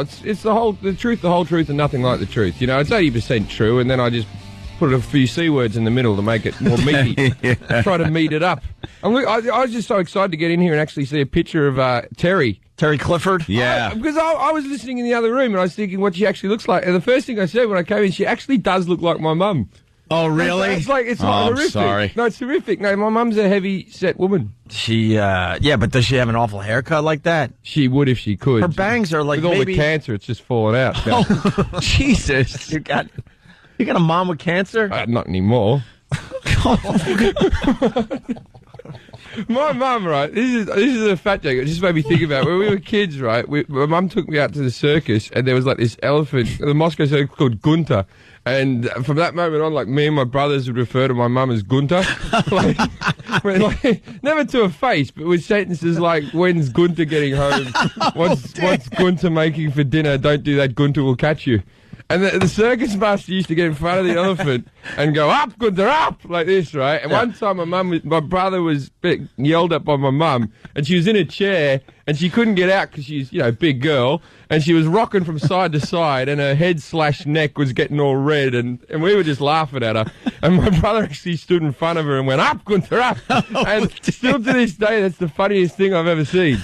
it's the truth, the whole truth, and nothing like the truth. You know, it's 80% true, and then I just put a few C words in the middle to make it more meaty. Yeah. Try to meet it up. I was just so excited to get in here and actually see a picture of Terry Clifford. Yeah, because I was listening in the other room and I was thinking what she actually looks like. And the first thing I said when I came in, she actually does look like my mum. Oh, really? It's horrific. I'm sorry. No, it's horrific. No, my mum's a heavy-set woman. She, but does she have an awful haircut like that? She would if she could. Her bangs are like with all the cancer, it's just falling out. Oh, Jesus! You got a mom with cancer? Not anymore. My mum, right? This is a fat joke. It just made me think about it. When we were kids, right? My mum took me out to the circus, and there was like this elephant, the Moscow circus called Gunter. And from that moment on, like me and my brothers would refer to my mum as Gunter, like, never to her face, but with sentences like, "When's Gunter getting home? What's Gunter making for dinner? Don't do that. Gunter will catch you." And the circus master used to get in front of the elephant and go, "Up, Gunther, up!" like this, right? And one time my brother was yelled at by my mum, and she was in a chair, and she couldn't get out because she's, a big girl, and she was rocking from side to side, and her head / neck was getting all red, and we were just laughing at her. And my brother actually stood in front of her and went, "Up, Gunther, up!" And still to this day, that's the funniest thing I've ever seen.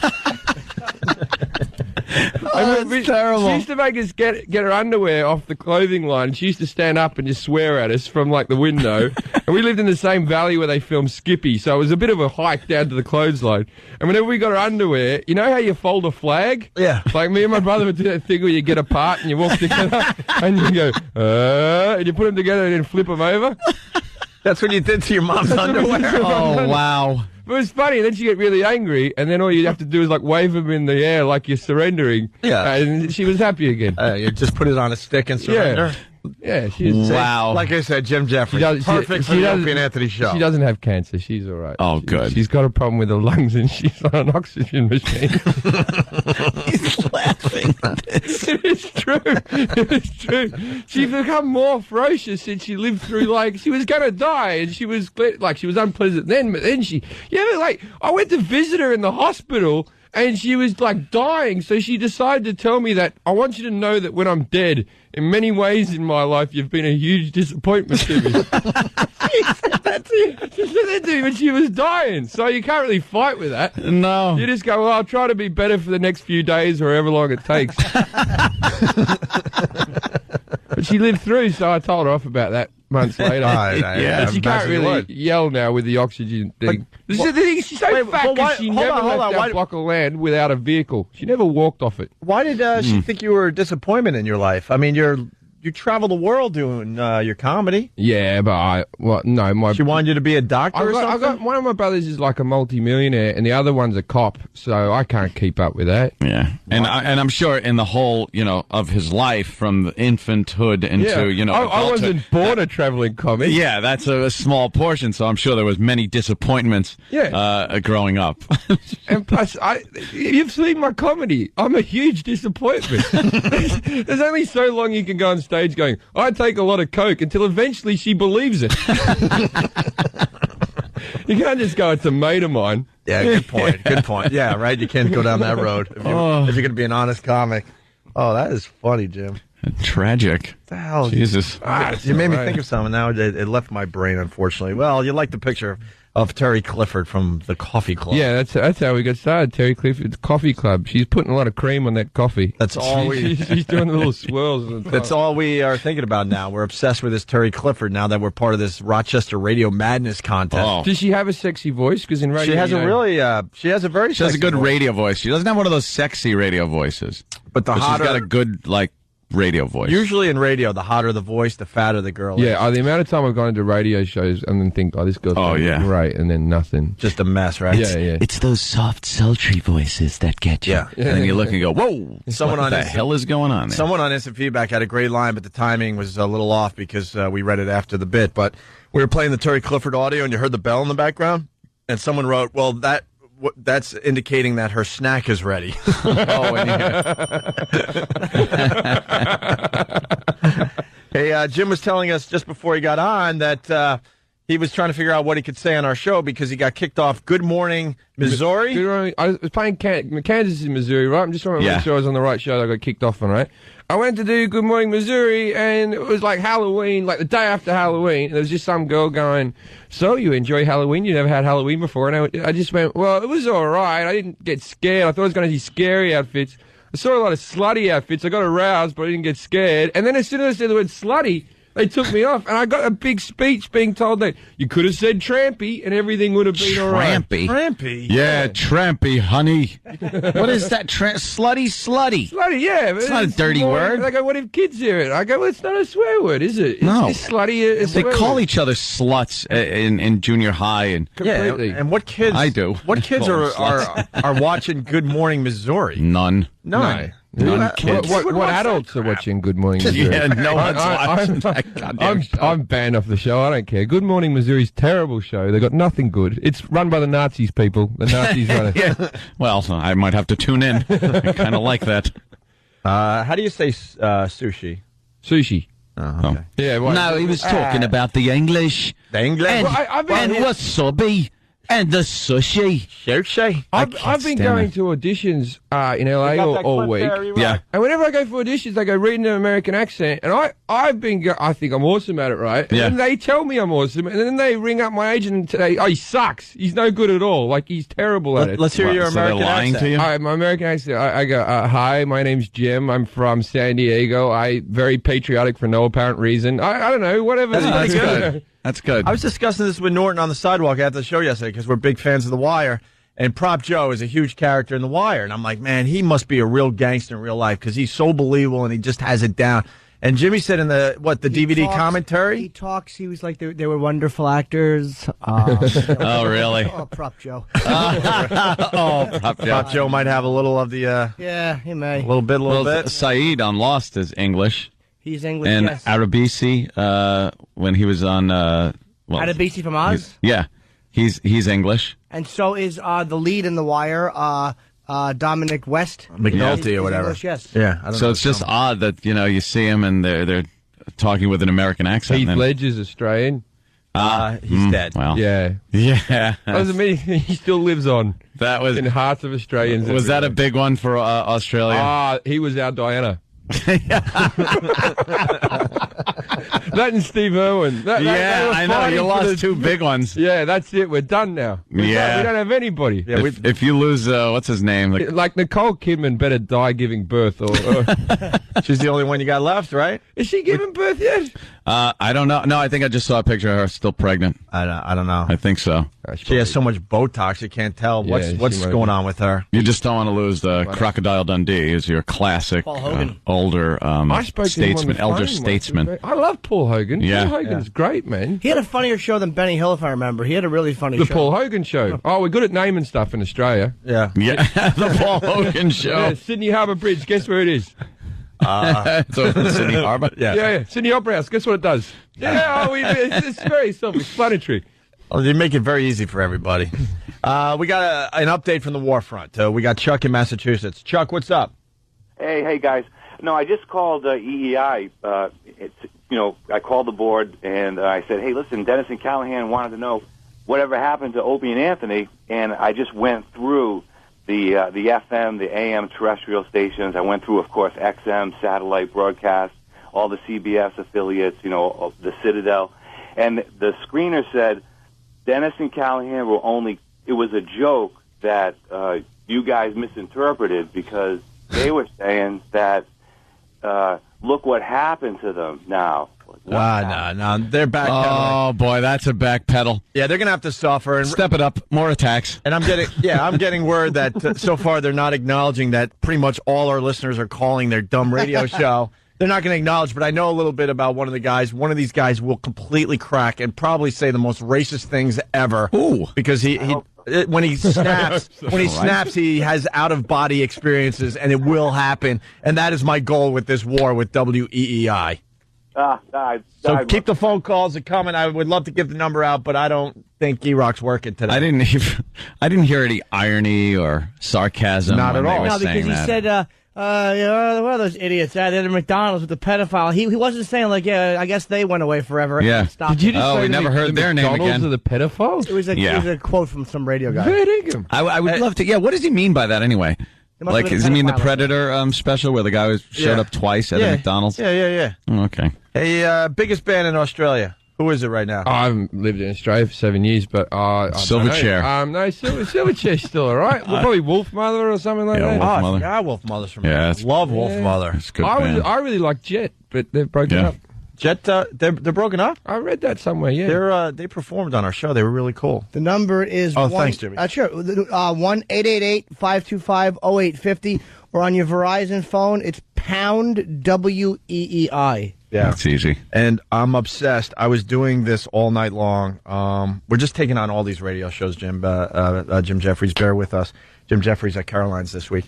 That's terrible. She used to make us get her underwear off the clothing line. She used to stand up and just swear at us from like the window. And we lived in the same valley where they filmed Skippy, so it was a bit of a hike down to the clothesline. And whenever we got her underwear, you know how you fold a flag? Yeah. Like me and my brother would do that thing where you get apart and you walk together and you go, and you put them together and then flip them over. That's what you did to your mom's underwear? Oh, wow. But it was funny, and then she'd get really angry, and then all you have to do is like wave them in the air like you're surrendering. Yeah. And she was happy again. You just put it on a stick and surrender. Yeah, she's wow. Like I said, Jim Jeffries, perfect for the Opie and Anthony show. She doesn't have cancer. She's all right. Oh, good. She's got a problem with her lungs, and she's on an oxygen machine. He's laughing. It's true. It's true. She's become more ferocious since she lived through, like, she was going to die, and she was, like, she was unpleasant then, but then I went to visit her in the hospital, and she was, like, dying, so she decided to tell me that, I want you to know that when I'm dead, in many ways in my life, you've been a huge disappointment to me. She said that to me when she was dying, so you can't really fight with that. No. You just go, well, I'll try to be better for the next few days or however long it takes. But she lived through, so I told her off about that months later. Yeah, but she can't really yell now with the oxygen thing. She's so fat because she never left that block of land without a vehicle. She never walked off it. Why did she think you were a disappointment in your life? I mean, you travel the world doing your comedy. Yeah, but she wanted you to be a doctor or something? I've got one of my brothers is like a multi-millionaire, and the other one's a cop, so I can't keep up with that. Yeah, and I'm sure in the whole, of his life from infanthood into, I wasn't born a traveling comic. Yeah, that's a small portion, so I'm sure there was many disappointments growing up. And plus, you've seen my comedy. I'm a huge disappointment. There's only so long you can go on stage going, I take a lot of coke, until eventually she believes it. You can't just go, it's a mate of mine. Yeah, good point. Good point. Yeah, right? You can't go down that road if you're going to be an honest comic. Oh, that is funny, Jim. Tragic. What the hell? Jesus. You made me think of something. Now it left my brain, unfortunately. Well, you like the picture of Terry Clifford from the Coffee Club. Yeah, that's how we got started. Terry Clifford's Coffee Club. She's putting a lot of cream on that coffee. That's all she's doing the little swirls. That's all we are thinking about now. We're obsessed with this Terry Clifford now that we're part of this Rochester Radio Madness contest. Oh. Does she have a sexy voice? Because in radio, she has she has a very. She has a good radio voice. She doesn't have one of those sexy radio voices, but she's got a good radio voice. Usually in radio, the hotter the voice, the fatter the girl is. Yeah, the amount of time I've gone into radio shows and then think, this girl's great, and then nothing. Just a mess, right? Yeah. It's those soft, sultry voices that get you. Yeah. And then you look and go, whoa, what the hell is going on there? Someone on Instant Feedback had a great line, but the timing was a little off because we read it after the bit. But we were playing the Terry Clifford audio, and you heard the bell in the background, and someone wrote, well, that's indicating that her snack is ready. Hey, Jim was telling us just before he got on that he was trying to figure out what he could say on our show because he got kicked off Good Morning Missouri. Good Morning. I was playing Kansas in Missouri, right? I'm just trying to make sure I was on the right show that I got kicked off on, right? I went to do Good Morning Missouri, and it was like Halloween, like the day after Halloween. There was just some girl going, so you enjoy Halloween? You never had Halloween before? And I just went, well, it was all right. I didn't get scared. I thought I was going to see scary outfits. I saw a lot of slutty outfits. I got aroused, but I didn't get scared. And then as soon as I said the word slutty, they took me off, and I got a big speech being told that you could have said trampy, and everything would have been all right. Trampy? Yeah, trampy, honey. What is that? Slutty? Slutty, yeah. It's not a dirty word. They go, what if kids hear it? I go, well, it's not a swear word, is it? No. Is slutty a swear They call word? each other sluts in junior high. And Completely. Yeah, and what kids? I do. What kids are watching Good Morning Missouri? None. None. None kids. What adults are watching Good Morning Missouri? Yeah, no one's watching that goddamn show. I'm banned off the show. I don't care. Good Morning Missouri's terrible show. They got nothing good. It's run by the Nazis, people. The Nazis run it. Yeah. Well, I might have to tune in. I kind of like that. How do you say sushi? Sushi. Oh, okay. Yeah. Well, no, he was talking about the English. The English? And wasabi. And the sushi. I've been going to auditions in LA all week. Yeah. And whenever I go for auditions, they go, read an American accent. And I think I'm awesome at it, right? And then they tell me I'm awesome. And then they ring up my agent and say, he sucks. He's no good at all. Like, he's terrible at it. Let's hear your American accent. To you? My American accent, I go, hi, my name's Jim. I'm from San Diego. Very patriotic for no apparent reason. I don't know, whatever. That's good. That's good. I was discussing this with Norton on the sidewalk after the show yesterday because we're big fans of The Wire. And Prop Joe is a huge character in The Wire. And I'm like, man, he must be a real gangster in real life because he's so believable and he just has it down. And Jimmy said in the DVD commentary? He talks, he was like, they were wonderful actors. Oh, really? Oh, Prop Joe. Prop Joe might have a little of the... yeah, he may. A little bit. Saeed on Lost is English. He's English, and yes. Arabisi, when he was on... Arabisi from Oz? He's English. And so is the lead in The Wire, Dominic West. McNulty or whatever. English, yes. Yeah. I don't know it's just odd that, you see him and they're talking with an American accent. Heath Ledger's Australian. He's dead. Well. Yeah. Yeah. Doesn't mean he still lives on. That was in the hearts of Australians. Was that a big one for Australia? He was our Diana. That and Steve Irwin. I know. You lost two big ones. Yeah, that's it. We're done now. We don't have anybody. Yeah, if you lose, what's his name? Like Nicole Kidman better die giving birth. Or she's the only one you got left, right? Is she giving birth yet? I don't know. No, I think I just saw a picture of her still pregnant. I don't know. I think so. She has so much Botox, you can't tell what's going on with her. You just don't want to lose Crocodile Dundee, who's your classic older statesman, elder statesman. I love Paul Hogan. Yeah. Paul Hogan's great, man. He had a funnier show than Benny Hill, if I remember. He had a really funny show. The Paul Hogan Show. Oh, we're good at naming stuff in Australia. Yeah. The Paul Hogan Show. Sydney Harbour Bridge. Guess where it is? So Sydney Harbour? Yeah. Sydney Opera House. Guess what it does? Yeah, it's very self-explanatory. Oh, they make it very easy for everybody. We got an update from the war front. We got Chuck in Massachusetts. Chuck, what's up? Hey, guys. No, I just called EEI. I called the board and I said, hey, listen, Dennis and Callahan wanted to know whatever happened to Opie and Anthony, and I just went through the FM, the AM terrestrial stations. I went through, of course, XM, satellite broadcast, all the CBS affiliates, the Citadel, and the screener said Dennis and Callahan it was a joke that you guys misinterpreted because they were saying that look what happened to them now. No, they're backpedaling. Oh boy, that's a backpedal. Yeah, they're gonna have to suffer and step it up. More attacks. And I'm getting word that so far they're not acknowledging that pretty much all our listeners are calling their dumb radio show. They're not going to acknowledge, but I know a little bit about one of the guys. One of these guys will completely crack and probably say the most racist things ever. Ooh, because when he snaps, he has out of body experiences, and it will happen. And that is my goal with this war with WEEI. So keep the phone calls coming. I would love to give the number out, but I don't think E-Rock's working today. I didn't hear any irony or sarcasm. Not at all. No, because he said. What are those idiots? They're at McDonald's with the pedophile. He wasn't saying like, I guess they went away forever. Yeah. Did you just say we never heard their name again? Of the pedophiles? It was a quote from some radio guy. I would love to. Yeah. What does he mean by that anyway? Like, does he mean the Predator special where the guy showed up twice at a McDonald's? Yeah. Oh, okay. Hey, biggest band in Australia. Who is it right now? I haven't lived in Australia for 7 years, but Silverchair. No, Silverchair's still all right. Probably Wolf Mother or something like that. Wolf Mother's from love Wolf Mother. It's good. I really like Jet, but they've broken up. Jet, they're broken up? I read that somewhere. Yeah, they performed on our show. They were really cool. The number is thanks, Jimmy. Sure. 1-888-525-0850, or on your Verizon phone, it's pound WEEI. Yeah, it's easy. And I'm obsessed. I was doing this all night long. We're just taking on all these radio shows, Jim. Jim Jeffries, bear with us. Jim Jeffries at Caroline's this week.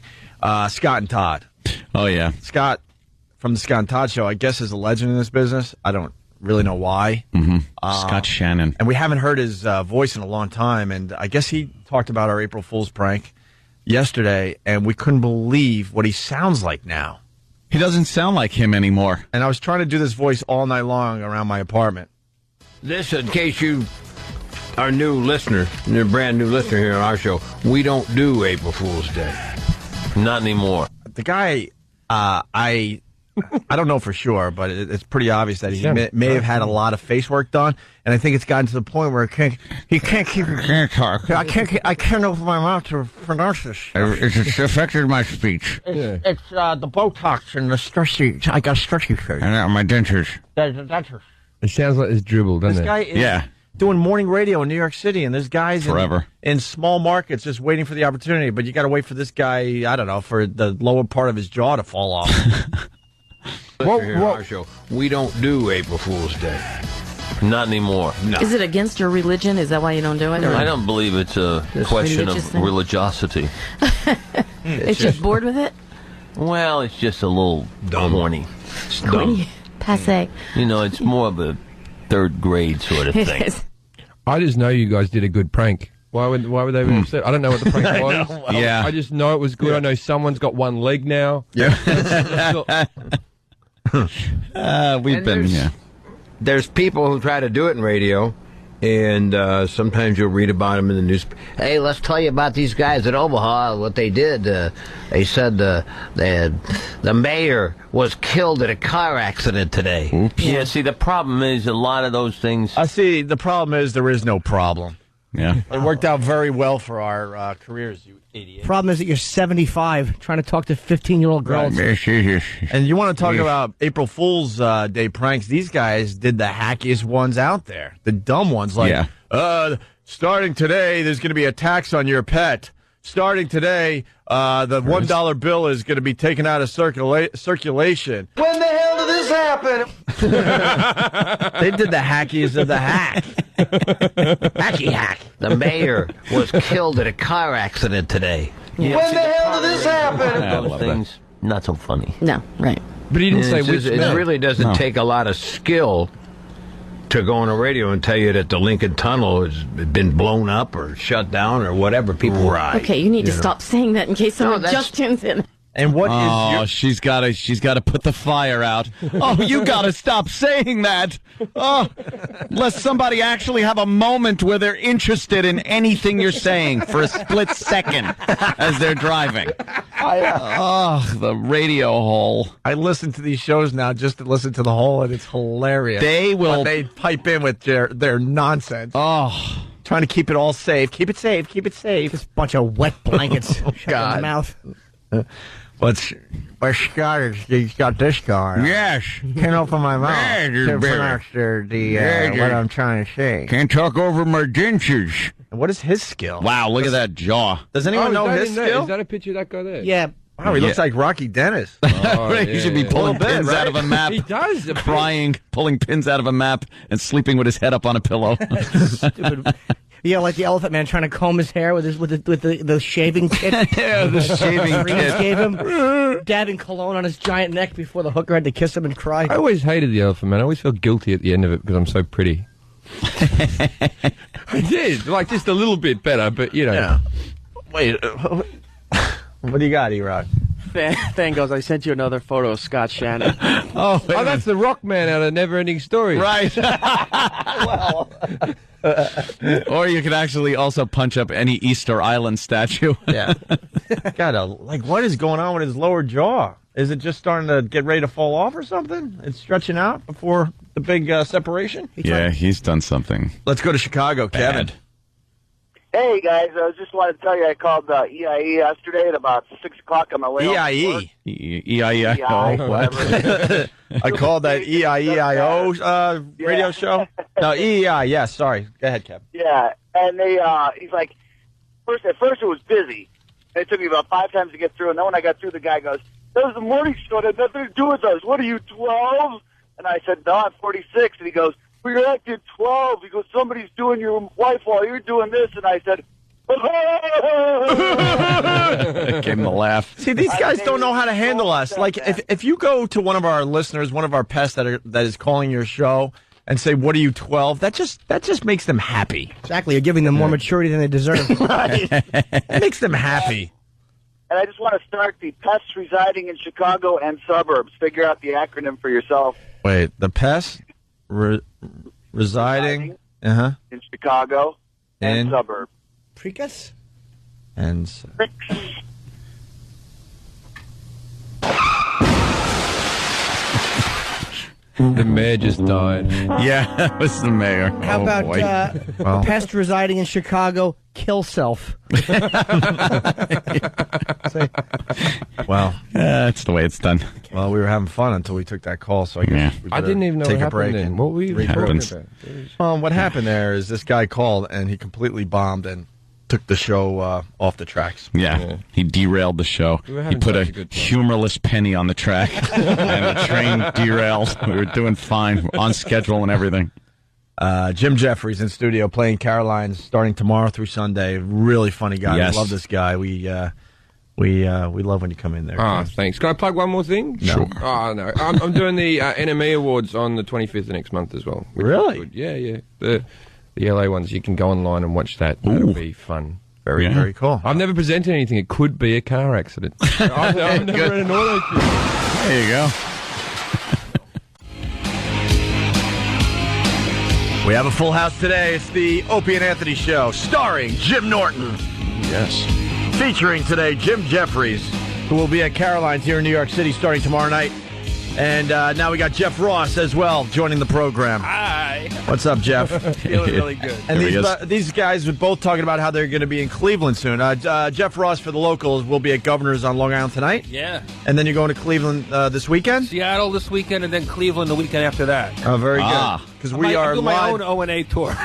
Scott and Todd. Oh, yeah. Scott from the Scott and Todd Show, I guess, is a legend in this business. I don't really know why. Mm-hmm. Scott Shannon. And we haven't heard his voice in a long time. And I guess he talked about our April Fool's prank yesterday, and we couldn't believe what he sounds like now. He doesn't sound like him anymore. And I was trying to do this voice all night long around my apartment. This, in case you our new listener, a brand new listener here on our show, we don't do April Fool's Day. Not anymore. The guy, I don't know for sure, but it's pretty obvious that he may have had a lot of face work done, and I think it's gotten to the point where he can't keep. Can't talk. I can't open my mouth to pronounce this. It's affected my speech. It's the Botox and the stretchy. I got stretchy face. And my dentures. The dentures. It sounds like it's dribble, doesn't This it? guy is doing morning radio in New York City, and there's guys in small markets just waiting for the opportunity. But you got to wait for this guy. I don't know, for the lower part of his jaw to fall off. Here on our show, we don't do April Fool's Day. Not anymore. No. Is it against your religion? Is that why you don't do it? I don't believe it's a question of religiosity. It's just bored with it? Well, it's just a little corny. It's dumb. Corny. Passe. You know, it's more of a third grade sort of thing. I just know you guys did a good prank. Why would they be upset? I don't know what the prank was. know. I just know it was good. I know someone's got one leg now. Yeah. There's people who try to do it in radio, and sometimes you'll read about them in the news. Hey, let's tell you about these guys at Omaha, what they did. They said the mayor was killed in a car accident today. Oops. Yeah, see, the problem is a lot of those things... the problem is there is no problem. Yeah. It worked out very well for our careers, you idiot. Problem is that you're 75 trying to talk to 15-year-old girls. And you want to talk about April Fool's Day pranks? These guys did the hackiest ones out there. The dumb ones, like, starting today, there's going to be a tax on your pet. Starting today, the $1 bill is going to be taken out of circulation. When the hell did this happen? They did the hackiest of the hack. Hacky hack. The mayor was killed in a car accident today. When the hell did this happen? Those things, not so funny. No, right. But he didn't say which. It really doesn't take a lot of skill to go on the radio and tell you that the Lincoln Tunnel has been blown up or shut down or whatever people ride. Okay, you need to stop saying that in case someone just tunes in. And what is she's got to put the fire out. Oh, you got to stop saying that. Oh, let somebody actually have a moment where they're interested in anything you're saying for a split second as they're driving. The radio hole. I listen to these shows now just to listen to the hole, and it's hilarious. But they pipe in with their nonsense. Oh, trying to keep it all safe. Keep it safe. Keep it safe. This bunch of wet blankets in the mouth. What's Scott? He's got this guy. Yes. Can't open my mouth. Yeah, Can't pronounce what I'm trying to say. Can't talk over my dentures. What is his skill? Wow, look at that jaw. Does anyone know his skill? Is that a picture of that guy there? Yeah. Wow, he looks like Rocky Dennis. He should be pulling pins out of a map. He does. Crying, pulling pins out of a map, and sleeping with his head up on a pillow. Stupid. Yeah, like the Elephant Man trying to comb his hair with the shaving kit. Yeah, the shaving kit. Gave him, dabbing cologne on his giant neck before the hooker had to kiss him and cry. I always hated the Elephant Man. I always feel guilty at the end of it because I'm so pretty. I did, like just a little bit better, but you know. Yeah. Wait, what do you got, E-Rock? Fan goes, I sent you another photo of Scott Shannon. Oh, that's the Rock Man out of Never Ending Story. Right. Well. Or you could actually also punch up any Easter Island statue. Yeah. What is going on with his lower jaw? Is it just starting to get ready to fall off or something? It's stretching out before the big separation? Yeah, he's done something. Let's go to Chicago, Kevin. Hey, guys, I just wanted to tell you I called EIE yesterday at about 6 o'clock on my way EIE? EIE? What? I called that EIEIO radio show? No, EEI, yes, sorry. Go ahead, Kev. Yeah, and he's like, at first it was busy. And it took me about 5 times to get through, and then when I got through, the guy goes, that was the morning show, that had nothing to do with us. What are you, 12? And I said, no, I'm 46. And he goes, well, you're acting 12. He goes, somebody's doing your wife while you're doing this. And I said, It came the laugh. See, these guys don't know how to handle us. Like, if you go to one of our listeners, one of our pests that is calling your show, and say, what are you, 12? That just makes them happy. Exactly. You're giving them more maturity than they deserve. Right. It makes them happy. And I just want to start the pests residing in Chicago and suburbs. Figure out the acronym for yourself. Wait, the pests residing in Chicago and suburb. Precus? And The mayor just died. Yeah, that was the mayor. How about Well. pest residing in Chicago, kill self? well, that's the way it's done. Well, we were having fun until we took that call, so I guess we I didn't even know take what a happened break then. and What were you regroup. talking about? Well, what happened there is this guy called and he completely bombed and took the show off the tracks. Yeah, he derailed the show. We were He having put a such a good time. humorless penny on the track, and the train derailed. We were doing fine, on schedule and everything. Jim Jeffries in studio playing Caroline's starting tomorrow through Sunday. Really funny guy. Yes. We love this guy. We love when you come in there. Ah, thanks. Can I plug one more thing? No. Sure. Oh, no. I'm doing the NME Awards on the 25th of next month as well. which is Really? good. Yeah. The LA ones. You can go online and watch that. That'll be fun. Very cool. I've never presented anything. It could be a car accident. I've never in an auto shoot. There you go. We have a full house today. It's the Opie and Anthony Show, starring Jim Norton. Yes. Featuring today Jim Jeffries, who will be at Caroline's here in New York City starting tomorrow night. And now we got Jeff Ross as well joining the program. Hi. What's up, Jeff? Feeling really good. And There he these guys were both talking about how they're going to be in Cleveland soon. Jeff Ross for the locals will be at Governor's on Long Island tonight. Yeah. And then you're going to Cleveland this weekend? Seattle this weekend and then Cleveland the weekend after that. Oh, very good. Because we are I'm doing my live. own O&A tour.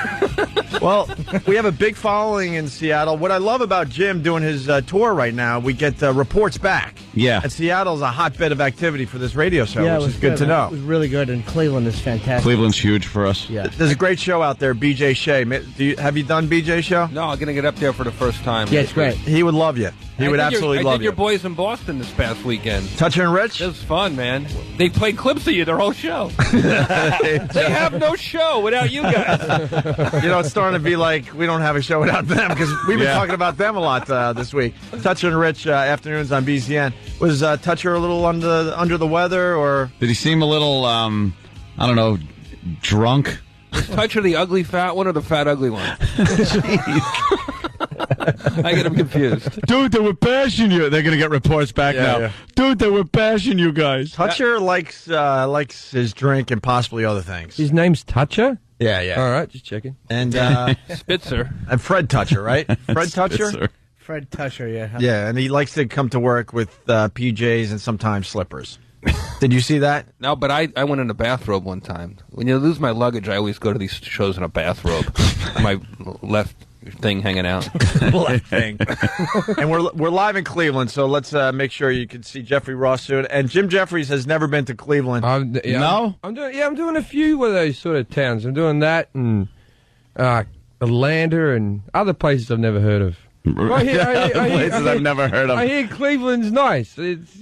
Well, we have a big following in Seattle. What I love about Jim doing his tour right now, we get reports back. Yeah. And Seattle's a hotbed of activity for this radio show, Yeah, it which was is good to know. It was really good, and Cleveland is fantastic. Cleveland's huge for us. Yeah. There's a great show out there, BJ Shea. Have you done BJ show? No, I'm going to get up there for the first time. Yeah, it's great. He would love you. He would absolutely I love did you. your boys in Boston this past weekend. Toucher and Rich? It was fun, man. They played clips of you their whole show. They have no show without you guys. You know, it's starting to be like we don't have a show without them because we've been talking about them a lot this week. Toucher and Rich afternoons on BCN. Was Toucher a little under the weather, or Did he seem a little, I don't know, drunk? Is Toucher the ugly fat one or the fat ugly one? I get him confused. Dude, they were bashing you. They're going to get reports back Yeah, now. yeah. Dude, they were bashing you guys. Toucher likes his drink and possibly other things. His name's Toucher? Yeah. All right, just checking. And Spitzer. and Fred Toucher, right? Fred Toucher. Spitzer. Fred Tusher, yeah. Yeah, and he likes to come to work with PJs and sometimes slippers. Did you see that? No, but I went in a bathrobe one time. When you lose my luggage, I always go to these shows in a bathrobe. My left thing hanging out. Left thing. And we're live in Cleveland, so let's make sure you can see Jeffrey Ross soon. And Jim Jeffries has never been to Cleveland. No? I'm doing a few of those sort of towns. I'm doing that and Atlanta and other places I've never heard of. Places I've never heard of. I hear Cleveland's nice. It's I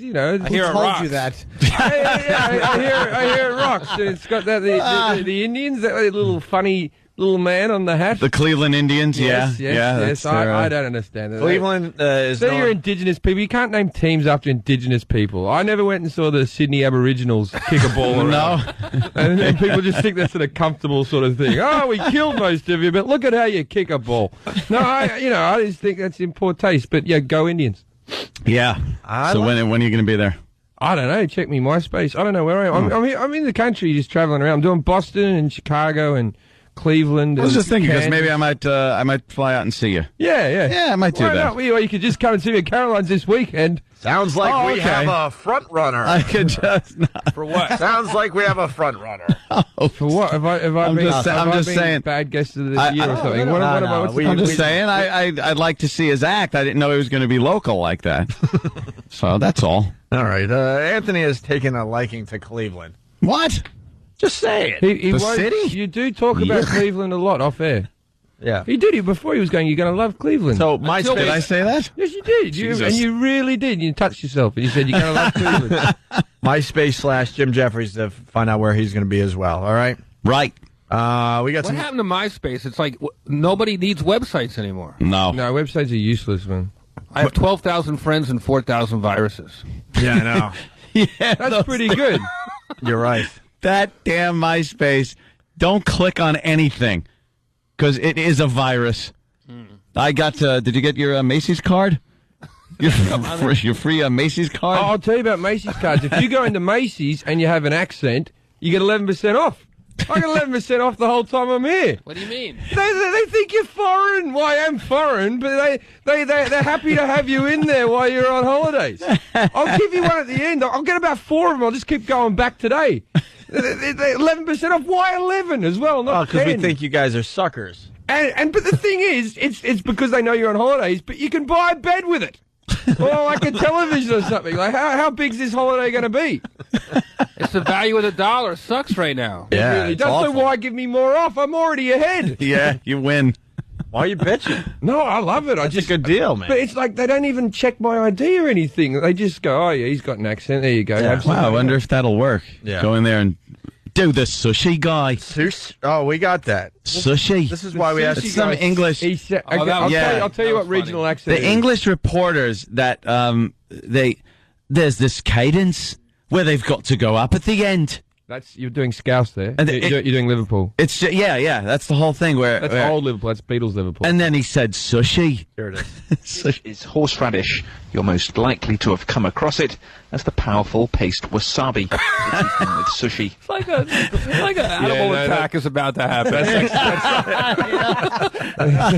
hear it Told rocks. you that. I hear it rocks. It's got that the Indians, that little funny little man on the hat. The Cleveland Indians, Yes. that's their, I don't understand it. Cleveland is They're known- your indigenous people. You can't name teams after indigenous people. I never went and saw the Sydney Aboriginals kick a ball around. No. And people just think that's a comfortable sort of thing. Oh, we killed most of you, but look at how you kick a ball. No, I just think that's in poor taste. But yeah, go Indians. Yeah. So when are you going to be there? I don't know. Check me MySpace. I don't know where I am. I'm in the country, just traveling around. I'm doing Boston and Chicago and Cleveland. I was and just thinking because Kansas. maybe I might fly out and see you. Yeah, I might do Why that. not? Well, you could just come and see me at Caroline's this weekend. Sounds like we okay. have a front runner. I could just For what? Sounds like we have a front runner. For what? Have I I'm been, just- have I'm I just been saying. bad guest of the year or something? no, What no, about what's the I'm just we- saying I'd like to see his act. I didn't know he was going to be local like that. So that's all. All right. Anthony has taken a liking to Cleveland. What? Just say it. He The won't- city? You do talk about Cleveland a lot off air. Yeah. He did it before he was going, you're going to love Cleveland. So MySpace. Did I say that? Yes, you did. And you really did. You touched yourself and you said you're going to love Cleveland. MySpace / Jim Jeffries to find out where he's going to be as well. All right. Right. We got What some. happened to MySpace? It's like nobody needs websites anymore. No. No, websites are useless, man. I have 12,000 friends and 4,000 viruses. Yeah, I know. Yeah, That's pretty good. You're right. That damn MySpace. Don't click on anything because it is a virus. I got. Did you get your Macy's card? Your free Macy's card? I'll tell you about Macy's cards. If you go into Macy's and you have an accent, you get 11% off. I get 11% off the whole time I'm here. What do you mean? They think you're foreign. Well, I am foreign, but they're happy to have you in there while you're on holidays. I'll give you one at the end. I'll get about 4 of them. I'll just keep going back today. 11% off. Why 11 as well? Not because 10. we think you guys are suckers. But the thing is, it's because they know you're on holidays, but you can buy a bed with it. Or like a television or something. Like, how big's this holiday going to be? It's the value of the dollar. It sucks right now. Yeah, it really does. So why give me more off? I'm already ahead. Yeah, you win. Why are you bitching? No, I love it. It's a good deal, man. But it's like they don't even check my ID or anything. They just go, oh, yeah, he's got an accent. There you go. Yeah. Wow, I wonder if that'll work. Yeah. Go in there and do the sushi guy. Oh, we got that. Sushi. This is why we asked It's some English. I'll tell you what regional accent The it is. English reporters that there's this cadence where they've got to go up at the end. You're doing Scouse there. And You're doing Liverpool. It's yeah. That's the whole thing. That's old Liverpool. That's Beatles Liverpool. And then he said sushi. Here it is. Is horseradish. You're most likely to have come across it as the powerful paste wasabi eaten with sushi. It's like an animal attack is about to happen.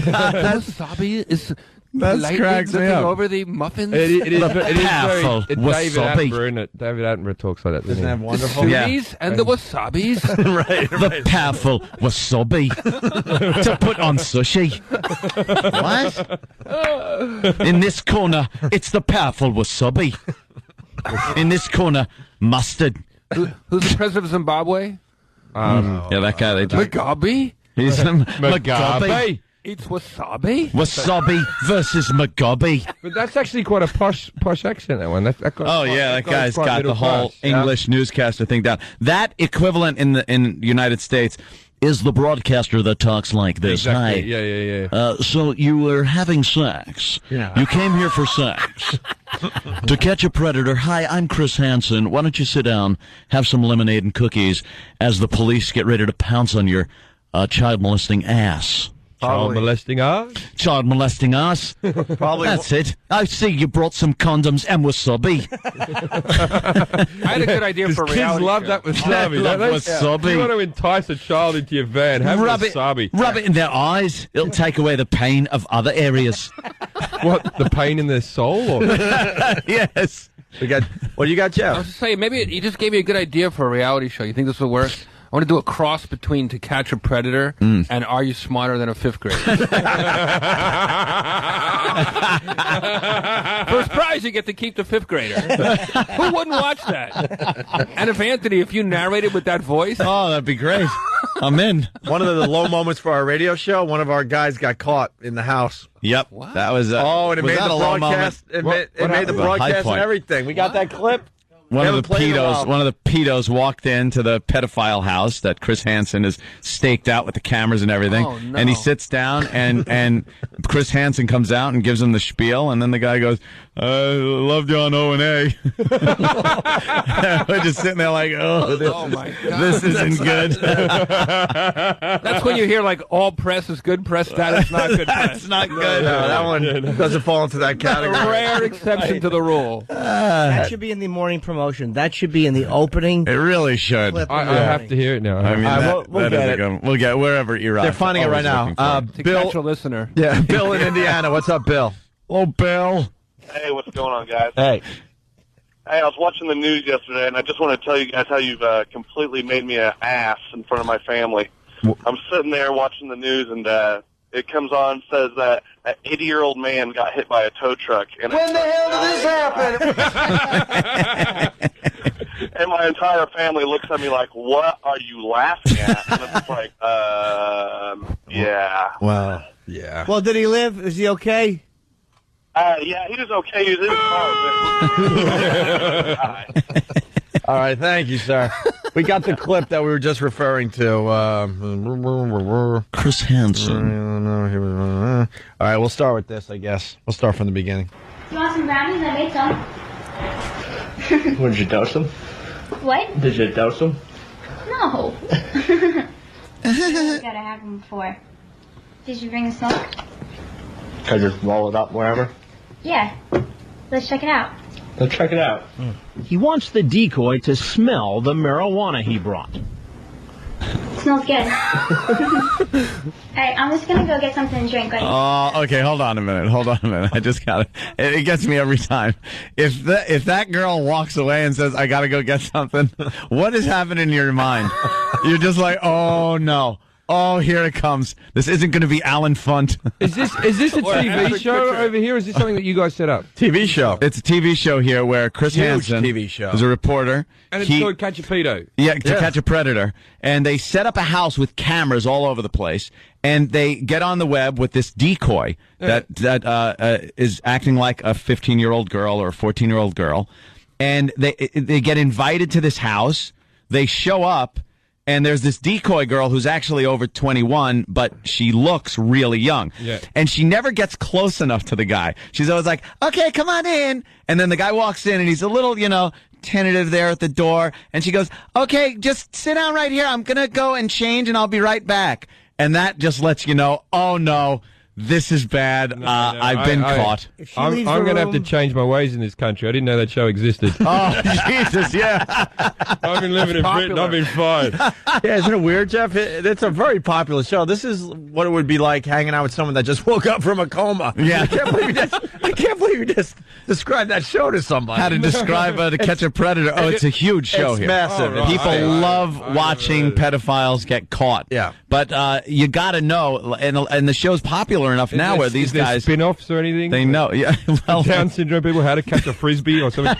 Wasabi is lightly cracks me looking up. over the muffins. It is powerful David wasabi. Attenborough in it. David Attenborough talks like that. Isn't that wonderful? The Sunnis and the wasabis. right. The powerful wasabi to put on sushi. What? In this corner, it's the powerful wasabi. In this corner, mustard. Who's the president of Zimbabwe? Yeah, that guy. They talk. Mugabe? He's Mugabe. Eats wasabi? Wasabi versus Mugabe. But that's actually quite a posh accent, that one. That Guy's quite got the middle whole class. English newscaster thing down. That equivalent in the United States is the broadcaster that talks like this. Exactly. Hi. Yeah. So you were having sex. Yeah. You came here for sex. To catch a predator. Hi, I'm Chris Hansen. Why don't you sit down, have some lemonade and cookies as the police get ready to pounce on your child molesting ass. Child molesting us? Child molesting us. Probably. That's it. I see you brought some condoms and wasabi. I had a good idea for a Kids reality love show. that wasabi. Love don't they? wasabi. You want to entice a child into your van, have wasabi. Rub it in their eyes. It'll take away the pain of other areas. What, the pain in their soul? Or? Yes. What do you got, I Jeff? was just saying, maybe you just gave me a good idea for a reality show. You think this will work? I want to do a cross between To Catch a Predator and Are You Smarter Than a Fifth Grader? First prize, you get to keep the fifth grader. Who wouldn't watch that? And if you narrated with that voice. Oh, that'd be great. I'm in. One of the low moments for our radio show, one of our guys got caught in the house. Yep. What? That was. And it was made that the a low broadcast. moment? It made the happened? High broadcast and point. everything. We got that clip. One of Haven't the played in a while. pedos walked into the pedophile house that Chris Hansen is staked out with the cameras and everything. Oh, no. And he sits down and Chris Hansen comes out and gives him the spiel, and then the guy goes, I loved you on O&A. We're just sitting there like, Oh my God. this isn't good. That's when you hear, like, all press is good press, that is not good press. That's not good. No, that one doesn't fall into that A category. rare exception to the rule. That should be in the morning promotion. That should be in the opening. It really should. clip in I the morning. have to hear it now. I mean, we'll that get is it. a good one. We'll get wherever you're at. They're finding it right now. To catch a listener. Yeah, Bill in Indiana. What's up, Bill? Oh, Bill. Hey, what's going on, guys? Hey. Hey, I was watching the news yesterday, and I just want to tell you guys how you've completely made me an ass in front of my family. I'm sitting there watching the news, and it comes on, says that an 80-year-old man got hit by a tow truck. And When the hell did this happen? and my entire family looks at me like, what are you laughing at? And I'm just like, yeah. Well, yeah. Well, did he live? Is he okay? Yeah, he was okay. He was in his car. All right, thank you, sir. We got the clip that we were just referring to. Chris Hansen. All right, we'll start with this, I guess. We'll start from the beginning. You want some brownies? I made some. Did you dose them? What? Did you dose them? No. You gotta have them before. Did you bring a smoke? Can you roll it up wherever? Yeah. Let's check it out. Let's check it out. He wants the decoy to smell the marijuana he brought. Smells good. Alright, I'm just gonna go get something to drink. Okay, hold on a minute. I just got it. It gets me every time. If that girl walks away and says, I gotta go get something, what is happening in your mind? You're just like, oh no. Oh, here it comes. This isn't going to be Alan Funt. Is this a TV show over here? Or is this something that you guys set up? TV show. It's a TV show here where Chris Hansen TV show. is a reporter. And it's called Catch a Pedo. Yeah, to catch a predator. And they set up a house with cameras all over the place. And they get on the web with this decoy that is acting like a 15-year-old girl or a 14-year-old girl. And they get invited to this house. They show up. And there's this decoy girl who's actually over 21, but she looks really young. Yeah. And she never gets close enough to the guy. She's always like, okay, come on in. And then the guy walks in and he's a little, tentative there at the door. And she goes, okay, just sit down right here. I'm going to go and change and I'll be right back. And that just lets you know, oh no, this is bad. I've been caught. I'm going to have to change my ways in this country. I didn't know that show existed. Oh, Jesus, yeah. I've been living in Britain. I've been fine. Yeah, isn't it weird, Jeff? It's a very popular show. This is what it would be like hanging out with someone that just woke up from a coma. Yeah. I can't believe you just described that show to somebody. How to describe To Catch a Predator. Oh, it's a huge show it's here. Massive. Oh, people love watching pedophiles get caught. Yeah. But you got to know, and the show's popular enough now where these guys spin-offs or anything. They know, yeah. Well, Down syndrome people, how to catch a frisbee or something.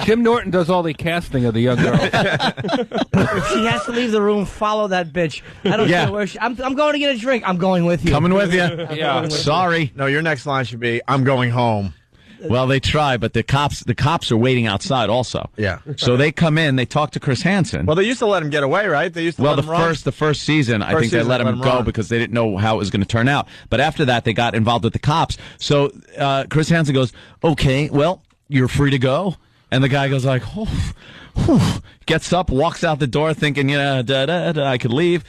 Jim Norton does all the casting of the young girl. If she has to leave the room, follow that bitch. I don't care where I'm going to get a drink. I'm going with you. Coming with you. Yeah. Sorry. No, your next line should be, I'm going home. Well, they try, but the cops are waiting outside also. Yeah. So they come in, they talk to Chris Hansen. Well, they used to let him get away, right? They used to let him run. the first season, I think they let him go because they didn't know how it was going to turn out. But after that, they got involved with the cops. So Chris Hansen goes, okay, well, you're free to go. And the guy goes like, gets up, walks out the door thinking, I could leave.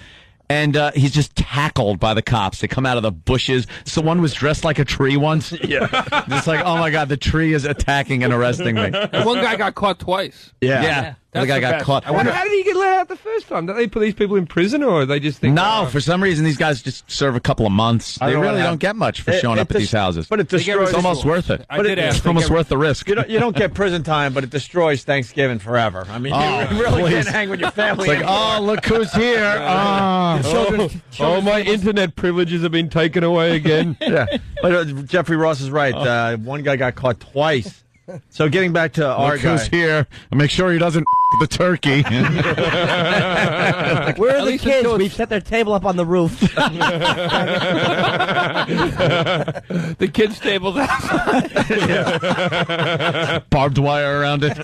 And he's just tackled by the cops. They come out of the bushes. So one was dressed like a tree once. Yeah. It's like, oh my God, the tree is attacking and arresting me. And one guy got caught twice. Yeah. The guy got caught. I wonder, how did he get let out the first time? Did they put these people in prison, or they just think? No, for some reason these guys just serve a couple of months. They really don't get much for showing up at these houses. But it destroys. It's almost worth it. It's almost worth the risk. You don't get prison time, but it destroys Thanksgiving forever. I mean, you really can't hang with your family. It's like, oh, look who's here. My internet privileges have been taken away again. Yeah, but Jeffrey Ross is right. One guy got caught twice. So getting back to our guy. Who's here? Make sure he doesn't the turkey. Where are the kids? We've set their table up on the roof. The kids' table's outside. Barbed wire around it.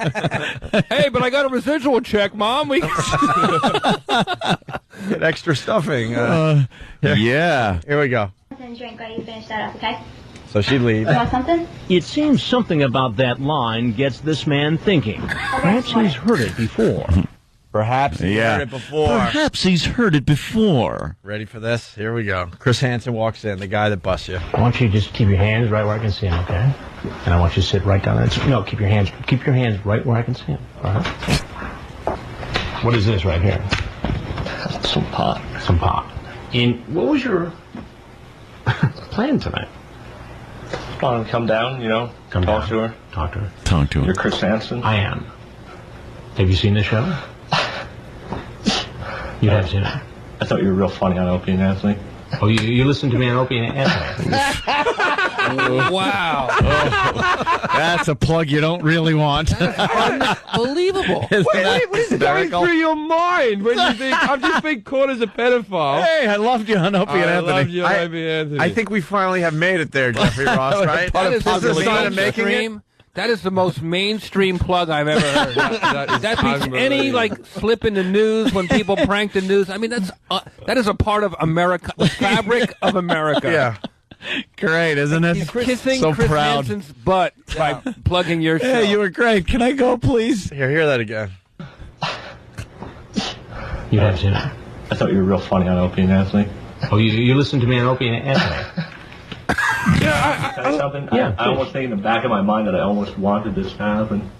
Hey, but I got a residual check, Mom. We Get extra stuffing. Yeah. Here we go. Drink while you finish that up, okay? So she leaves. You want something? It seems something about that line gets this man thinking. Perhaps he's heard it before. Perhaps he's heard it before. Perhaps he's heard it before. Ready for this? Here we go. Chris Hansen walks in, the guy that busts you. I want you to just keep your hands right where I can see them, okay? And I want you to sit right down there. No, keep your hands right where I can see them. All right? What is this right here? Some pot. Some pot. And what was your plan tonight? Come down, talk to her. Talk to her. Talk to her. You're Chris Hansen? I am. Have you seen the show? You have seen it? I thought you were real funny on Opie and Anthony. Oh, you listened to me on Opie and Anthony? Wow. That's a plug you don't really want. Unbelievable. Wait, what is going through your mind when you think, I'm just being caught as a pedophile? Hey, I loved you on Opie and Anthony. I loved you on Opie and Anthony. I think we finally have made it there, Jeffrey Ross, right? That is This is the sign of making it. That is the most mainstream plug I've ever heard. That beats any slip in the news when people prank the news. I mean, that is a part of America, the fabric of America. Yeah. Great, isn't it? He's kissing so Chris proud. Hansen's butt by plugging your show. Hey, you were great. Can I go, please? Here, hear that again. You have seen it? I thought you were real funny on Opie and Anthony. Oh, you listened to me on Opie and Anthony? Something? Yeah, I almost think in the back of my mind that I almost wanted this to happen.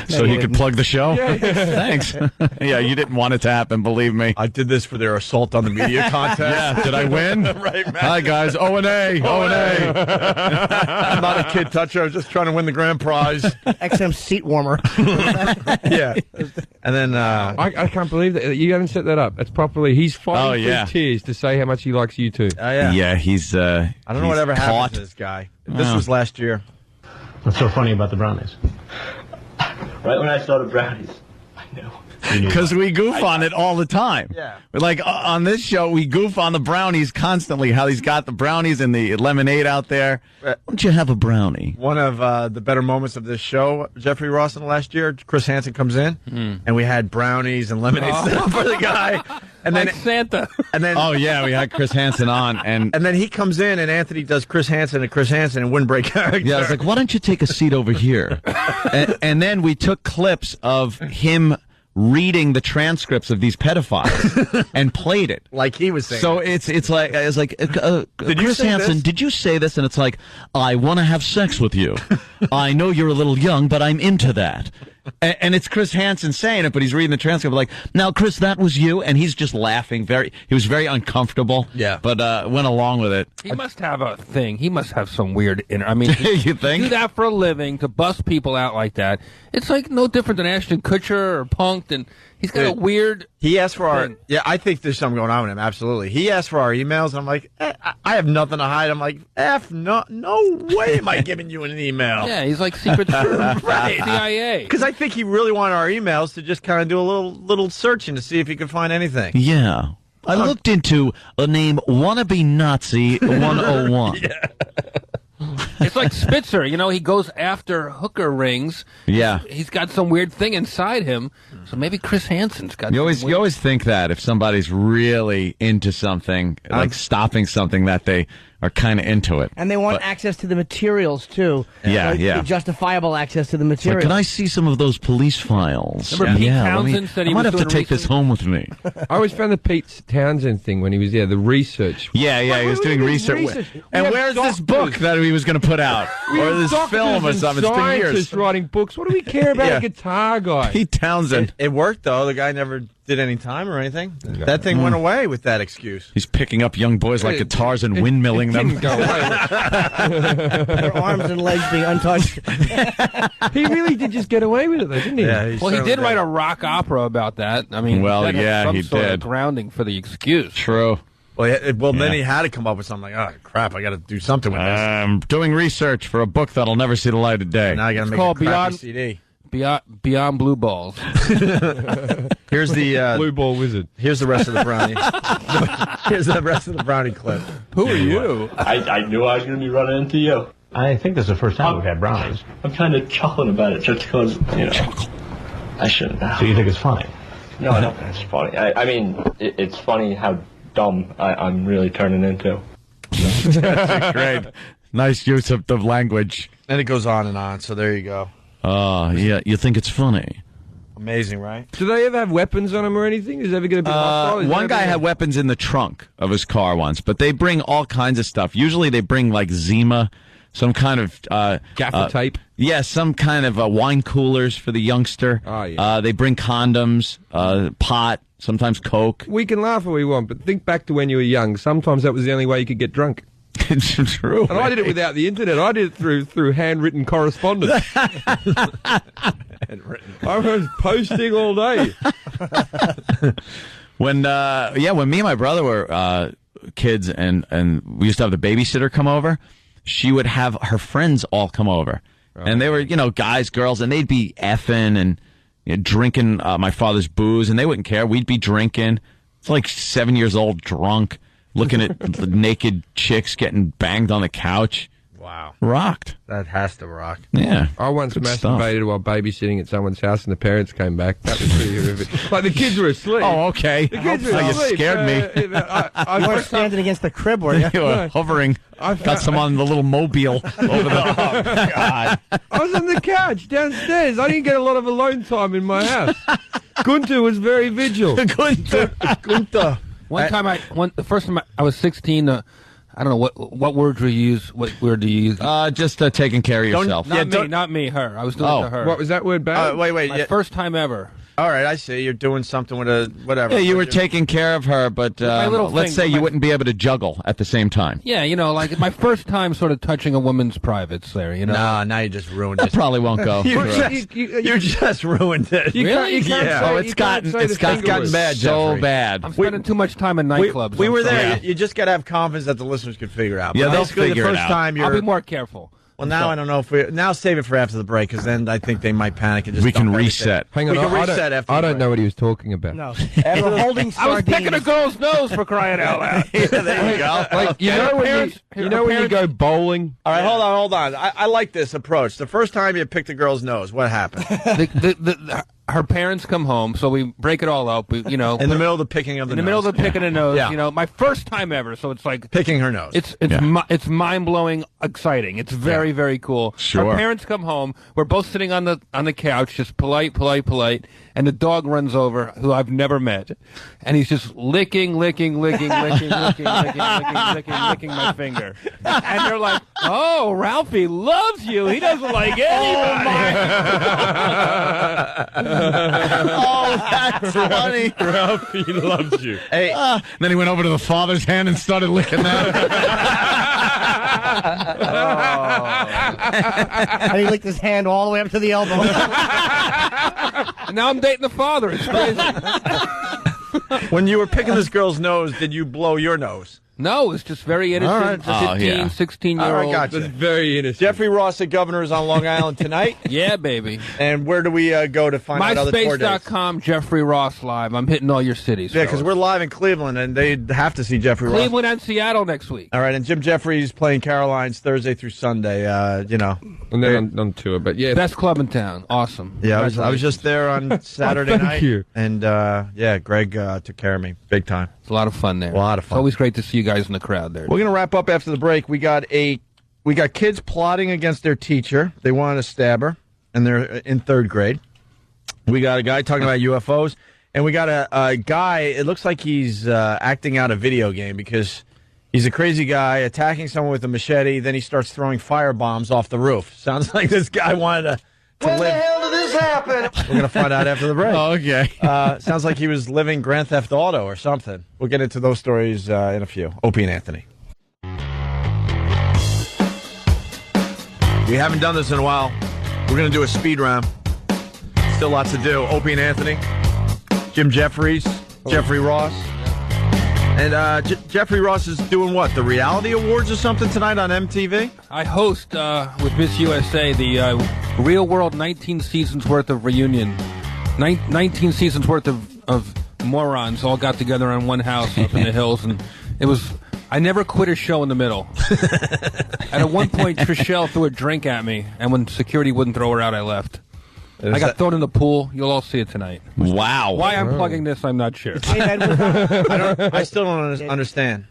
So he could plug the show? Yeah. Thanks. Yeah, you didn't want it to happen, believe me. I did this for their assault on the media contest. Yeah, did I win? Right, man. Hi, guys. O&A. I'm not a kid toucher. I was just trying to win the grand prize. XM seat warmer. Yeah. And then... I can't believe that you haven't set that up. That's properly... He's fighting yeah. through tears to say how much he likes you two. Yeah, he's... I don't know whatever happened caught. to this guy. This was last year. What's so funny about the brownies? Right when I saw the brownies, I know. Because we goof on it all the time. Yeah. Like on this show, we goof on the brownies constantly, how he's got the brownies and the lemonade out there. Why don't you have a brownie? One of the better moments of this show, Jeffrey Rawson last year, Chris Hansen comes in, and we had brownies and lemonade set up for the guy. And like then Santa. And then, oh, yeah, we had Chris Hansen on. And then he comes in, and Anthony does Chris Hansen and wouldn't break character. Yeah, I was like, why don't you take a seat over here? and then we took clips of him reading the transcripts of these pedophiles and played it like he was saying. So it's like Chris Hansen, did you say this? And it's like, I want to have sex with you. I know you're a little young, but I'm into that. And it's Chris Hansen saying it, but he's reading the transcript like, now, Chris, that was you, and he's just laughing. He was very uncomfortable. Yeah, but went along with it. He must have a thing. He must have some weird I mean, you think? Do that for a living to bust people out like that. It's like no different than Ashton Kutcher or Punked, and he's got a weird. He asked for our. thing. Yeah, I think there's something going on with him. Absolutely. He asked for our emails, and I'm like, I have nothing to hide. I'm like, no way am I giving you an email. Yeah, he's like Secret Service, Right. CIA. Because I think he really wanted our emails to just kind of do a little searching to see if he could find anything. Yeah. I looked into a name Wannabe Nazi 101. It's like Spitzer, he goes after hooker rings. Yeah. He's got some weird thing inside him. So maybe Chris Hansen's got You always think that if somebody's really into something, like stopping something, that they are kind of into it. And they want access to the materials, too. Yeah, Like, yeah. Justifiable access to the It's like, materials. can I see some of those police files? Remember Pete let Townsend said he I might was have to doing take this home with me. I always found the Pete Townsend thing when he was there, the research. Yeah, he was doing research. And where's this book that he was going to put out? Or this film or something? It's been years. Scientists writing books. What do we care about Yeah. a guitar guy? Pete Townsend. It worked, though. The guy never did any time or anything. That thing went away with that excuse. He's picking up young boys like guitars and windmilling them. Didn't go away. Their arms and legs being untouched. He really did just get away with it, though, didn't he? Yeah, Well, he did write a rock opera about that. I mean, Well, that had yeah, some he sort of did. grounding for the excuse. True. Well, then Yeah. he had to come up with something like, oh, crap, I got to do something with this. I'm doing research for a book that'll never see the light of day. Now I got to It's make a called crappy Beyond- CD. Beyond Blue Balls. Here's the Blue Ball Wizard. Here's the rest of the brownie. Here's the rest of the brownie clip. Who are you? I knew I was going to be running into you. I think this is the first time we've had brownies. I'm kind of chuckling about it just because, I shouldn't have. So you think it's funny? No, I don't think it's funny. I mean, it's funny how dumb I'm really turning into. That's great. Nice use of the language. And it goes on and on, so there you go. Yeah, you think it's funny? Amazing, right? Do they ever have weapons on them or anything? Is it ever going to be hostile? Is One there guy ever- had weapons in the trunk of his car once, but they bring all kinds of stuff. Usually they bring like Zima, some kind of Gaffer tape. Yeah, some kind of wine coolers for the youngster. Oh, yeah. They bring condoms, pot, sometimes Coke. We can laugh all we want, but think back to when you were young. Sometimes that was the only way you could get drunk. It's true. And I did it without the internet. I did it through handwritten correspondence. I was posting all day. When me and my brother were kids and we used to have the babysitter come over, she would have her friends all come over. And they were, guys, girls, and they'd be effing and drinking my father's booze, and they wouldn't care. We'd be drinking. It's like 7 years old, drunk, looking at naked chicks getting banged on the couch. Wow. Rocked. That has to rock. Yeah. I once Good stuff. masturbated while babysitting at someone's house, and the parents came back. That was pretty horrific. Like, the kids were asleep. Oh, okay. The kids were You asleep. scared me. You weren't standing against the crib, were you? You were hovering. Got some on the little mobile over the. Oh, God. I was on the couch downstairs. I didn't get a lot of alone time in my house. Gunter was very vigilant. Gunther. One time, the first time I was 16, I don't know what words we use. What word do you use? Just taking care of yourself. Not me, her. I was doing it to her. What was that word bad? Wait. My first time ever. All right, I see. You're doing something with a whatever. Yeah, you were taking care of her, but let's say you wouldn't be able to juggle at the same time. Yeah, like my first time sort of touching a woman's privates there, No, now you just ruined it. That probably won't go. You just ruined it. Really? It's gotten bad. So bad. I'm spending too much time in nightclubs. We were there. Yeah. You just got to have confidence that the listeners could figure it out. Yeah, they'll figure it out. I'll be more careful. Well, now I don't know if now save it for after the break, because then I think they might panic and just we can dump reset. Hang on, we can reset after I the don't break. know what he was talking about. No, after holding sardines. I was picking a girl's nose for crying out loud. Yeah, there you go. Like, you know when you go bowling? All right, hold on. I like this approach. The first time you picked a girl's nose, what happened? Her parents come home, so we break it all up. In the middle of the picking of the nose. In the middle of the picking a nose. Yeah. My first time ever. So it's like picking her nose. It's mind blowing, exciting. It's very very cool. Sure. Her parents come home. We're both sitting on the couch, just polite, and the dog runs over, who I've never met, and he's just licking my finger. And they're like, "Oh, Ralphie loves you. He doesn't like anybody." Oh, that's funny. Ralphie loves you. Hey, then he went over to the father's hand and started licking that. And he licked his hand all the way up to the elbow. And now I'm dating the father. It's crazy. When you were picking this girl's nose, did you blow your nose? No, it's just very innocent. 15, 16-year-old. All right, gotcha. That's very innocent. Jeffrey Ross, the governor, is on Long Island tonight. Yeah, baby. And where do we go to find out other tour dates? MySpace.com, Jeffrey Ross Live. I'm hitting all your cities. Yeah, because we're live in Cleveland, and they'd have to see Jeffrey Ross. Cleveland and Seattle next week. All right, and Jim Jeffries playing Caroline's Thursday through Sunday. And then on tour, but yeah. Best club in town. Awesome. Yeah, I was just there on Saturday night. you. And, Greg took care of me big time. It's a lot of fun there. A lot of fun. It's always great to see you guys in the crowd there. We're going to wrap up after the break. We got kids plotting against their teacher. They wanted to stab her, and they're in third grade. We got a guy talking about UFOs, and we got a guy, it looks like he's acting out a video game, because he's a crazy guy attacking someone with a machete, then he starts throwing firebombs off the roof. Sounds like this guy wanted to live. When the hell did this happen? We're going to find out after the break. Oh, okay. Sounds like he was living Grand Theft Auto or something. We'll get into those stories in a few. Opie and Anthony. We haven't done this in a while. We're going to do a speed round. Still lots to do. Opie and Anthony, Jim Jeffries, Jeffrey Ross. And Jeffrey Ross is doing what? The Reality Awards or something tonight on MTV? I host with Miss USA the Real World 19 seasons worth of reunion. 19 seasons worth of morons all got together in one house up in the hills, and it was. I never quit a show in the middle. And at one point, Trishelle threw a drink at me, and when security wouldn't throw her out, I left. I got thrown in the pool. You'll all see it tonight. Wow. Why I'm plugging this, I'm not sure. I still don't understand.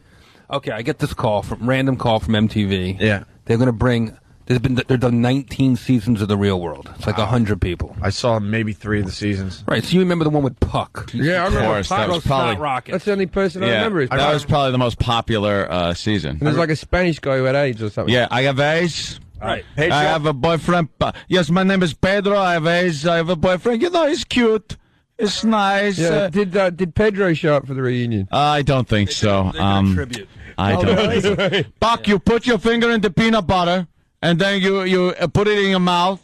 Okay, I get this random call from MTV. Yeah. They're going to bring... They've done 19 seasons of The Real World. It's like 100 people. I saw maybe 3 of the seasons. Right, so you remember the one with Puck. Yeah, I remember. Of course, that was probably... That's the only person I remember. That was probably the most popular season. And there's like a Spanish guy who had AIDS or something. Yeah, I have AIDS. Right. I have a boyfriend. Yes, my name is Pedro. I have AIDS. I have a boyfriend. He's cute. It's nice. Yeah. Did Pedro show up for the reunion? I don't think so. Tribute. I don't think so. Buck, you put your finger in the peanut butter, and then you put it in your mouth.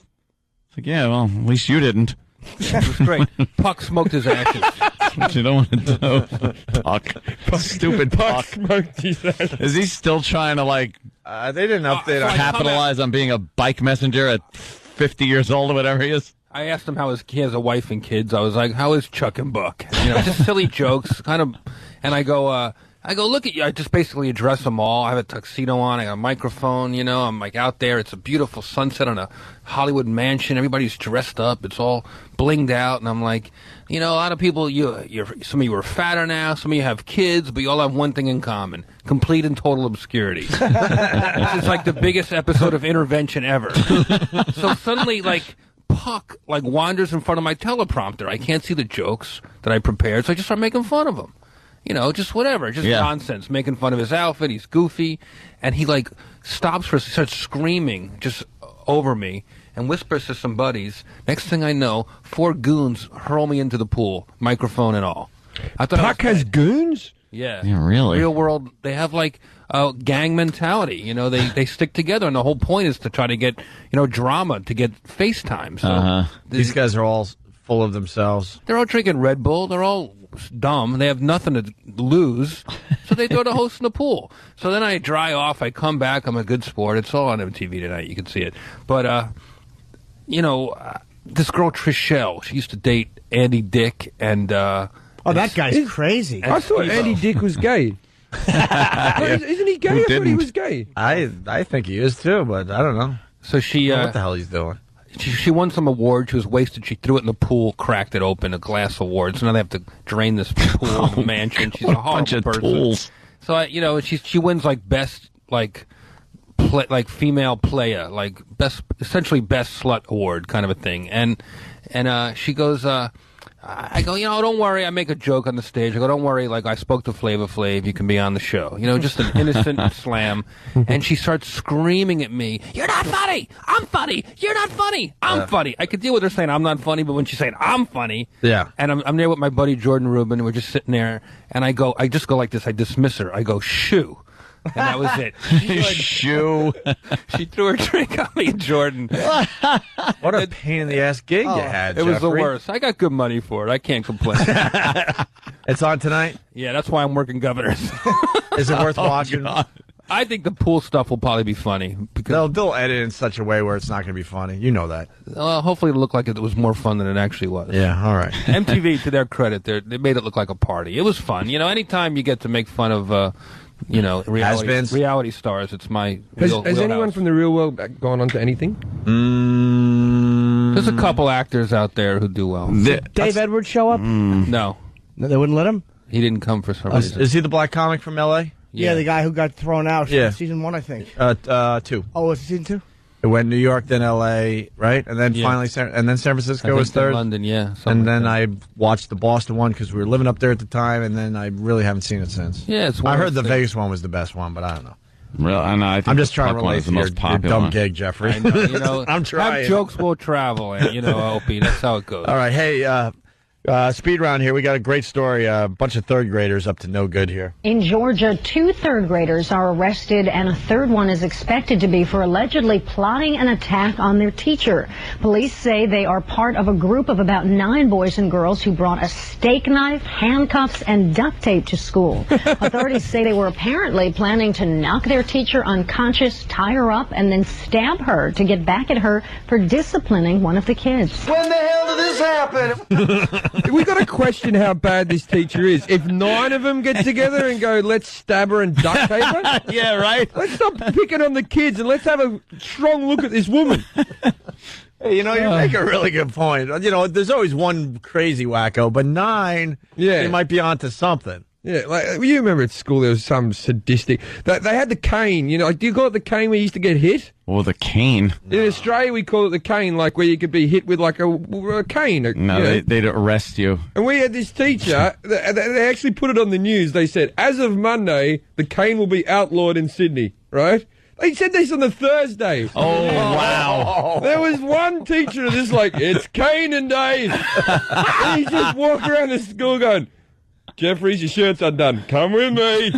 It's like, yeah, well, at least you didn't. It was great. Puck smoked his ashes. What you don't want to do. Puck. Stupid Puck. Smoked his ashes. Is he still trying to, like, they didn't update on capitalize on being a bike messenger at 50 years old or whatever he is? I asked him how he has a wife and kids. I was like, how is Chuck and Buck? Just silly jokes, kind of. And I go, look at you. I just basically address them all. I have a tuxedo on. I got a microphone, I'm like out there. It's a beautiful sunset on a Hollywood mansion. Everybody's dressed up. It's all blinged out. And I'm like, a lot of people, some of you are fatter now. Some of you have kids, but you all have one thing in common. Complete and total obscurity. This is like the biggest episode of Intervention ever. So suddenly, Puck wanders in front of my teleprompter. I can't see the jokes that I prepared, so I just start making fun of him. just whatever, just nonsense, making fun of his outfit. He's goofy, and he like stops for starts screaming just over me and whispers to some buddies. Next thing I know, 4 goons hurl me into the pool, microphone and all. I thought Puck has goons? Yeah. Yeah, really? Real world, they have like gang mentality. They stick together, and the whole point is to try to get drama, to get FaceTime. So These guys are all full of themselves. they're all drinking Red Bull. They're all dumb. They have nothing to lose, so they throw the host in the pool. So then I dry off. I come back. I'm a good sport. It's all on MTV tonight. You can see it. But this girl Trishelle, she used to date Andy Dick, and that guy's crazy. I thought Andy Dick was gay. Isn't he gay? I thought he was gay. I think he is too, but I don't know. So she I don't know what the hell he's doing. She won some award. She was wasted. She threw it in the pool, cracked it open, a glass award. So now they have to drain this pool in the mansion. She's a horrible bunch of person. tools. So she wins like best female player, like essentially best slut award kind of a thing. And she goes, I go, don't worry. I make a joke on the stage. I go, don't worry. Like, I spoke to Flavor Flav. You can be on the show. Just an innocent slam. And she starts screaming at me. You're not funny. I'm funny. You're not funny. I'm funny. I could deal with her saying I'm not funny, but when she's saying I'm funny. Yeah. And I'm there with my buddy Jordan Rubin. And we're just sitting there. And I just go like this. I dismiss her. I go, shoo. And that was it. Shoo. She threw her drink on me and Jordan. What a pain in the ass gig you had, It was the Jeffrey. worst. I got good money for it. I can't complain. It's on tonight? Yeah, that's why I'm working Governors. Is it worth watching? I think the pool stuff will probably be funny. Because They'll edit it in such a way where it's not going to be funny. You know that. hopefully it'll look like it was more fun than it actually was. Yeah, all right. MTV, to their credit, they made it look like a party. It was fun. Anytime you get to make fun of reality stars, it's my Has wheelhouse. anyone from the real world gone on to anything? There's a couple actors out there who do well. Dave Edwards show up? No. They wouldn't let him? He didn't come for some reason. Is he the black comic from L.A.? Yeah, the guy who got thrown out. Yeah. Season 1, I think. 2. Oh, was it season 2? It went New York, then L.A., right? And then finally, San Francisco was third. London, yeah. And then I watched the Boston one because we were living up there at the time, and then I really haven't seen it since. Yeah, it's I heard the Vegas one was the best one, but I don't know. Real, I know. I think I'm just the trying to Puck one relate is to the your most popular dumb one. gig, Jeffrey. I know, I'm trying. Have jokes will travel, and Opie, that's how it goes. All right, hey, speed round here. We got a great story. A bunch of third graders up to no good here. In Georgia, 2 third graders are arrested, and a third one is expected to be for allegedly plotting an attack on their teacher. Police say they are part of a group of about 9 boys and girls who brought a steak knife, handcuffs, and duct tape to school. Authorities say they were apparently planning to knock their teacher unconscious, tie her up, and then stab her to get back at her for disciplining one of the kids. When the hell did this happen? We got to question how bad this teacher is. If 9 of them get together and go, let's stab her and duct tape her. Yeah, right. Let's stop picking on the kids and let's have a strong look at this woman. Hey, you make a really good point. There's always one crazy wacko, but 9, they might be onto something. Yeah, like you remember at school there was some sadistic. They had the cane. Do you call it the cane where you used to get hit? Or the cane. In Australia, we call it the cane, like where you could be hit with like a cane. No, they'd arrest you. And we had this teacher. They actually put it on the news. They said, as of Monday, the cane will be outlawed in Sydney. Right? They said this on the Thursday. Oh, wow. There was one teacher that's like, it's caning days. And he just walked around the school going, Jeffries, your shirt's undone. Come with me.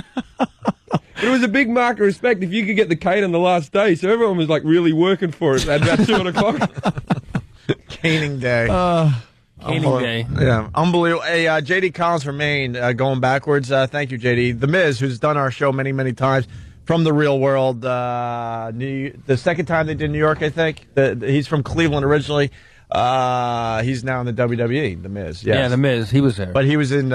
It was a big mark of respect if you could get the cane on the last day. So everyone was like really working for it at about 2 o'clock. Caning day. Caning day. Yeah, unbelievable. Hey, J.D. Collins from Maine, going backwards. Thank you, J.D. The Miz, who's done our show many, many times from the real world. The second time they did New York, I think. He's from Cleveland originally. He's now in the WWE. The Miz. Yes. Yeah, the Miz. He was there, but he was in.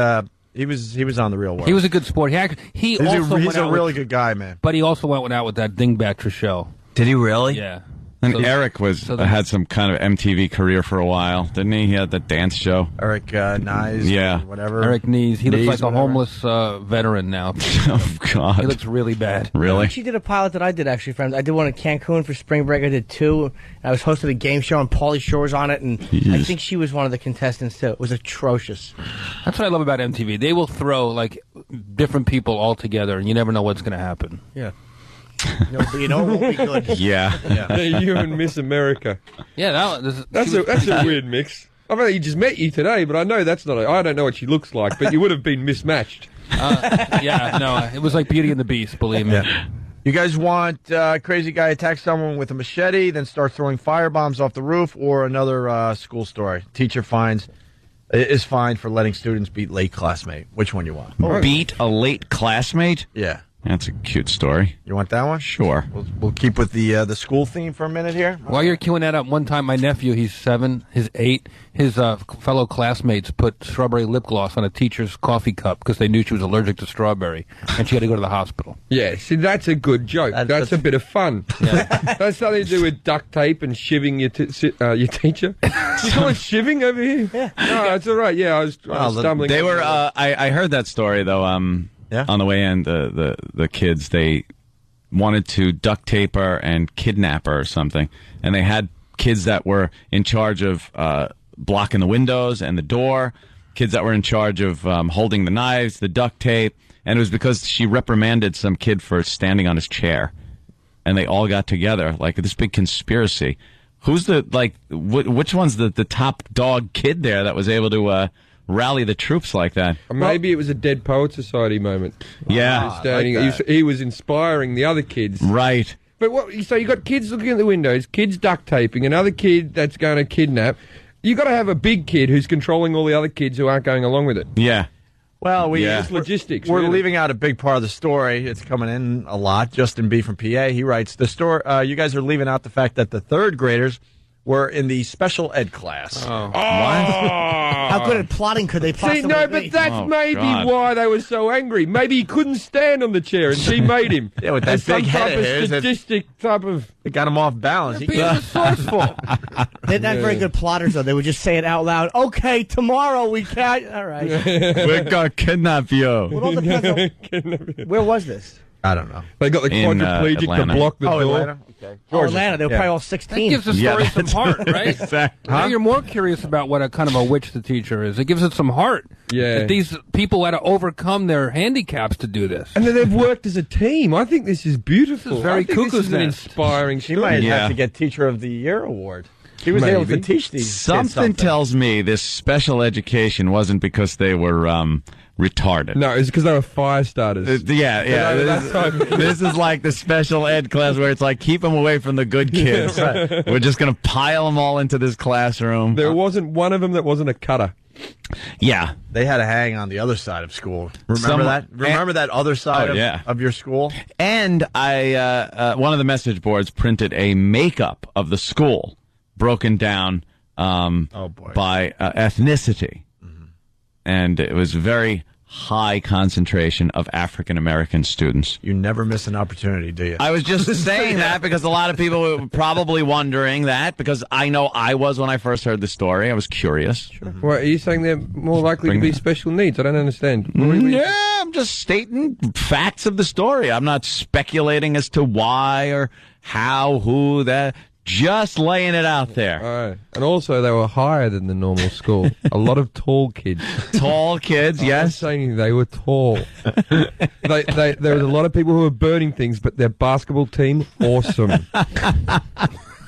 He was on the real world. He was a good sport. He's a really good guy, man. But he also went out with that dingbat Trishelle. Did he really? Yeah. And Eric had some kind of MTV career for a while, didn't he? He had that dance show. Eric Nies, yeah, whatever. Eric Nees. He looks like a whatever. homeless veteran now. Oh God, he looks really bad. Really? She did a pilot that I did, actually, friends. I did one in Cancun for spring break. I did 2. I was hosting a game show, and Pauly Shore was on it, and I think she was one of the contestants, too. It was atrocious. That's what I love about MTV. They will throw, like, different people all together, and you never know what's going to happen. Yeah. You know it won't be good. Yeah. You and Miss America. Yeah, that's a weird mix. I mean, he just met you today, but I know that's not. I don't know what she looks like, but you would have been mismatched. Yeah, no, it was like Beauty and the Beast, believe me. Yeah. You guys want crazy guy attacks someone with a machete, then starts throwing firebombs off the roof, or another school story? Teacher is fined for letting students beat late classmate. Which one you want? Beat a late classmate? Yeah. That's a cute story. You want that one? Sure. We'll keep with the school theme for a minute here. While you're queuing that up, one time my nephew, he's 7, his 8, his fellow classmates put strawberry lip gloss on a teacher's coffee cup because they knew she was allergic to strawberry, and she had to go to the hospital. Yeah, see, that's a good joke. That's a bit of fun. Yeah. That's something to do with duct tape and shivving your teacher. You call it shivving over here? Yeah. No, it's all right. Yeah, I was stumbling. They were. I heard that story though. On the way in, the kids, they wanted to duct tape her and kidnap her or something, and they had kids that were in charge of blocking the windows and the door, kids that were in charge of holding the knives, the duct tape, and it was because she reprimanded some kid for standing on his chair, and they all got together like this big conspiracy. Who's which one's the top dog kid there that was able to rally the troops like that? Maybe it was a Dead Poets Society moment. Yeah. He was inspiring the other kids. Right. But so you got kids looking at the windows, kids duct taping, another kid that's going to kidnap. You got to have a big kid who's controlling all the other kids who aren't going along with it. Yeah. Well, it's logistics. We're really. leaving out a big part of the story. It's coming in a lot. Justin B. from PA, he writes, the story. You guys are leaving out the fact that the third graders were in the special ed class. Oh. How good at plotting could they possibly See, no, be? but that's maybe why they were so angry. Maybe he couldn't stand on the chair, and she made him. Yeah, with that some big head type of his, sadistic type of. It got him off balance. Being resourceful. They're not very good plotters, though. They would just say it out loud. Okay, tomorrow we can't. All right. We're going to kidnap you. Well, it all depends on, where was this? I don't know. They got the quadriplegic to block the door. Atlanta? Okay. Atlanta. They were probably all 16. That gives the story some heart, right? Exactly. Now you're more curious about what a kind of a witch the teacher is. It gives it some heart. Yeah. That these people had to overcome their handicaps to do this. And then they've worked as a team. I think this is beautiful. This is very I think cuckoo's this is an nest. inspiring She story. might have to get Teacher of the Year award. She was able to teach these kids Something tells me this special education wasn't because they were retarded. No, it's because they were fire starters. Yeah. This is like the special ed class where it's like, keep them away from the good kids. Right. We're just going to pile them all into this classroom. There wasn't one of them that wasn't a cutter. Yeah. They had to hang on the other side of school. Remember that other side of your school? And one of the message boards printed a makeup of the school broken down by ethnicity. And it was very high concentration of African American students. You never miss an opportunity, do you? I was just saying that because a lot of people were probably wondering that, because I know I was when I first heard the story. I was curious. Sure. Well, are you saying they're more likely to be special needs? I don't understand. Yeah, I'm just stating facts of the story. I'm not speculating as to why or how, who, that. Just laying it out there. All right. And also, they were higher than the normal school. A lot of tall kids. Tall kids, yes. I'm saying they were tall. There was a lot of people who were burning things, but their basketball team, awesome.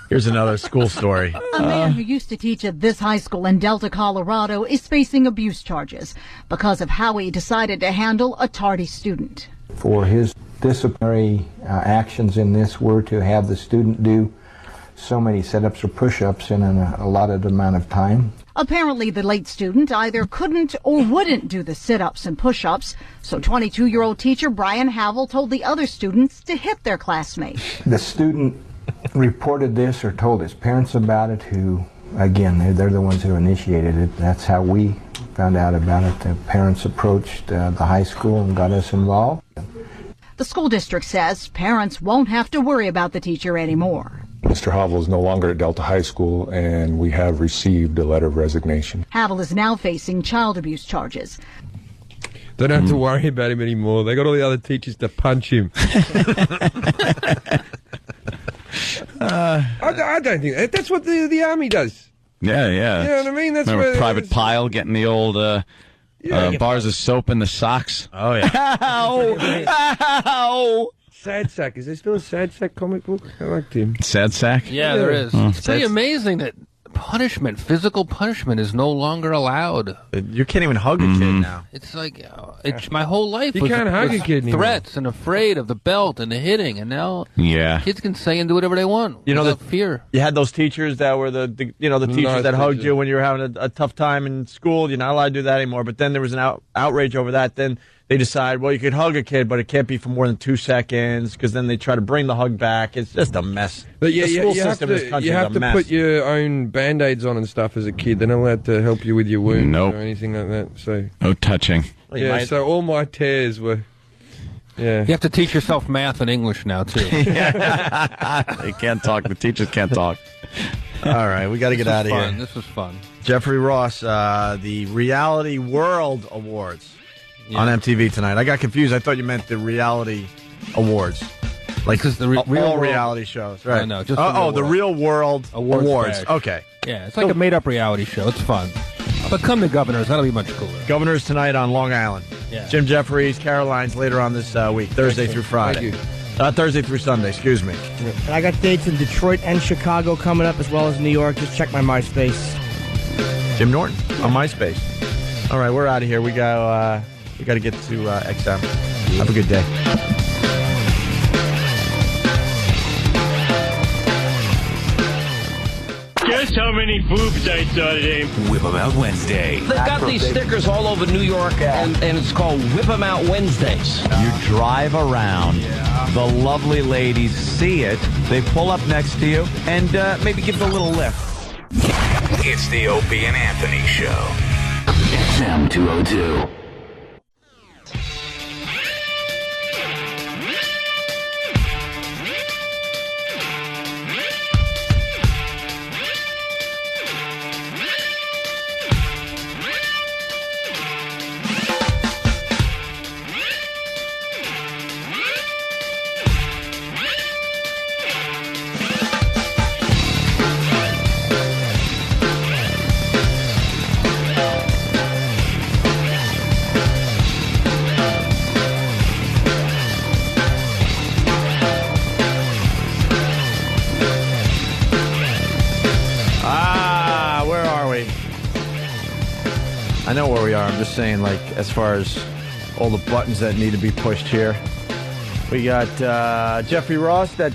Here's another school story. A man who used to teach at this high school in Delta, Colorado, is facing abuse charges because of how he decided to handle a tardy student. For his disciplinary actions in this were to have the student do so many sit-ups or push-ups in an allotted amount of time. Apparently, the late student either couldn't or wouldn't do the sit-ups and push-ups, so 22-year-old teacher Brian Havel told the other students to hit their classmate. The student reported this or told his parents about it, who, again, they're the ones who initiated it. That's how we found out about it. The parents approached the high school and got us involved. The school district says parents won't have to worry about the teacher anymore. Mr. Havel is no longer at Delta High School, and we have received a letter of resignation. Havel is now facing child abuse charges. Don't have to worry about him anymore. They got all the other teachers to punch him. I don't think that's what the army does. Yeah. You know what I mean? That's Remember where Private Pile getting the old bars of soap in the socks? Oh, yeah. Ow! Sad Sack. Is there still a Sad Sack comic book? I liked him. Sad Sack? Yeah, there is. Oh. It's pretty amazing that physical punishment is no longer allowed. You can't even hug a kid now. It's like, my whole life You was, can't hug was a kid anymore. threats and afraid of the belt and the hitting, and now Yeah. kids can say and do whatever they want without fear. You had those teachers that were the teachers Nice that hugged teachers. you when you were having a tough time in school. You're not allowed to do that anymore. But then there was an outrage over that. Then they decide, well, you could hug a kid, but it can't be for more than 2 seconds, because then they try to bring the hug back. It's just a mess. But yeah, the school you have system in this to, country you have is a to mess. put your own Band-Aids on and stuff as a kid. They're not allowed to help you with your wounds Nope. or anything like that. So No touching. yeah, so all my tears were. Yeah. You have to teach yourself math and English now, too. They can't talk. The teachers can't talk. All right, we got to get out of here. This was fun. Jeffrey Ross, the Reality World Awards on MTV tonight. I got confused. I thought you meant the Reality Awards. Like This is the all real world- reality shows, right? I know, just the Real World Awards. bash. Okay. Yeah, it's like a made-up reality show. It's fun. But come to Governors. That'll be much cooler. Governors tonight on Long Island. Yeah. Jim Jeffries, Caroline's later on this week, Thursday through Friday. Thursday through Sunday, excuse me. And I got dates in Detroit and Chicago coming up, as well as New York. Just check my MySpace. Jim Norton on MySpace. All right, we're out of here. We got to get to XM. Have a good day. Guess how many boobs I saw today? Whip 'em Out Wednesday. They've got these stickers all over New York, and it's called Whip 'em Out Wednesdays. You drive around, the lovely ladies see it, they pull up next to you, and maybe give it a little lift. It's the Opie and Anthony Show. XM 202. Where are we? I know where we are. I'm just saying, like, as far as all the buttons that need to be pushed here. We got Jeffrey Ross that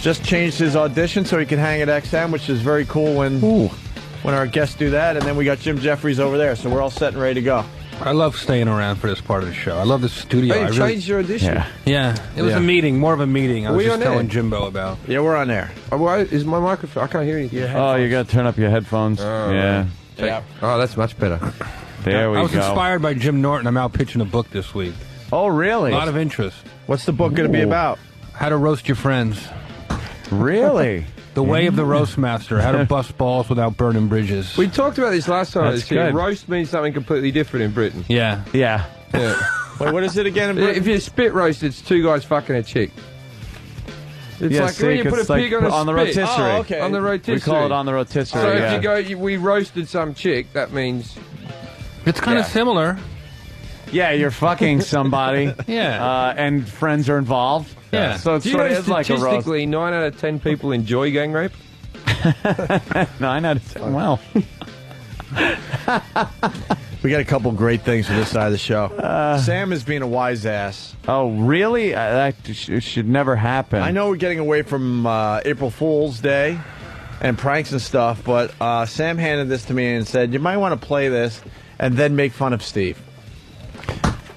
just changed his audition so he can hang at XM, which is very cool when our guests do that. And then we got Jim Jeffries over there, so we're all set and ready to go. I love staying around for this part of the show. I love the studio. Oh, you changed your audition? Yeah. It was Yeah. a meeting, more of a meeting. I Are was we just on telling air? Jimbo about. Yeah, we're on there. Oh, why is my microphone? I can't hear anything. Oh, you got to turn up your headphones. Yeah. Yeah. Oh, that's much better. There we I was go. inspired by Jim Norton. I'm out pitching a book this week. Oh, really? A lot of interest. What's the book going to be about? How to roast your friends. Really? The way of the roast master. How to bust balls without burning bridges. We talked about this last time. That's This year. good. Roast means something completely different in Britain. Yeah. Yeah. Wait, what is it again in Britain? If you spit roast, it's two guys fucking a chick. It's Yeah, like see, when you put a 'cause, like, pig on a on the spit. rotisserie. Oh, okay. On the rotisserie. We call it on the rotisserie, So yeah. if you go, we roasted some chick, that means... It's kind of similar. Yeah, you're fucking somebody. Yeah. And friends are involved. Yeah. So it Do you sort know of is like a roast. statistically 9 out of 10 people enjoy gang rape? 9 out of 10. Well. We got a couple great things for this side of the show. Sam is being a wise ass. Oh, really? That should never happen. I know we're getting away from April Fool's Day and pranks and stuff, but Sam handed this to me and said, you might want to play this and then make fun of Steve.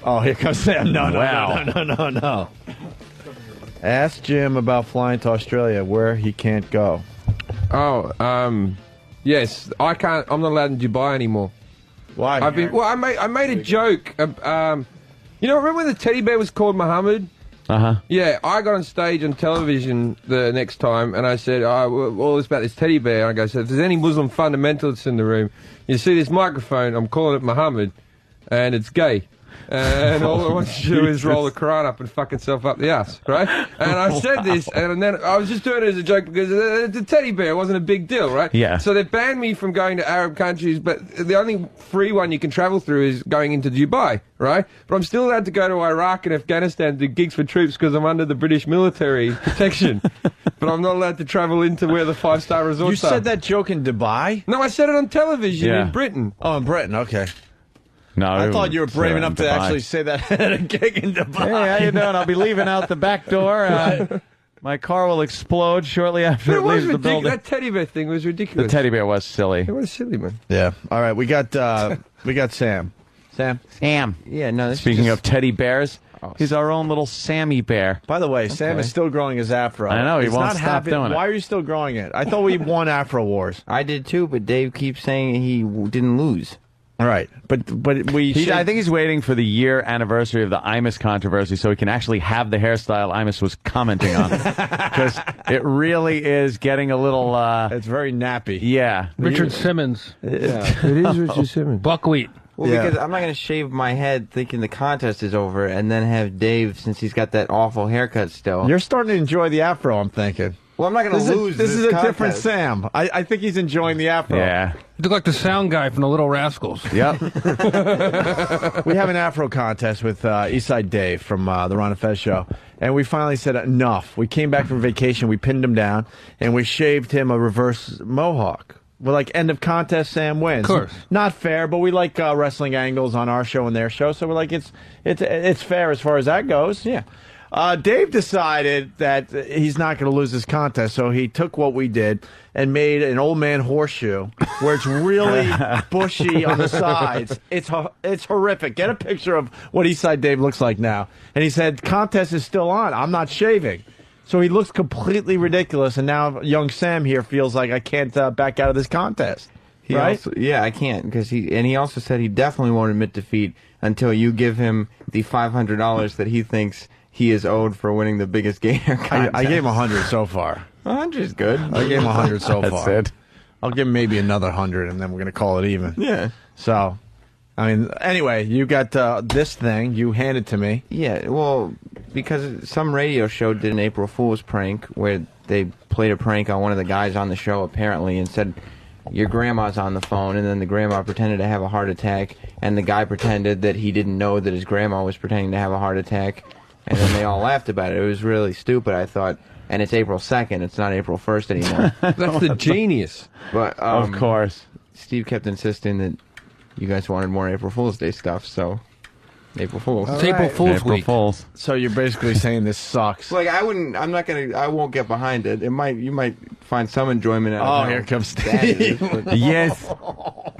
Oh, here comes Sam. No. Ask Jim about flying to Australia where he can't go. Oh, yes. I can't. I'm not allowed in Dubai anymore. Why? I made a joke. You know, remember when the teddy bear was called Muhammad? Yeah, I got on stage on television the next time, and I said, all this about this teddy bear. I go, so if there's any Muslim fundamentalists in the room, you see this microphone, I'm calling it Muhammad, and it's gay. And all I want to do is roll the Quran up and fuck itself up the ass, right? And I said this, and then I was just doing it as a joke because the teddy bear wasn't a big deal, right? Yeah. So they banned me from going to Arab countries, but the only free one you can travel through is going into Dubai, right? But I'm still allowed to go to Iraq and Afghanistan to do gigs for troops because I'm under the British military protection. But I'm not allowed to travel into where the 5-star resorts You are. said that joke in Dubai? No, I said it on television Yeah. in Britain. Oh, in Britain, okay. No, I thought you were brave enough to Dubai. actually say that at a gig in Dubai. Hey, how you doing? I'll be leaving out the back door. My car will explode shortly after But it it was leaves the ridiculous. building. That teddy bear thing was The ridiculous. teddy bear was silly. It was silly, man. Yeah. All right, we got Sam. Sam. Yeah, no. Speaking of teddy bears, he's our own little Sammy bear. By the way, Sam is still growing his afro. I know, he He's won't not stop happy. doing it. Why are you still growing it? I thought we won Afro Wars. I did too, but Dave keeps saying he didn't lose. All right, but we. I think he's waiting for the year anniversary of the Imus controversy so he can actually have the hairstyle Imus was commenting on. Because it really is getting a little... it's very nappy. Yeah. Richard Simmons. Yeah, it is Richard Simmons. Buckwheat. Well, because I'm not going to shave my head thinking the contest is over and then have Dave, since he's got that awful haircut still. You're starting to enjoy the afro, I'm thinking. Well, I'm not going to lose This is a contest. different Sam. I think he's enjoying the afro. Yeah. You look like the sound guy from the Little Rascals. Yep. We have an afro contest with Eastside Dave from the Ron and Fez show. And we finally said enough. We came back from vacation, we pinned him down, and we shaved him a reverse mohawk. We're like, end of contest, Sam wins. Of course. Not fair, but we like wrestling angles on our show and their show, so we're like, it's fair as far as that goes. Yeah. Dave decided that he's not going to lose this contest, so he took what we did and made an old man horseshoe where it's really bushy on the sides. It's horrific. Get a picture of what Eastside Dave looks like now. And he said, contest is still on. I'm not shaving. So he looks completely ridiculous, and now young Sam here feels like I can't back out of this contest. He right? also, yeah, I can't, because he also said he definitely won't admit defeat until you give him the $500 that he thinks he is owed for winning the biggest gator contest. I gave him 100 so far. 100 is good. I gave him 100 so That's far. it. I'll give him maybe another 100, and then we're going to call it even. Yeah. So, I mean, anyway, you got this thing. You handed to me. Yeah, well, because some radio show did an April Fool's prank where they played a prank on one of the guys on the show, apparently, and said, your grandma's on the phone, and then the grandma pretended to have a heart attack, and the guy pretended that he didn't know that his grandma was pretending to have a heart attack, and then they all laughed about it. It was really stupid, I thought. And it's April 2nd. It's not April 1st anymore. That's the genius. But of course. Steve kept insisting that you guys wanted more April Fool's Day stuff, so April Fool's. It's April Fool's April week. Fools. So you're basically saying this sucks. Like, I won't get behind it. You might find some enjoyment out of Oh, how here comes bad it is, Steve. but- Yes.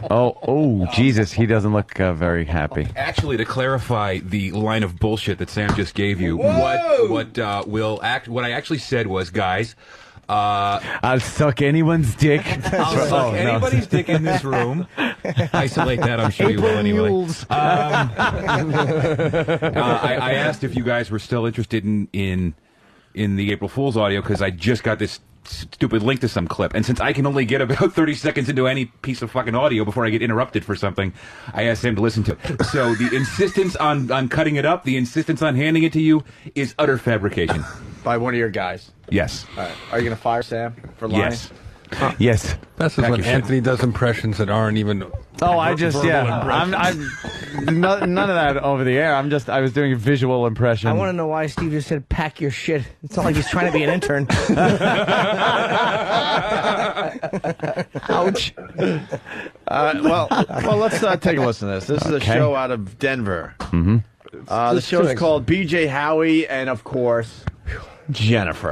Oh, Jesus, he doesn't look very happy. Actually, to clarify the line of bullshit that Sam just gave you, what I actually said was, guys, I'll suck anyone's dick. I'll suck anybody's dick in this room. Isolate that, I'm sure you will anyway. I asked if you guys were still interested in the April Fool's audio because I just got this stupid link to some clip, and since I can only get about 30 seconds into any piece of fucking audio before I get interrupted for something, I asked Sam to listen to it. So the insistence on cutting it up, the insistence on handing it to you is utter fabrication. By one of your guys. Yes. All right. Are you going to fire Sam for lying? Yes. Yes. That's just when Anthony does impressions that aren't even. Oh, I just, verbal yeah. impressions. I'm none of that over the air. I was doing a visual impression. I want to know why Steve just said, pack your shit. It's not like he's trying to be an intern. Ouch. Well, let's take a listen to this. This is a show out of Denver. Mm-hmm. The show's called BJ Howie, and of course, Jennifer.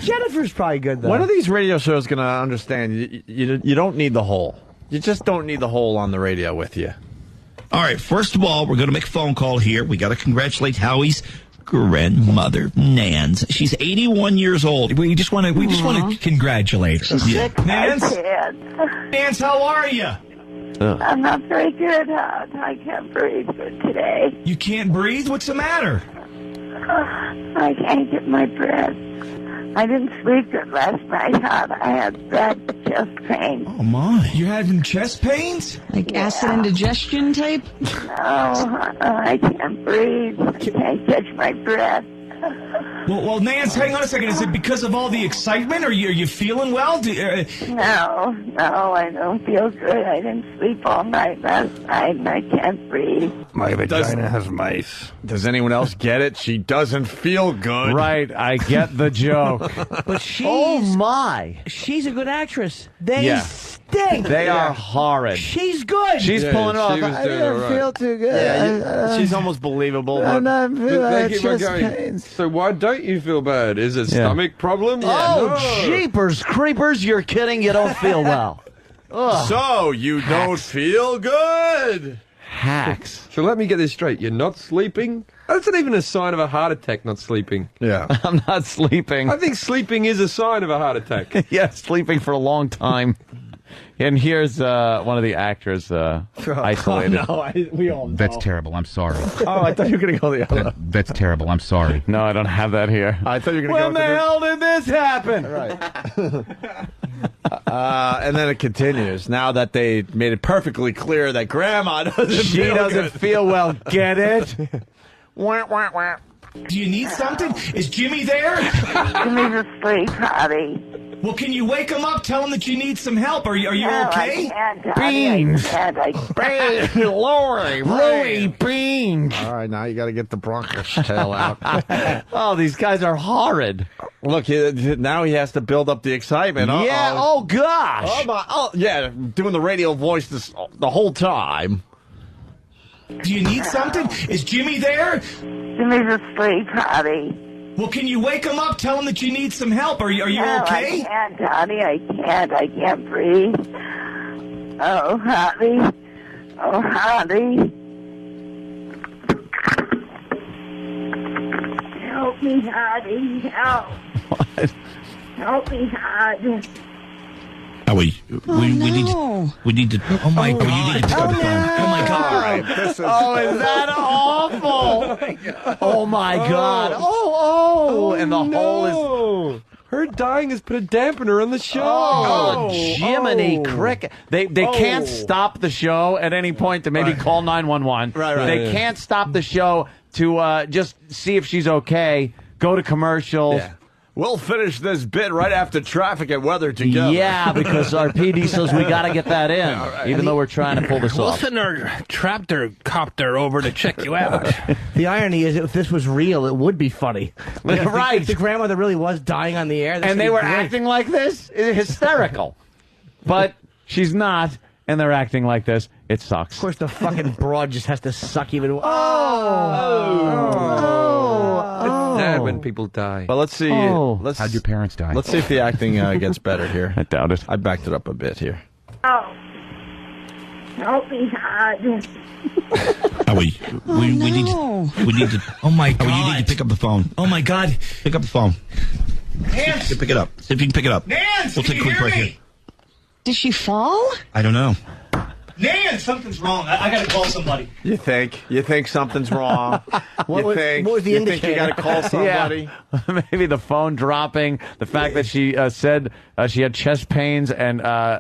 Jennifer's probably good, though. When are these radio shows going to understand you don't need the hole? You just don't need the hole on the radio with you. All right, first of all, we're going to make a phone call here. We got to congratulate Howie's grandmother, Nance. She's 81 years old. We just want to congratulate her. Yeah. Nance, how are you? I'm not very good. I can't breathe today. You can't breathe? What's the matter? I can't get my breath. I didn't sleep good last night. I had bad chest pain. Oh, my. You're having chest pains? Like acid indigestion type? No, I can't breathe. I can't catch my breath. Well, Nance, hang on a second. Is it because of all the excitement? Are you feeling well? No, I don't feel good. I didn't sleep all night last night, and I can't breathe. My vagina has mice. Does anyone else get it? She doesn't feel good. Right, I get the joke. But she's, she's a good actress. They stink. They are horrid. She's good. She's pulling it off. I didn't feel too good. She's almost believable. But They keep on going. So why don't you feel bad? Is it stomach problem? Oh, jeepers creepers, you're kidding, you don't feel well. So you don't feel good. Hacks. So let me get this straight. You're not sleeping? That's not even a sign of a heart attack, not sleeping. Yeah. I'm not sleeping. I think sleeping is a sign of a heart attack. Yeah, sleeping for a long time. And here's one of the actors isolated. We all know. That's terrible. I'm sorry. Oh, I thought you were going to go the other. That's terrible. I'm sorry. No, I don't have that here. I thought you were going to go When the hell did this happen? Right. And then it continues. Now that they made it perfectly clear that Grandma doesn't feel well. Get it? Do you need something? Is Jimmy there? Jimmy's asleep, Hottie. Well, can you wake him up? Tell him that you need some help. Are you No, okay? I can't, Hottie. Beans. I can't. Lori Beans. All right, now you got to get the Bronco's tail out. Oh, these guys are horrid. Look, now he has to build up the excitement. Yeah, oh gosh. Oh, my, yeah, doing the radio voice the whole time. Do you need something? Is Jimmy there? Jimmy's asleep, Hottie. Well, can you wake him up? Tell him that you need some help. Are you No, okay? I can't, Hottie. I can't breathe. Oh, Hottie. Oh, Hottie. Help me, Hottie. Help. What? Help me, Hottie. Oh, we need to. Oh my God! You need to pick up the phone. Oh my God! All right, Is that awful? Oh my God! Oh, and the hole is. Her dying has put a dampener on the show. Oh, Jiminy Cricket! They can't stop the show at any point to maybe call 911. Right. They can't stop the show to just see if she's okay. Go to commercials. Yeah. We'll finish this bit right after traffic and weather together. Yeah, because our PD says we got to get that in, even though we're trying to pull this We'll off. send our traptor copter over to check you out. The irony is, if this was real, it would be funny. Right. If the grandmother really was dying on the air, And they were great. acting like this? It's hysterical. But she's not, and they're acting like this. It sucks. Of course, the fucking broad just has to suck even. It's sad when people die. But let's see. How'd your parents die? Let's see if the acting gets better here. I doubt it. I backed it up a bit here. Oh. Help me, Hottie. Oh, we need to. Oh my God! You need to pick up the phone. Oh my God! Pick up the phone. Nance! Pick it up. See if you can pick it up. Nance, We'll take a quick break here. Did she fall? I don't know. Nance, something's wrong. I got to call somebody. You think something's wrong? What was the you indicator? think you got to call somebody? Yeah. Maybe the phone dropping, the fact that she said she had chest pains and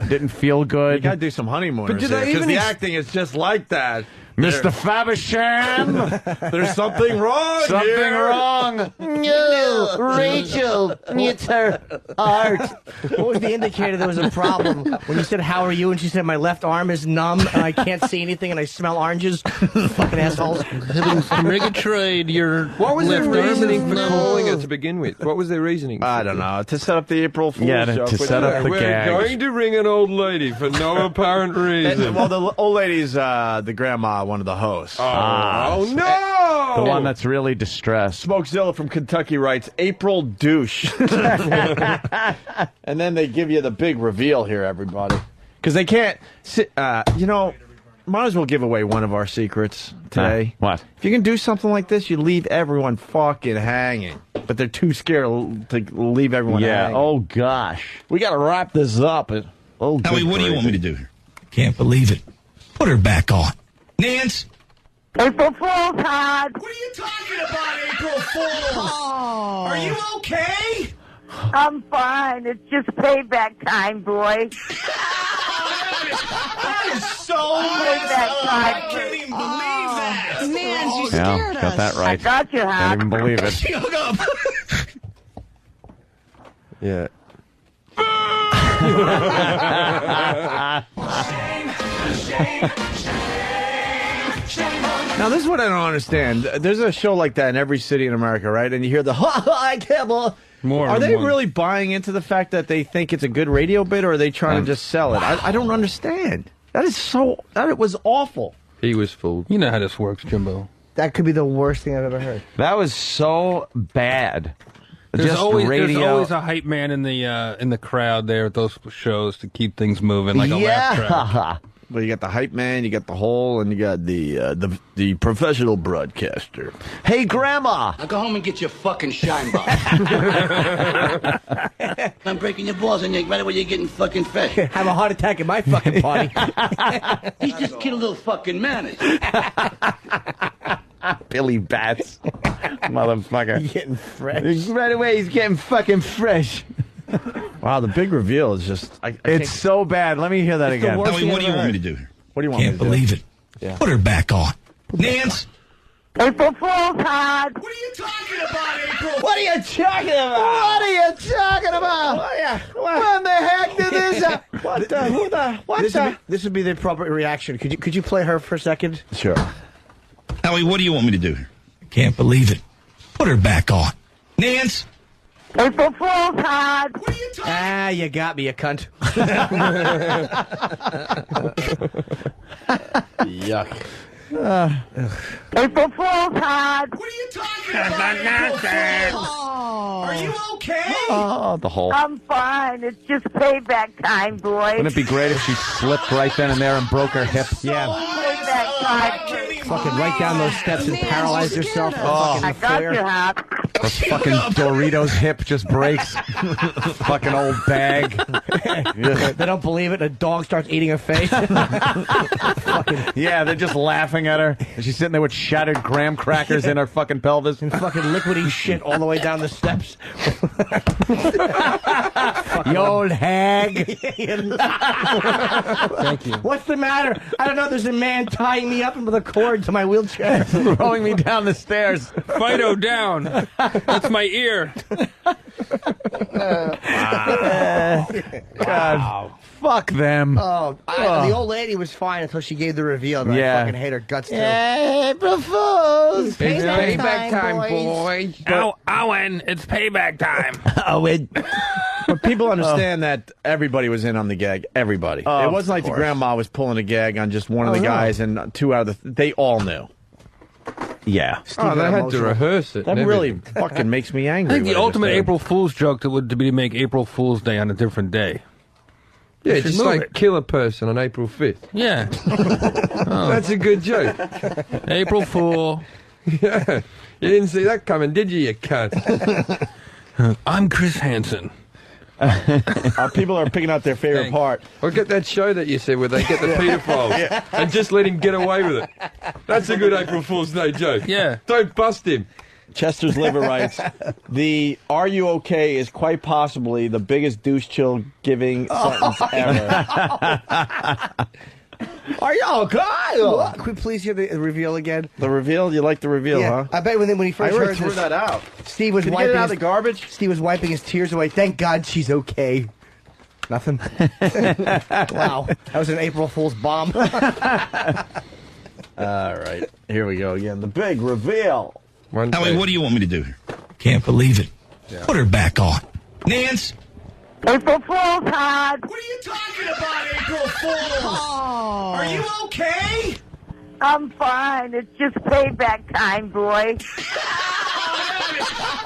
didn't feel good. You got to do some honeymooners did they because even the acting is just like that. Mr. Faversham! There's something wrong Something here. wrong. No, Rachel, it's her heart. What was the indicator there was a problem? When you said, "How are you?" and she said, "My left arm is numb and I can't see anything and I smell oranges." Fucking assholes. Murgatroyd, your What was their left arm reasoning is for numb. calling her to begin with? What was their reasoning? I don't know. To set up the April Fool's Yeah, joke. to set up the We're gag. going to ring an old lady for no apparent reason. Well, the old lady's the grandma, one of the hosts. Oh, no! The one that's really distressed. Smokezilla from Kentucky writes, April douche. And then they give you the big reveal here, everybody. Because they can't, might as well give away one of our secrets today. What? If you can do something like this, you leave everyone fucking hanging. But they're too scared to leave everyone hanging. Oh, gosh. We got to wrap this up. Howie, what do you want me to do here? Can't believe it. Put her back on. Nance, April Fool's, Todd. What are you talking about, April Fools? Are you okay? I'm fine. It's just payback time, boy. That is so Payback time. I can't even believe that. Nance, you Yeah, scared got us. that right. I got you, Can't Hop. even believe it. She hung up. Yeah. Now, this is what I don't understand. There's a show like that in every city in America, right? And you hear the, I can't believe. More Are and they more. really buying into the fact that they think it's a good radio bit, or are they trying to just sell it? I don't understand. That was awful. He was fooled. You know how this works, Jimbo. That could be the worst thing I've ever heard. That was so bad. There's Just always radio. a hype man in the crowd there at those shows to keep things moving, like a laugh track. Well, you got the hype man, you got the hole, and you got the professional broadcaster. Hey, Grandma! Now go home and get your fucking shine box. I'm breaking your balls and you're right away you're getting fucking fresh. Have a heart attack at my fucking party. He's just kid a little fucking manners. Billy Bats. Motherfucker. He's getting fresh. Right away, he's getting fucking fresh. Wow, the big reveal is just... it's so bad. Let me hear that again. What do you want me to do? What do you want Can't me to believe do? it. Yeah. Put her back on. Nance? April Fool's, Todd. What are you talking about, April? What are you talking about? What are you talking about? When the heck did this happen? This would be the appropriate reaction. Could you play her for a second? Sure. Howie, what do you want me to do? Can't believe it. Put her back on. Nance? April Fool's, Todd. What are you talking You got me, you cunt. Yuck. April Fool's, Todd. What are you talking about, April Fools? Are you okay? Oh, the hole. I'm fine. It's just payback time, boy. Wouldn't it be great if she slipped right then and there and broke her hip? Yeah. Payback time. Fucking right down those steps and paralyze yourself. I got you, Hop. Her fucking Doritos hip just breaks. Fucking old bag. They don't believe it. A dog starts eating her face. Yeah, they're just laughing at her. And she's sitting there with shattered graham crackers in her fucking pelvis. And fucking liquidy shit all the way down the steps. You old hag. Thank you. What's the matter? I don't know. There's a man tying me up with a cord to my wheelchair. Throwing me down the stairs. Fido down. That's my ear. God. Fuck them. The old lady was fine until she gave the reveal. And Yeah. I fucking hate her guts too. April Fools. It's payback time, boy. Owen, it's payback time. But people understand that everybody was in on the gag. Everybody. It wasn't like the grandma was pulling a gag on just one of the guys and two out of the... They all knew. Yeah. Oh, they had to rehearse it. That and really everything. fucking makes me angry. I think the when I ultimate just heard. April Fool's joke would be to make April Fool's Day on a different day. Yeah, should just move like it. kill a person on April 5th. Yeah. That's a good joke. April Fool. Yeah. You didn't see that coming, did you cunt? I'm Chris Hansen. People are picking out their favorite part. Or get that show that you said where they get the paedophiles and just let him get away with it. That's a good April Fool's Day joke. Yeah. Don't bust him. Chester's Liver writes, the "Are you okay?" is quite possibly the biggest douche chill giving sentence ever. Are you okay? Could we please hear the reveal again? The reveal? You like the reveal, huh? I bet when he first I already heard threw this, that out. Steve was Can you wiping get it out of his the garbage. Steve was wiping his tears away. Thank God she's okay. Nothing. Wow, that was an April Fool's bomb. All right, here we go again. The big reveal. Howie, what do you want me to do? Can't believe it. Put her back on. Nance? April Fool's, Todd. What are you talking about, April Fools? Are you okay? I'm fine. It's just payback time, boy.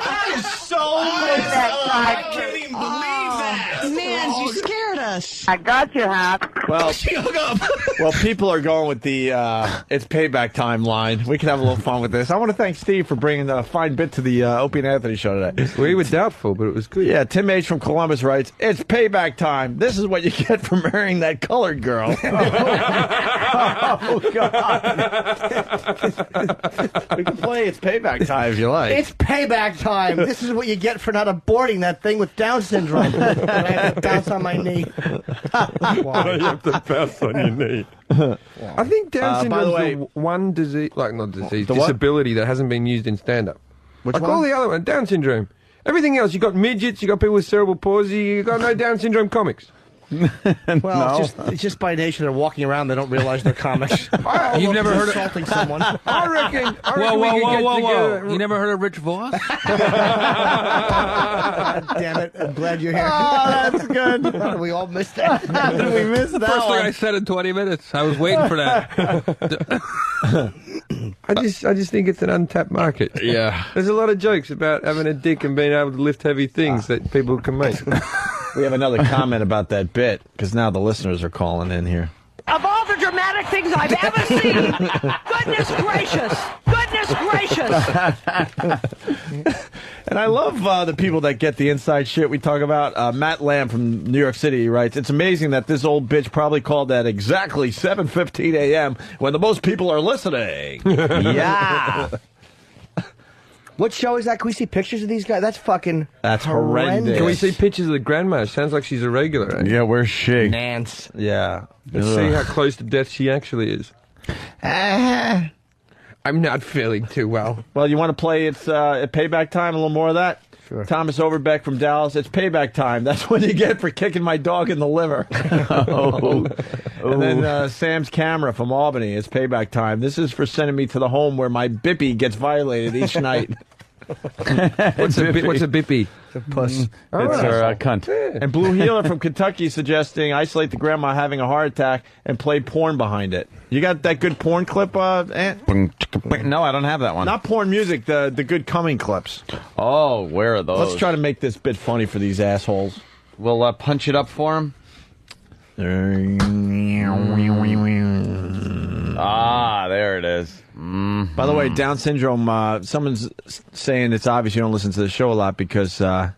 That is so Payback I time. can't even believe that. Nance, you scared us. I got you, Hop. Well, she hung up. Well, people are going with the it's payback time line. We can have a little fun with this. I want to thank Steve for bringing a fine bit to the Opie and Anthony show today. We were doubtful, but it was good. Yeah, Tim H. from Columbus writes, it's payback time. This is what you get for marrying that colored girl. Oh, God. We can play It's Payback Time if you like. It's payback time. This is what you get for not aborting that thing with Down syndrome. And I have to bounce on my knee. You have to bounce on your knee. I think Down syndrome by the way, is the one disease, like not disease, The what? disability that hasn't been used in stand-up. Which like one? all the other ones, Down syndrome. Everything else, you got midgets, you got people with cerebral palsy, you got no Down syndrome comics. Well, it's just by nature they're walking around. They don't realize they're comics. You've never heard of insulting someone. I reckon we could get together. You never heard of Rich Voss? God damn it! I'm glad you're here. Oh, that's good. How did we all miss that? How did we miss that First thing one? I said in 20 minutes. I was waiting for that. I just think it's an untapped market. Yeah. There's a lot of jokes about having a dick and being able to lift heavy things that people can make. We have another comment about that bit, because now the listeners are calling in here. Of all the dramatic things I've ever seen, goodness gracious. And I love the people that get the inside shit we talk about. Matt Lamb from New York City writes, it's amazing that this old bitch probably called at exactly 7:15 a.m. when the most people are listening. Yeah. What show is that? Can we see pictures of these guys? That's fucking That's horrendous. Can we see pictures of the grandma? Sounds like she's a regular. Eh? Yeah, where's she? Nance. Yeah. Let's see how close to death she actually is. I'm not feeling too well. Well, you want to play It's Payback Time? A little more of that? Sure. Thomas Overbeck from Dallas. It's payback time. That's what you get for kicking my dog in the liver. And then Sam's Camera from Albany. It's payback time. This is for sending me to the home where my bippy gets violated each night. What's a bippy? It's a puss. It's her cunt. And Blue Healer from Kentucky suggesting isolate the grandma having a heart attack and play porn behind it. You got that good porn clip, Ant? No, I don't have that one. Not porn music, the good coming clips. Oh, where are those? Let's try to make this bit funny for these assholes. We'll punch it up for him. Ah, there it is. By the way, Down syndrome, someone's saying it's obvious you don't listen to the show a lot because one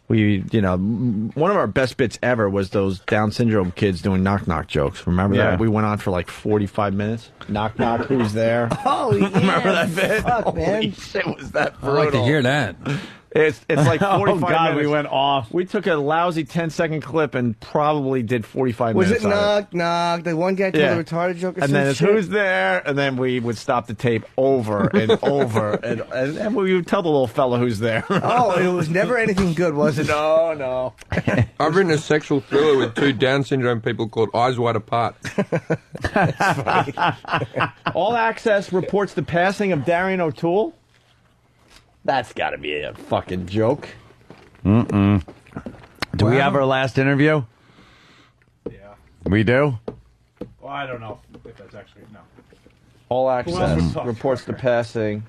of our best bits ever was those Down syndrome kids doing knock-knock jokes. Remember that? We went on for like 45 minutes. Knock-knock, who's there? Oh, yeah. Remember that bit? Fuck, man. Holy shit, was that I'd brutal. like to hear that. It's like 45 Oh, God, minutes. we went off. We took a lousy 10-second clip and probably did 45 Was minutes it on knock, knock? The one guy told Yeah. a retarded joke or And some then it's shit? who's there, and then we would stop the tape over and over, and we would tell the little fella who's there. Oh, it was never anything good, was it? No. I've written a sexual thriller with two Down syndrome people called Eyes Wide Apart. All Access reports the passing of Darian O'Toole. That's got to be a fucking joke. Do we have our last interview? Yeah. We do? Well, I don't know if that's actually no. All Access reports the passing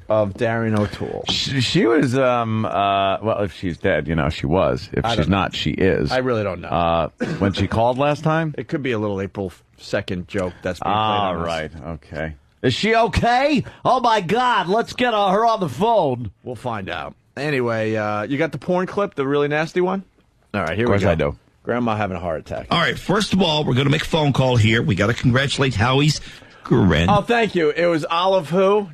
of Darian O'Toole. She was, well, if she's dead, she was. If she's not, she is. I really don't know. When she called last time? It could be a little April 2nd joke that's being played on us. Right. Okay. Is she okay? Oh, my God. Let's get her on the phone. We'll find out. Anyway, you got the porn clip, the really nasty one? All right, here we go. Of course I do. Grandma having a heart attack. All right, first of all, we're going to make a phone call here. We got to congratulate Howie's grand. Oh, thank you. It was Olive who?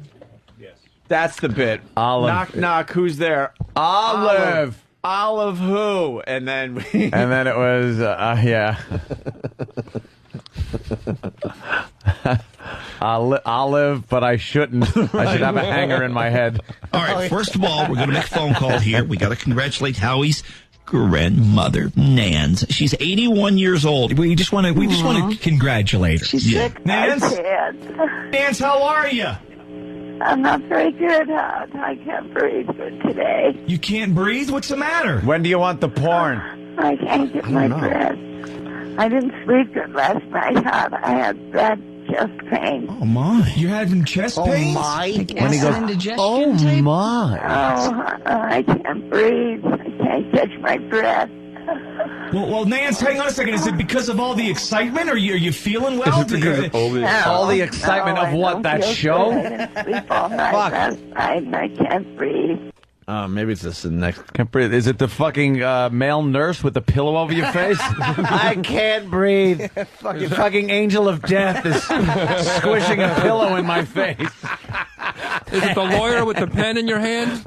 Yes. That's the bit. Olive. Knock, knock. Who's there? Olive. Olive who? And then And then it was, yeah. I'll live, but I shouldn't. I should have a hanger in my head. All right, first of all, we're going to make a phone call here. We got to congratulate Howie's grandmother, Nance. She's 81 years old. We just want to congratulate her. She's sick. Nance? Nance, how are you? I'm not very good. I can't breathe good today. You can't breathe? What's the matter? When do you want the porn? I can't get my breath. I didn't sleep good last night. I had bad chest pain. Oh, my. You're having chest pains? When he goes, indigestion tape? My. Oh, I can't breathe. I can't catch my breath. Well, Nance, hang on a second. Is it because of all the excitement? Are you feeling well? Is it because of all the excitement of what, that show? I didn't sleep all night last night and I can't breathe. Maybe it's just the next. Can't breathe. Is it the fucking male nurse with the pillow over your face? I can't breathe. fucking angel of death is squishing a pillow in my face. Is it the lawyer with the pen in your hand?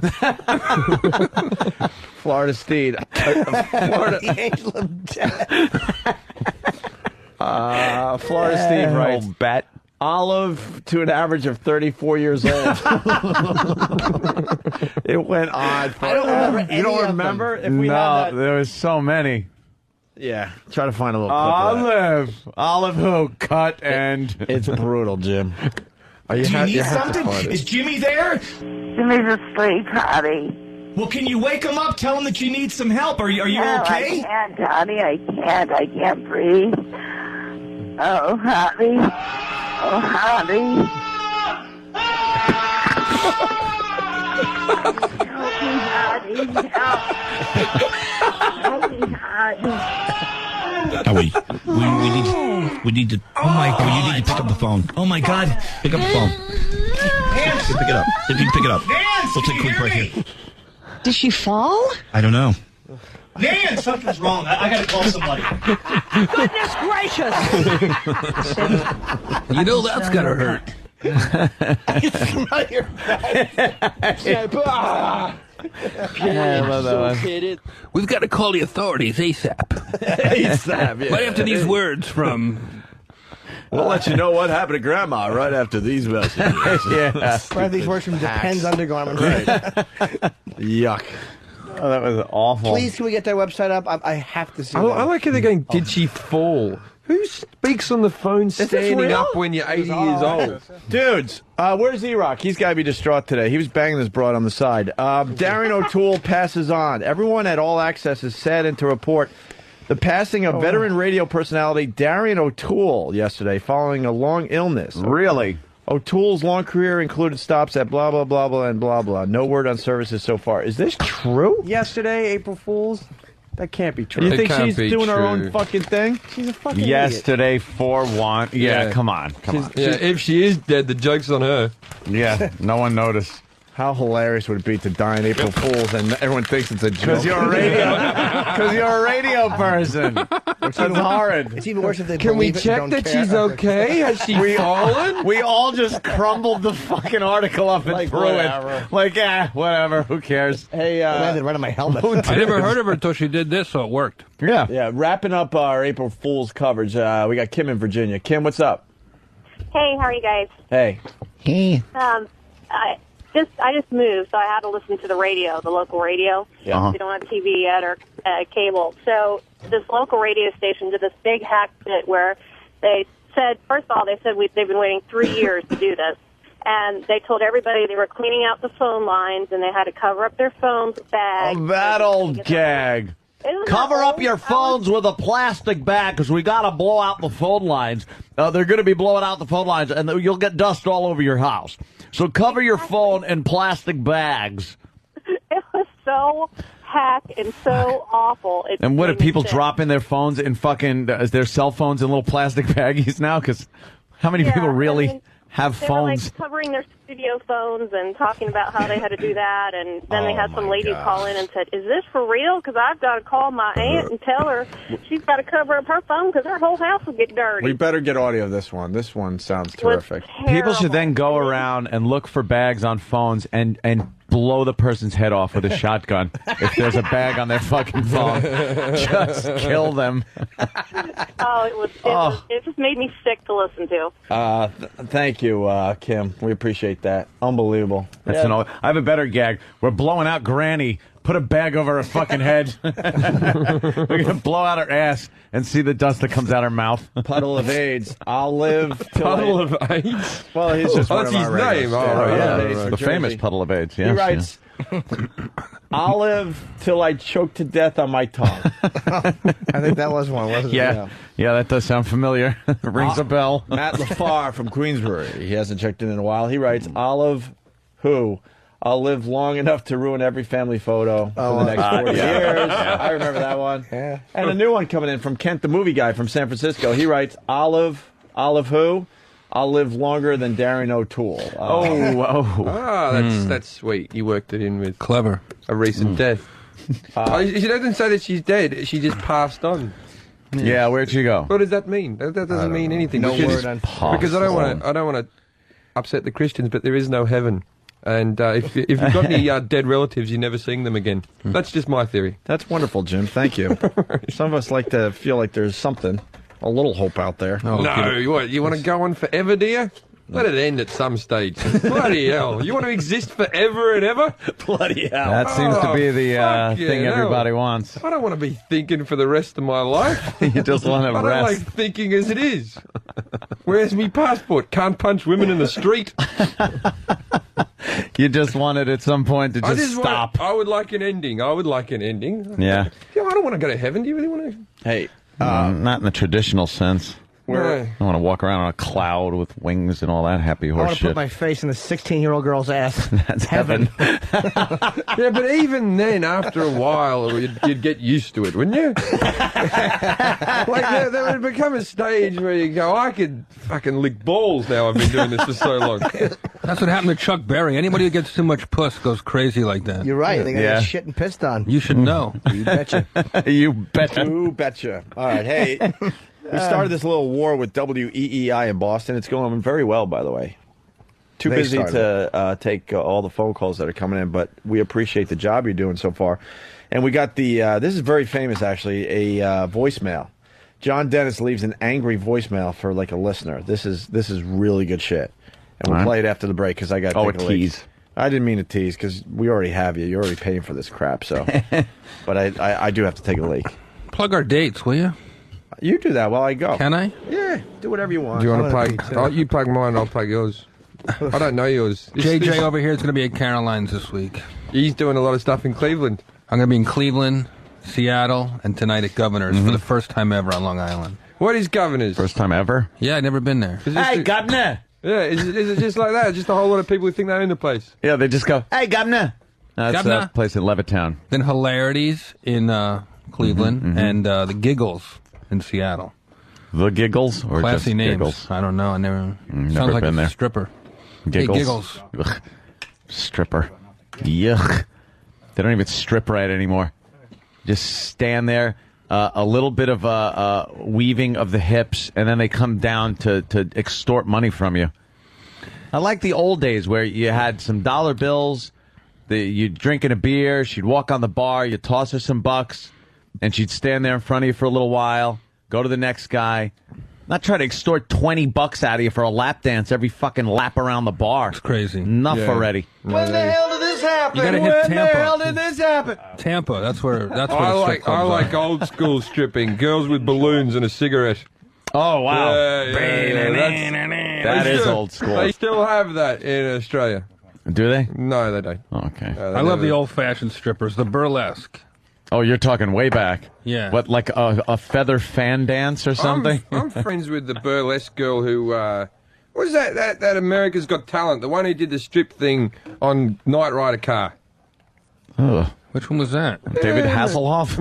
Florida Steed. The angel of death. Florida Steve writes, Oh, bat. Olive to an average of 34 years old. It went on. I don't remember any You don't of remember? If No, we had that, there was so many. yeah. Try to find a little clip of that. Olive who cut and It's brutal, Jim. Do you need something? Is Jimmy there? Jimmy's asleep, Honey. Well, can you wake him up? Tell him that you need some help. Are you No, okay? I can't, honey. I can't breathe. Oh, honey. Oh, honey. Help me, honey. Help me, honey. We need to. Oh my God! You need to pick up the phone. Oh my God! Pick up the phone. Nance! Pick it up. If you can pick it up. Nance! We'll take a quick break here. Did she fall? I don't know. Nance! Something's wrong. I gotta call somebody. Goodness gracious! You know that's gotta hurt. Smell your back. I love that one. We've got to call the authorities ASAP. ASAP, yeah. Right after these words from... We'll let you know what happened to Grandma right after these messages. Yeah. Right, these words from Depends Undergarment. Right. Yuck. Oh, that was awful. Please, can we get their website up? I have to see I that. like how they're going, did she fall? Who speaks on the phone standing real? up when you're 80 years old? Dudes, where's E-Rock? He's got to be distraught today. He was banging this broad on the side. Darren O'Toole passes on. Everyone at All Access is saddened to report the passing of veteran radio personality Darren O'Toole yesterday following a long illness. Really? O'Toole's long career included stops at blah, blah, blah, blah, and blah, blah. No word on services so far. Is this true? Yesterday, April Fool's? That can't be true. You It think can't she's be doing her true. own fucking thing? She's a fucking idiot. Yesterday, 4-1. Yeah, come on. Yeah, if she is dead, the joke's on her. Yeah, no one noticed. How hilarious would it be to die on April Fool's and everyone thinks it's a joke? Because you're a radio person. Which is horrid. It's even worse if they Can we believe it and check don't that care. she's okay? Has she fallen? We all just crumbled the fucking article up and Like, threw whatever. it. Like, whatever. Who cares? Hey, I landed right on my helmet. I never heard of her until she did this, so it worked. yeah, wrapping up our April Fool's coverage. We got Kim in Virginia. Kim, what's up? Hey, how are you guys? Hey. Hey. I just moved, so I had to listen to the radio, the local radio. Yeah. Uh-huh. We don't have TV yet or cable. So this local radio station did this big hack bit where they said, first of all, they said they've been waiting 3 years to do this. And they told everybody they were cleaning out the phone lines and they had to cover up their phones with bags. Oh, that old gag. Cover up your phones with a plastic bag because we got to blow out the phone lines. They're going to be blowing out the phone lines, and you'll get dust all over your house. So cover your phone in plastic bags. It was so hack and so awful. It And what, made are people me sick. dropping their phones in fucking their cell phones in little plastic baggies now? Because how many people really have They phones? were like covering their studio phones and talking about how they had to do that, and then they had some lady call in and said, "Is this for real? Because I've got to call my aunt and tell her she's got to cover up her phone because her whole house will get dirty." We better get audio of this one. This one sounds terrific. People should then go around and look for bags on phones and blow the person's head off with a shotgun if there's a bag on their fucking phone. Just kill them. It just made me sick to listen to. Thank you, Kim. We appreciate that. Unbelievable. That's I have a better gag. We're blowing out Granny. Put a bag over her fucking head. We're going to blow out her ass and see the dust that comes out her mouth. Puddle of AIDS. I'll live till Puddle of AIDS? Well, he's just one that's of his our name. regulars. Yeah, The famous Puddle of AIDS. Yes, He writes, I'll live till I choke to death on my tongue. I think that was one, wasn't it? Yeah, that does sound familiar. Rings a bell. Matt LaFar from Queensbury. He hasn't checked in a while. He writes, Olive, who? I'll live long enough to ruin every family photo for the next 40 years. I remember that one. Yeah. And a new one coming in from Kent, the movie guy from San Francisco. He writes, Olive who? I'll live longer than Darren O'Toole. That's sweet. You worked it in with clever. A recent death. She doesn't say that she's dead. She just passed on. Yeah, where'd she go? What does that mean? That doesn't mean anything. No because, word on because I don't want to upset the Christians, but there is no heaven. And if you've got any dead relatives, you never seeing them again. That's just my theory. That's wonderful, Jim. Thank you. Some of us like to feel like there's something, a little hope out there. No, you want to go on forever, do you? Let it end at some stage. Bloody hell. You want to exist forever and ever? Bloody hell. That seems to be the thing everybody wants. I don't want to be thinking for the rest of my life. You just want to I don't rest. like thinking as it is. Where's me passport? Can't punch women in the street. You just wanted at some point to just stop. I would like an ending. I would like an ending. Yeah. I don't want to go to heaven. Do you really want to? Hey. Not in the traditional sense. I want to walk around on a cloud with wings and all that happy I horse want to put shit. my face in the 16-year-old girl's ass. That's heaven. Yeah, but even then, after a while, you'd get used to it, wouldn't you? Like, there would become a stage where you go, I could fucking lick balls now. I've been doing this for so long. That's what happened to Chuck Berry. Anybody who gets too much puss goes crazy like that. You're right. They got shit and pissed on. You should know. You betcha. You betcha. You betcha. All right, hey. We started this little war with WEEI in Boston. It's going very well, by the way. Too They busy started to take all the phone calls that are coming in, but we appreciate the job you're doing so far. And we got the, this is very famous, actually, a voicemail. John Dennis leaves an angry voicemail for, like, a listener. This is really good shit. And we'll play it after the break, because I got to take a tease. I didn't mean to tease, because we already have you. You're already paying for this crap, so. But I do have to take a leak. Plug our dates, will you? You do that while I go. Can I? Yeah, do whatever you want. Do you want to plug? You plug mine, I'll plug yours. I don't know yours. JJ over here is going to be at Caroline's this week. He's doing a lot of stuff in Cleveland. I'm going to be in Cleveland, Seattle, and tonight at Governor's for the first time ever on Long Island. What is Governor's? First time ever? Yeah, I've never been there. Hey, Governor! Yeah, is it just like that? Just a whole lot of people who think they own the place. Yeah, they just go, hey, Governor. That's Governor. a place in Levittown. Then Hilarities in Cleveland and the Giggles in Seattle. The Giggles? Or Classy just names. Giggles? I don't know. I never. Never Sounds like been a there. stripper. Giggles? Hey, Giggles. Ugh. Stripper. Yuck. They don't even strip right anymore. Just stand there, a little bit of weaving of the hips, and then they come down to extort money from you. I like the old days where you had some dollar bills, you'd drinking a beer, she'd walk on the bar, you'd toss her some bucks, and she'd stand there in front of you for a little while, go to the next guy. Not try to extort $20 out of you for a lap dance every fucking lap around the bar. It's crazy. Enough already. When the hell did this happen? You gotta hit When the Tampa. hell did this happen? Tampa. That's where. That's where I the strip like clubs are. old school stripping. Girls with balloons and a cigarette. Oh, wow. That is old school. They still have that in Australia. Do they? No, they don't. Oh, okay. I love the old-fashioned strippers, the burlesque. Oh, you're talking way back. Yeah. What, like a feather fan dance or something? I'm friends with the burlesque girl who, what is that America's Got Talent, the one who did the strip thing on Knight Rider car. Ugh. Which one was that? David Hasselhoff?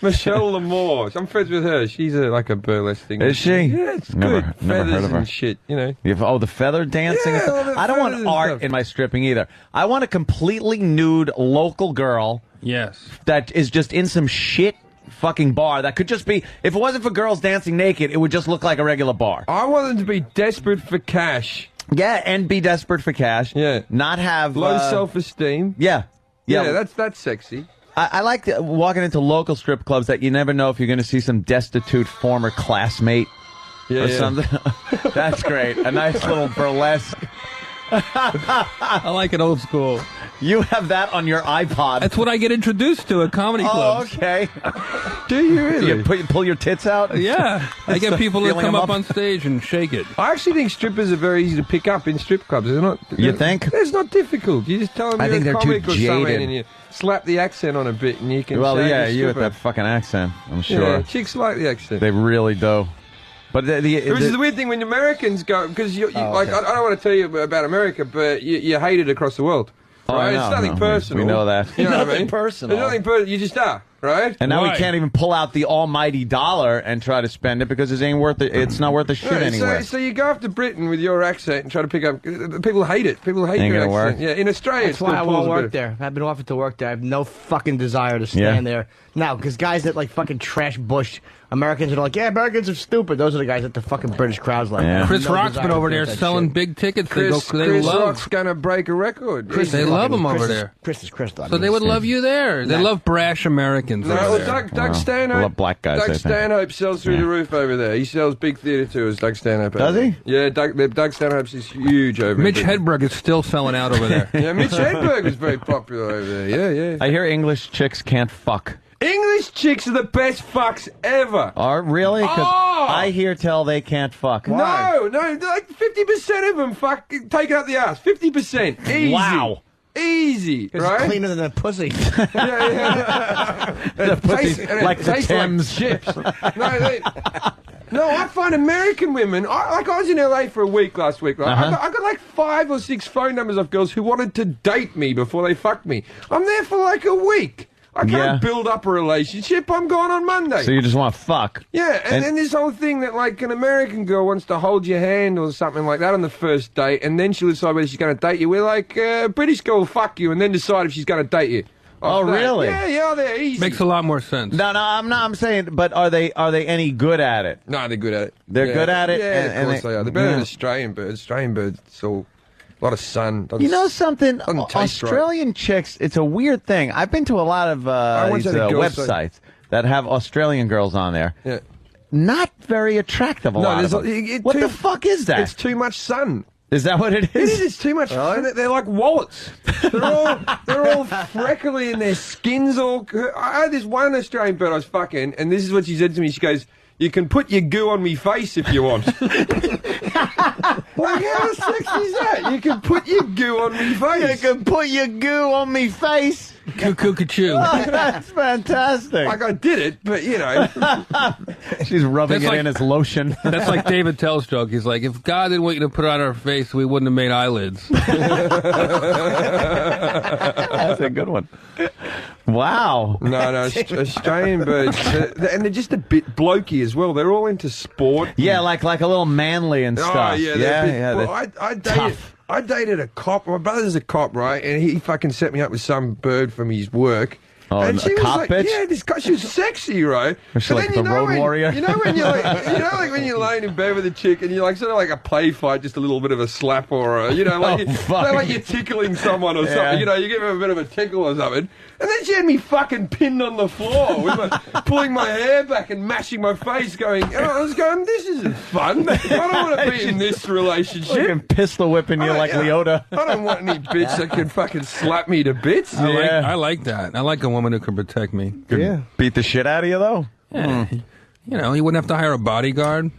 Michelle Lamore. I'm friends with her. She's like a burlesque thing. Is she? Yeah, it's Never good. heard Feathers of her. and shit, you know. The feather dancing? Yeah, all the I don't feathers want and art stuff. in my stripping either. I want a completely nude local girl Yes. that is just in some shit fucking bar that could just be, if it wasn't for girls dancing naked, it would just look like a regular bar. I want them to be desperate for cash. Yeah, and be desperate for cash. Yeah. Not have Low self-esteem. Yeah. Yeah, that's sexy. I like walking into local strip clubs that you never know if you're going to see some destitute former classmate or something. That's great. A nice little burlesque. I like it old school. You have that on your iPod. That's what I get introduced to at comedy clubs. Oh, okay. Do you really? You pull your tits out? Yeah. I get people to Feeling come them up on stage and shake it. I actually think strippers are very easy to pick up in strip clubs. They're not. You think? It's not difficult. You just tell them I you're think a they're too comic or something, jaded. and you slap the accent on a bit, and you can. Well, say yeah, you're a you with stripper. that fucking accent, I'm sure. Yeah, chicks like the accent. They really do. But Which is the weird thing when Americans go, because like I don't want to tell you about America, but you hate it across the world. Oh, right? no, It's nothing no, personal. we know that. You know what I Nothing mean? personal. There's nothing personal. You just are, right? And now we can't even pull out the almighty dollar and try to spend it because it ain't worth it. It's not worth a shit Right, anywhere. So you go after Britain with your accent and try to pick up. People hate it. People hate Ain't your gonna accent. work. Yeah, in Australia, That's it why still I pulls won't a work bit. there. I've been offered to work there. I have no fucking desire to stand Yeah. there. No, because guys that like fucking trash Bush Americans are like, yeah, Americans are stupid. Those are the guys that the fucking British crowds like. Yeah. Chris No Rock's desire been over to there do that selling shit. big tickets. Chris They love. Rock's gonna break a record. Chris They is love fucking- him over Chris is- there. Chris is Chris. So they would love you there. They love brash Americans. No, over well, there. Doug Stanhope. I love black guys, I Doug think. Stanhope sells through the roof over there. He sells big theatre tours. Doug Stanhope. over Does he? there. Yeah, Doug Stanhope's is huge over Mitch there. Hedberg is still selling out over there. Yeah, Mitch Hedberg was very popular over there. Yeah, yeah. I hear English chicks can't fuck. English chicks are the best fucks ever. Are really? 'Cause Oh! I hear tell they can't fuck. No, like 50% of them fuck take out the ass. 50%. Easy. Wow. Easy, It's right? cleaner than a pussy. Yeah. The pussy's and it like the tastes Thames. chips. No, I find American women. I was in LA for a week last week. Right? Uh-huh. I got like 5 or 6 phone numbers of girls who wanted to date me before they fucked me. I'm there for like a week. I can't Yeah. build up a relationship. I'm gone on Monday. So you just want to fuck? Yeah, and then this whole thing that like an American girl wants to hold your hand or something like that on the first date, and then she'll decide whether she's going to date you. We're like, British girl will fuck you and then decide if she's going to date you. Oh, Off that. really? Yeah, they're easy. Makes a lot more sense. No, I'm not. I'm saying, but are they any good at it? No, they're good at it. They're good at it. Yeah, and of course they are. They're better than yeah. Australian birds. Australian birds, it's all a lot of sun. You know something? doesn't taste right. Australian chicks, it's a weird thing. I've been to a lot of once these had a girl say- websites that have Australian girls on there. Yeah. Not very attractive, a lot of them. What the fuck is that? It's too much sun. Is that what it It is? is. It's too much. They're like wallets. They're all freckly and their skin's all. I had this one Australian bird I was fucking, and this is what she said to me. She goes, "You can put your goo on me face if you want." Like, how sexy is that? You can put your goo on me face. You can put your goo on me face. Cuckoo-ca-choo. That's fantastic. Like I did it, but you know. She's rubbing That's it like- in as lotion. That's like David Tell's joke. He's like, if God didn't want you to put it on our face, we wouldn't have made eyelids. That's a good one. Wow. No, Australian birds, and they're just a bit blokey as well. They're all into sport. Yeah, like a little manly and stuff. Oh, yeah, they're big. yeah. Well, they're I dated, tough. I dated a cop. My brother's a cop, right? And he fucking set me up with some bird from his work. Oh, and a she was cop like, bitch? yeah, she was sexy, right? Was she like the road when, warrior? You know when you're like, like when you're laying in bed with a chick and you're like sort of like a play fight, just a little bit of a slap or a, like, Oh, fuck. like you're tickling someone or Yeah. something. You give her a bit of a tickle or something. And then she had me fucking pinned on the floor with pulling my hair back and mashing my face, going. And I was going, this isn't fun. I don't want to be in this relationship. Fucking pistol whipping you like Leota. I don't want any bitch that can fucking slap me to bits. I like that. I like a woman who can protect me. Yeah. Beat the shit out of you, though? Yeah. You know, he wouldn't have to hire a bodyguard.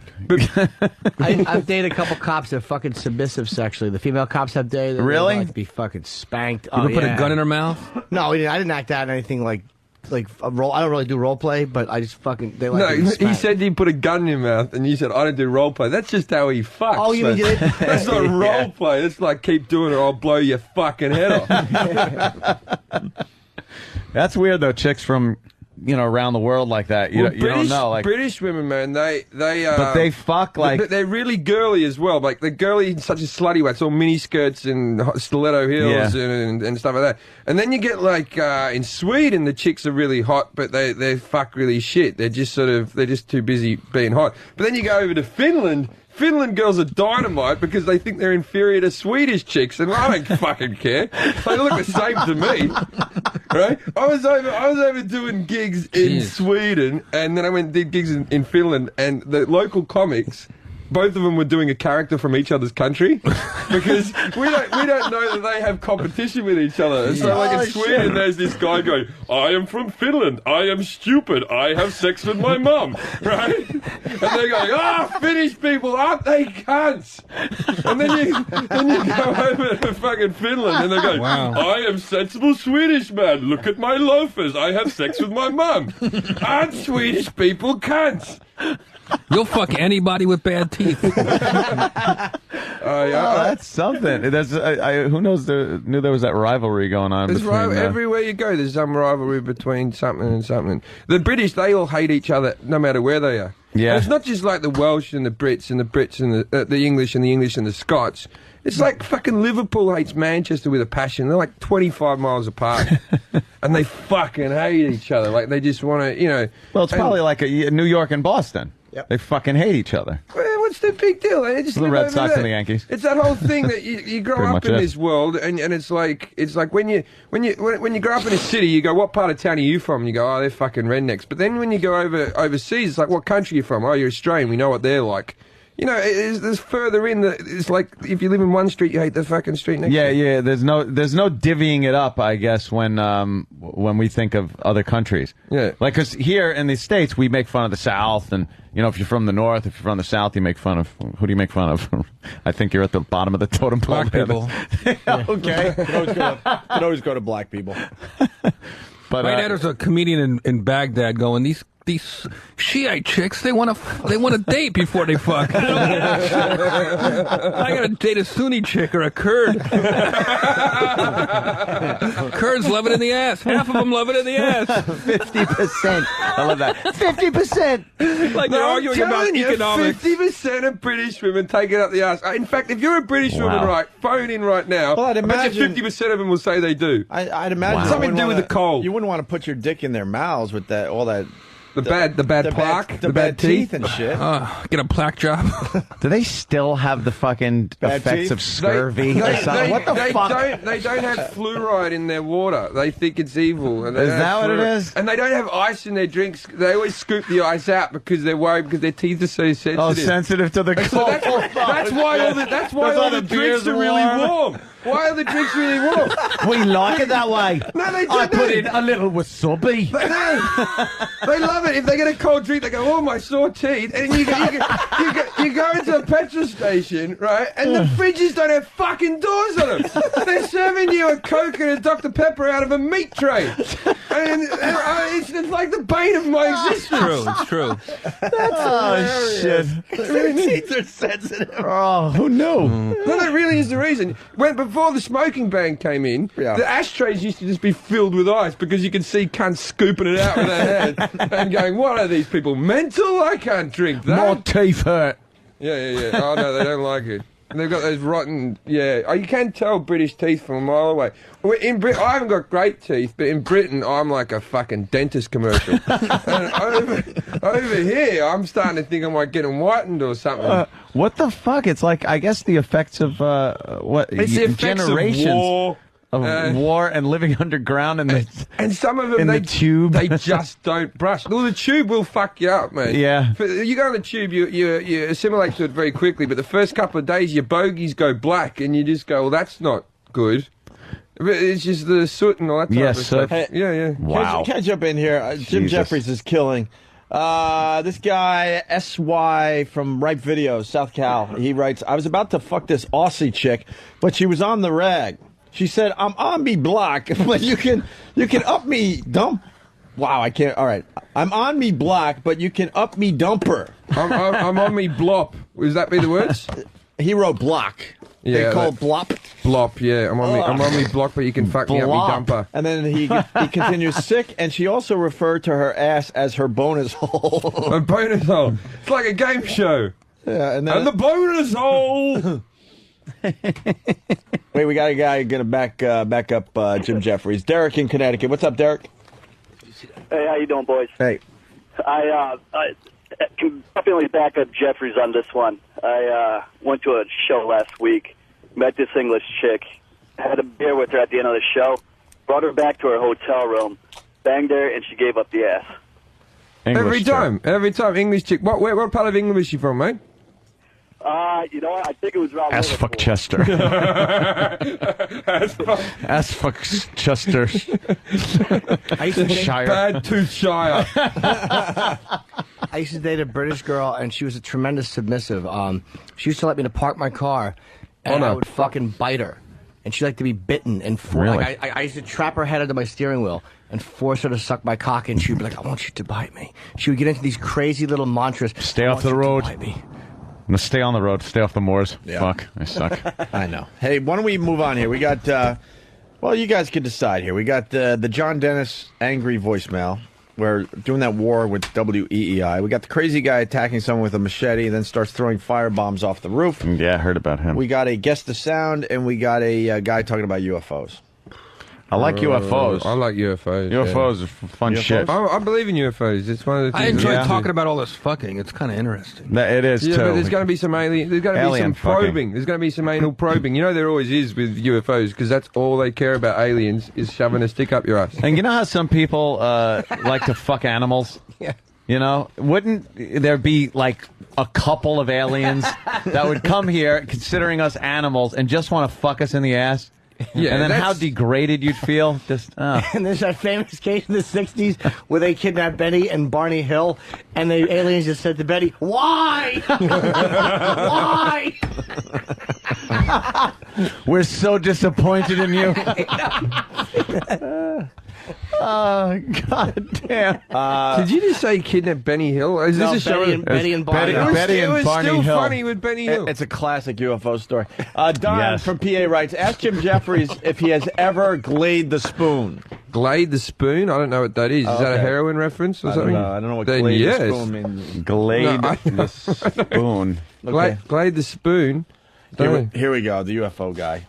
I've dated a couple cops that are fucking submissive sexually. The female cops I've dated, Really? they like to be fucking spanked. You ever put a gun in her mouth? No, I didn't act out anything like a role. I don't really do role play, but I just fucking they like. No, to be he spanked. said he put a gun in your mouth, and you said, I don't do role play. That's just how he fucks. Oh, you mean you did? That's not role Yeah. play. It's like, keep doing it or I'll blow your fucking head off. That's weird, though. Chicks from, around the world like that. You don't know. Like, British women, man, they but they fuck like. but they're really girly as well. Like they're girly in such a slutty way. It's all mini skirts and stiletto heels and stuff like that. And then you get like in Sweden, the chicks are really hot, but they fuck really shit. They're just too busy being hot. But then you go over to Finland. Finland girls are dynamite because they think they're inferior to Swedish chicks, and I don't fucking care. They look the same to me, right? I was over doing gigs in Sweden, and then I went and did gigs in Finland, and the local comics, both of them were doing a character from each other's country because we don't know that they have competition with each other. And so like in Sweden, there's this guy going, I am from Finland, I am stupid, I have sex with my mum, right? And they're going, Finnish people, aren't they cunts? And then you go over to fucking Finland and they go, I am sensible Swedish man, look at my loafers, I have sex with my mum. Aren't Swedish people cunts? You'll fuck anybody with bad teeth. That's something. Who knows? Knew there was that rivalry going on. There's everywhere you go, there's some rivalry between something and something. The British, they all hate each other no matter where they are. Yeah. And it's not just like the Welsh and the Brits and the the English and the English and the Scots. It's like fucking Liverpool hates Manchester with a passion. They're like 25 miles apart. And they fucking hate each other. Like they just want to, you know. Well, it's probably like New York and Boston. Yep. They fucking hate each other. Well, what's the big deal? They just The live Red over Sox there. and the Yankees. It's that whole thing that you grow Pretty up much in it. this world, and it's like when you grow up in a city, you go, what part of town are you from? And you go, oh, they're fucking rednecks. But then when you go overseas, it's like, what country are you from? Oh, you're Australian. We know what they're like. You know, there's further in it's like if you live in one street, you hate the fucking street next. Yeah, to you. yeah. There's no divvying it up. I guess when we think of other countries. Yeah. Like, because here in the States we make fun of the South, and you know, if you're from the North, if you're from the South, you make fun of who do you make fun of? I think you're at the bottom of the totem pole. Black people. Okay. Could always go to black people. But my dad was a comedian in Baghdad going, these Shiite chicks, they want to date before they fuck. I gotta date a Sunni chick or a Kurd. Kurds love it in the ass. Half of them love it in the ass. 50%. I love that. 50%. Like they're arguing about economics. 50% of British women take it up the ass. In fact, if you're a British woman, right, phone in right now. Well, I'd I bet you imagine- 50% of them will say they do. I'd imagine Something to do with the coal. You wouldn't want to put your dick in their mouths with all that. The bad plaque, the bad teeth and shit. Get a plaque job. do they still have the fucking Bad effects teeth? of scurvy or something? What the fuck? They don't have fluoride in their water. They think it's evil. And they Is don't that have what it fluoride. is? And they don't have ice in their drinks. They always scoop the ice out because they're worried because their teeth are so sensitive. Oh, sensitive to the And so cold. that's why all the drinks are really warm. Why are the drinks really warm? We like it that way. No, they I don't. put in a little wasabi. They love it. If they get a cold drink, they go, "Oh, my sore teeth!" And you go into a petrol station, right? And the fridges don't have fucking doors on them. They're serving you a Coke and a Dr Pepper out of a meat tray. And it's like the bane of my existence. It's true. Oh, shit. Their teeth are sensitive. Oh, who knew? No, that really is the reason. Before the smoking ban came in, the ashtrays used to just be filled with ice because you could see cunts scooping it out with their hand and going, "What are these people, mental? I can't drink that." My teeth hurt. Yeah. Oh, no, they don't like it. And they've got those rotten, Oh, you can tell British teeth from a mile away. In Britain, I haven't got great teeth, but in Britain, I'm like a fucking dentist commercial. And over here, I'm starting to think I might get them whitened or something. What the fuck? It's like, I guess, the effects of It's the effects generations of war and living underground and some of them the tube. They just don't brush. Well, the tube will fuck you up, mate. Yeah. You go on the tube, you assimilate to it very quickly, but the first couple of days your bogies go black, and you just go, "Well, that's not good." But it's just the soot and all that type of stuff. Hey, Yeah. Wow. Can I jump in here? Jim Jesus. Jeffries is killing. This guy, SY from Ripe Videos, South Cal, he writes, "I was about to fuck this Aussie chick, but she was on the rag. She said, I'm on me block, but you can up me dump." Wow, I can't. All right. "I'm on me block, but you can up me dumper." I'm on me blop. Would that be the words? He wrote block. They call it blop. Blop, yeah. I'm on me block, but you can fuck me up me Blop. dumper. And then he continues, "Sick," and she also referred to her ass as her bonus hole. A bonus hole. It's like a game show. Yeah, and then the bonus hole. Wait, we got a guy gonna back up Jim Jeffries. Derek in Connecticut. What's up, Derek? Hey, how you doing, boys? Hey. I can definitely back up Jeffries on this one. I went to a show last week, met this English chick, had a beer with her at the end of the show, brought her back to her hotel room, banged her, and she gave up the ass. Every time, English chick. What part of England is she from, mate? You know what? I think it was around Ass fuck Chester. Ass fuck Chester. Shire. Bad Tooth Shire. I used to date a British girl, and she was a tremendous submissive. She used to let me to park my car, and I would fucking bite her. And she liked to be bitten and Really? I used to trap her head under my steering wheel and force her to suck my cock, and she would be like, I want you to bite me. She would get into these crazy little mantras. Stay off the road. I'm gonna stay on the road. Stay off the moors. Yeah. Fuck, I suck. I know. Hey, why don't we move on here? We got, well, you guys can decide here. We got the John Dennis angry voicemail. We're doing that war with WEEI. We got the crazy guy attacking someone with a machete and then starts throwing firebombs off the roof. Yeah, I heard about him. We got a guess the sound, and we got a guy talking about UFOs. I like UFOs. I like UFOs. UFOs are fun shit. I believe in UFOs. It's one of the things. I enjoy talking about all this fucking. It's kind of interesting. It is yeah, too. but there's going to be some alien. There's going to be some probing. Fucking. There's going to be some anal probing. You know there always is with UFOs because that's all they care about. Aliens is shoving a stick up your ass. And you know how some people like to fuck animals? Yeah. You know, wouldn't there be like a couple of aliens that would come here considering us animals and just want to fuck us in the ass? Yeah, and then how degraded you'd feel. Just And there's that famous case in the 60s where they kidnapped Betty and Barney Hill, and the aliens just said to Betty, "Why? Why?" We're so disappointed in you. Oh, God damn. Did you just say kidnap Benny Hill? Is No, this a show? Betty and Barney Hill. It was Barney still Hill. funny with Benny Hill. It's a classic UFO story. Don Yes. from PA writes, ask Jim Jeffries if he has ever glayed the spoon. Glade the spoon? I don't know what that is. Is that a okay. heroin reference or I don't something? know. I don't know what Then glade yes. the spoon means. Glade No, I- the spoon. Glade the spoon. Here we go, the UFO guy.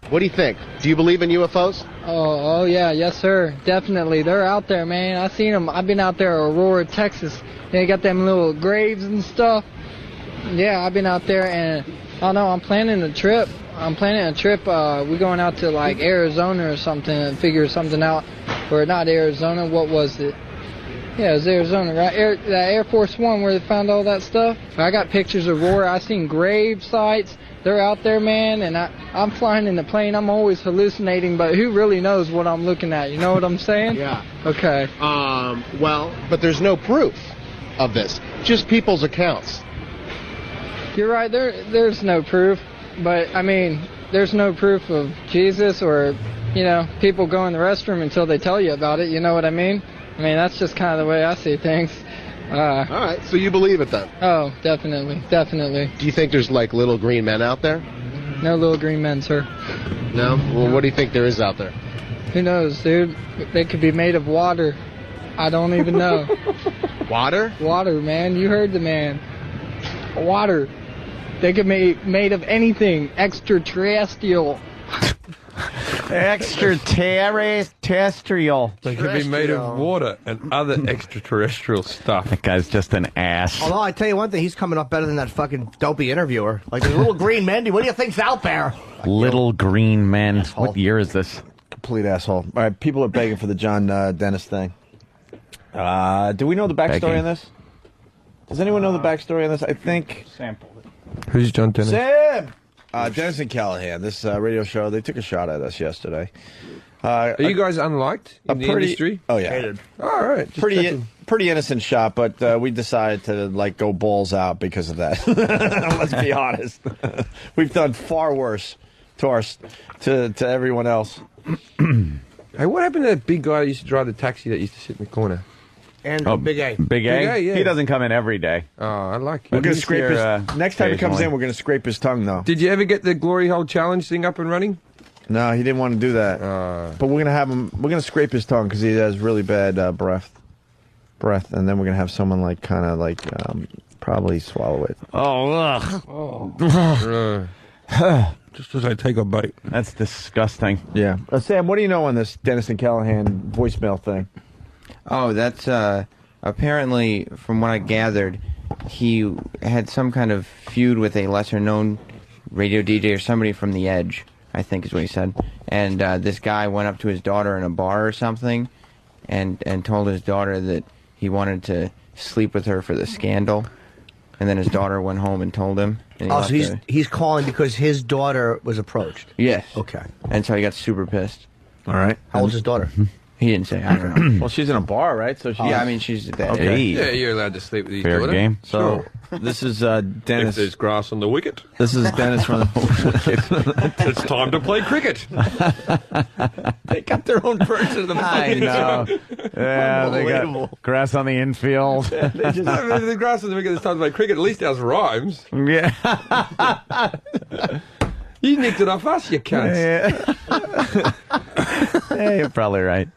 What do you think? Do you believe in UFOs? Oh yeah, yes sir, definitely. They're out there, man. I seen them. I've been out there, Aurora, Texas. They got them little graves and stuff. Yeah, I've been out there, and I don't know. I'm planning a trip. We're going out to like Arizona or something and figure something out. Or not Arizona. What was it? Yeah, it was Arizona, right? Air Force One, where they found all that stuff. I got pictures of Aurora. I seen grave sites. They're out there, man, and I'm flying in the plane. I'm always hallucinating, but who really knows what I'm looking at? You know what I'm saying? Yeah. Okay. Well, but there's no proof of this. Just people's accounts. You're right. There's no proof, but I mean, there's no proof of Jesus or, people go in the restroom until they tell you about it. You know what I mean? I mean, that's just kind of the way I see things. All right, so you believe it then? Oh, definitely. Do you think there's like little green men out there? No little green men, sir. No? Well, what do you think there is out there? Who knows, dude? They could be made of water. I don't even know. Water? Water, man. You heard the man. Water. They could be made of anything extraterrestrial. Extraterrestrial. They could be made of water and other extraterrestrial stuff. That guy's just an ass. Although I tell you one thing, he's coming up better than that fucking dopey interviewer. Like the little green Mendy. What do you think's out there? Little green men. What year is this? Complete asshole. All right, people are begging for the John Dennis thing. Do we know the backstory Begging. on this? Does anyone know the backstory on this? I think... Who's John Dennis? Sam! Dennis and Callahan, this radio show, they took a shot at us yesterday. Are you guys unliked in the industry? Oh, yeah. All right. just checking. Pretty innocent shot, but we decided to go balls out because of that. Let's be honest. We've done far worse to everyone else. Hey, what happened to that big guy that used to drive the taxi that used to sit in the corner? And Big A. Big A? Big A, yeah. He doesn't come in every day. Oh, I like We're it. going to scrape his... next time he comes occasionally. in, we're going to scrape his tongue, though. Did you ever get the Glory Hole Challenge thing up and running? No, he didn't want to do that. But we're going to have him... We're going to scrape his tongue because he has really bad breath. And then we're going to have someone probably swallow it. Oh, ugh. Just as I take a bite. That's disgusting. Yeah. Sam, what do you know on this Dennis and Callahan voicemail thing? Oh, that's apparently, from what I gathered, he had some kind of feud with a lesser-known radio DJ or somebody from The Edge, I think is what he said. And this guy went up to his daughter in a bar or something and told his daughter that he wanted to sleep with her for the scandal. And then his daughter went home and told him. And Oh, so he's calling because his daughter was approached. Yes. Okay. And so he got super pissed. All right. How old's his daughter? He didn't say. I don't know. Well, she's in a bar, right? So Yeah, I mean, she's that Okay. age. Yeah, you're allowed to sleep with your Fair daughter. game. So Sure. this is If Dennis. there's grass on the wicket. This is Dennis from the. It's time to play cricket. They got their own version of the. I know. Yeah, they Unbelievable. got grass on the infield. If the grass on the wicket, it's time to play cricket. At least ours rhymes. Yeah. You nicked it off us, you cunts. Yeah, you're probably right.